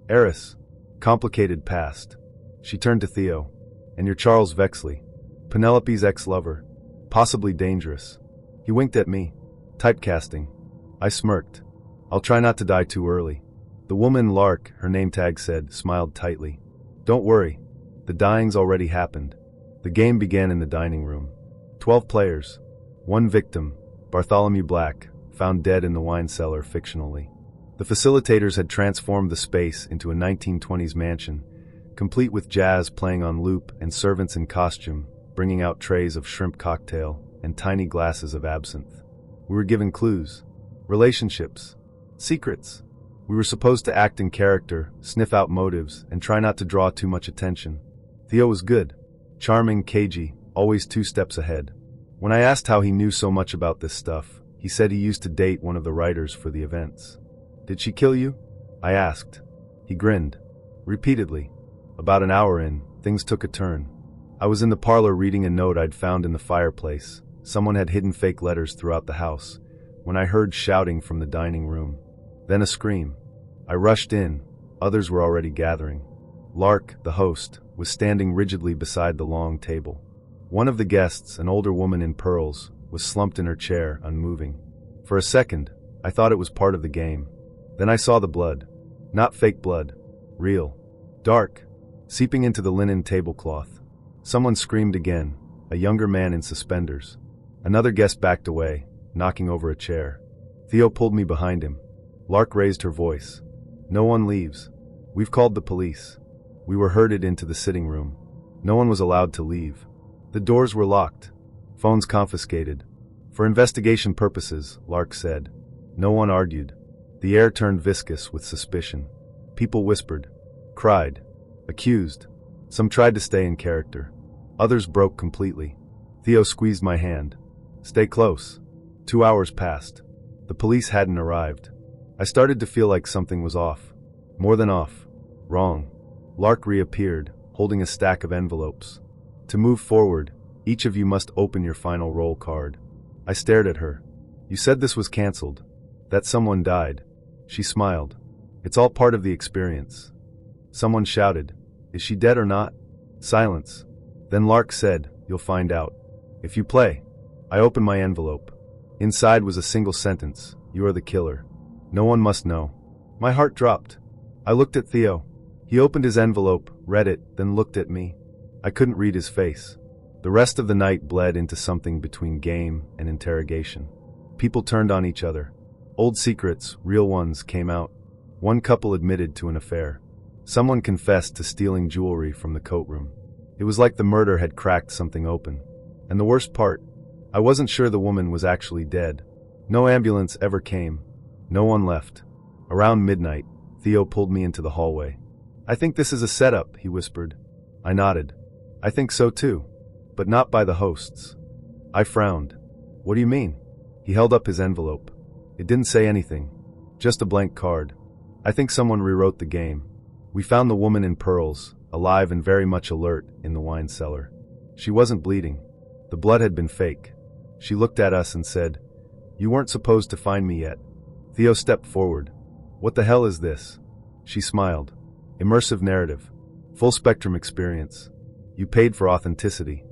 Heiress. Complicated past. She turned to Theo. And you're Charles Vexley. Penelope's ex-lover. Possibly dangerous. He winked at me. Typecasting. I smirked. I'll try not to die too early. The woman Lark, her name tag said, smiled tightly. Don't worry. The dying's already happened. The game began in the dining room. 12 players. 1 victim, Bartholomew Black, found dead in the wine cellar fictionally. The facilitators had transformed the space into a 1920s mansion, complete with jazz playing on loop and servants in costume, bringing out trays of shrimp cocktail, and tiny glasses of absinthe. We were given clues, relationships, secrets. We were supposed to act in character, sniff out motives, and try not to draw too much attention. Theo was good, charming, cagey, always 2 steps ahead. When I asked how he knew so much about this stuff, he said he used to date one of the writers for the events. "Did she kill you?" I asked. He grinned. Repeatedly. About an hour in, things took a turn. I was in the parlor reading a note I'd found in the fireplace. Someone had hidden fake letters throughout the house, when I heard shouting from the dining room. Then a scream. I rushed in. Others were already gathering. Lark, the host, was standing rigidly beside the long table. One of the guests, an older woman in pearls, was slumped in her chair, unmoving. For a second, I thought it was part of the game. Then I saw the blood. Not fake blood. Real. Dark. Seeping into the linen tablecloth. Someone screamed again, a younger man in suspenders. Another guest backed away, knocking over a chair. Theo pulled me behind him. Lark raised her voice. "No one leaves. We've called the police." We were herded into the sitting room. No one was allowed to leave. The doors were locked. Phones confiscated. "For investigation purposes," Lark said. No one argued. The air turned viscous with suspicion. People whispered, cried, accused. Some tried to stay in character. Others broke completely. Theo squeezed my hand. "Stay close." 2 hours passed. The police hadn't arrived. I started to feel like something was off. More than off. Wrong. Lark reappeared, holding a stack of envelopes. "To move forward, each of you must open your final roll card." I stared at her. "You said this was canceled. That someone died." She smiled. "It's all part of the experience." Someone shouted, "Is she dead or not?" Silence. Then Lark said, "You'll find out. If you play." I opened my envelope. Inside was a single sentence, "You are the killer. No one must know." My heart dropped. I looked at Theo. He opened his envelope, read it, then looked at me. I couldn't read his face. The rest of the night bled into something between game and interrogation. People turned on each other. Old secrets, real ones, came out. One couple admitted to an affair. Someone confessed to stealing jewelry from the coat room. It was like the murder had cracked something open. And the worst part, I wasn't sure the woman was actually dead. No ambulance ever came. No one left. Around midnight, Theo pulled me into the hallway. "I think this is a setup," he whispered. I nodded. "I think so too. But not by the hosts." I frowned. "What do you mean?" He held up his envelope. It didn't say anything. Just a blank card. "I think someone rewrote the game. We found the woman in pearls, alive and very much alert, in the wine cellar. She wasn't bleeding. The blood had been fake." She looked at us and said, "You weren't supposed to find me yet." Theo stepped forward. "What the hell is this?" She smiled. "Immersive narrative. Full spectrum experience. You paid for authenticity."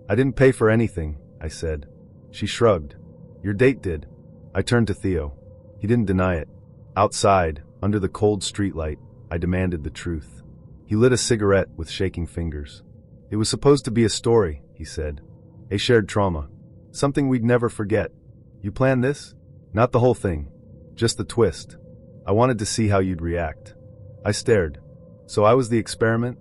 "I didn't pay for anything," I said. She shrugged. "Your date did." I turned to Theo. He didn't deny it. Outside, under the cold streetlight, I demanded the truth. He lit a cigarette with shaking fingers. "It was supposed to be a story," he said. "A shared trauma. Something we'd never forget. You planned this?" "Not the whole thing. Just the twist. I wanted to see how you'd react." I stared. "So I was the experiment?"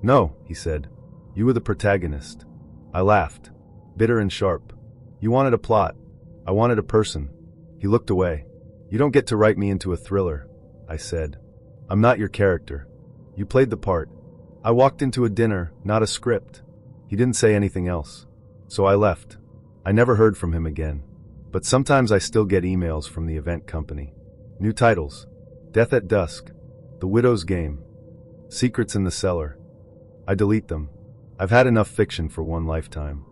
"No," he said. "You were the protagonist." I laughed. Bitter and sharp. "You wanted a plot. I wanted a person." He looked away. "You don't get to write me into a thriller," I said. "I'm not your character. You played the part." I walked into a dinner, not a script. He didn't say anything else. So I left. I never heard from him again. But sometimes I still get emails from the event company. New titles. Death at Dusk. The Widow's Game. Secrets in the Cellar. I delete them. I've had enough fiction for one lifetime.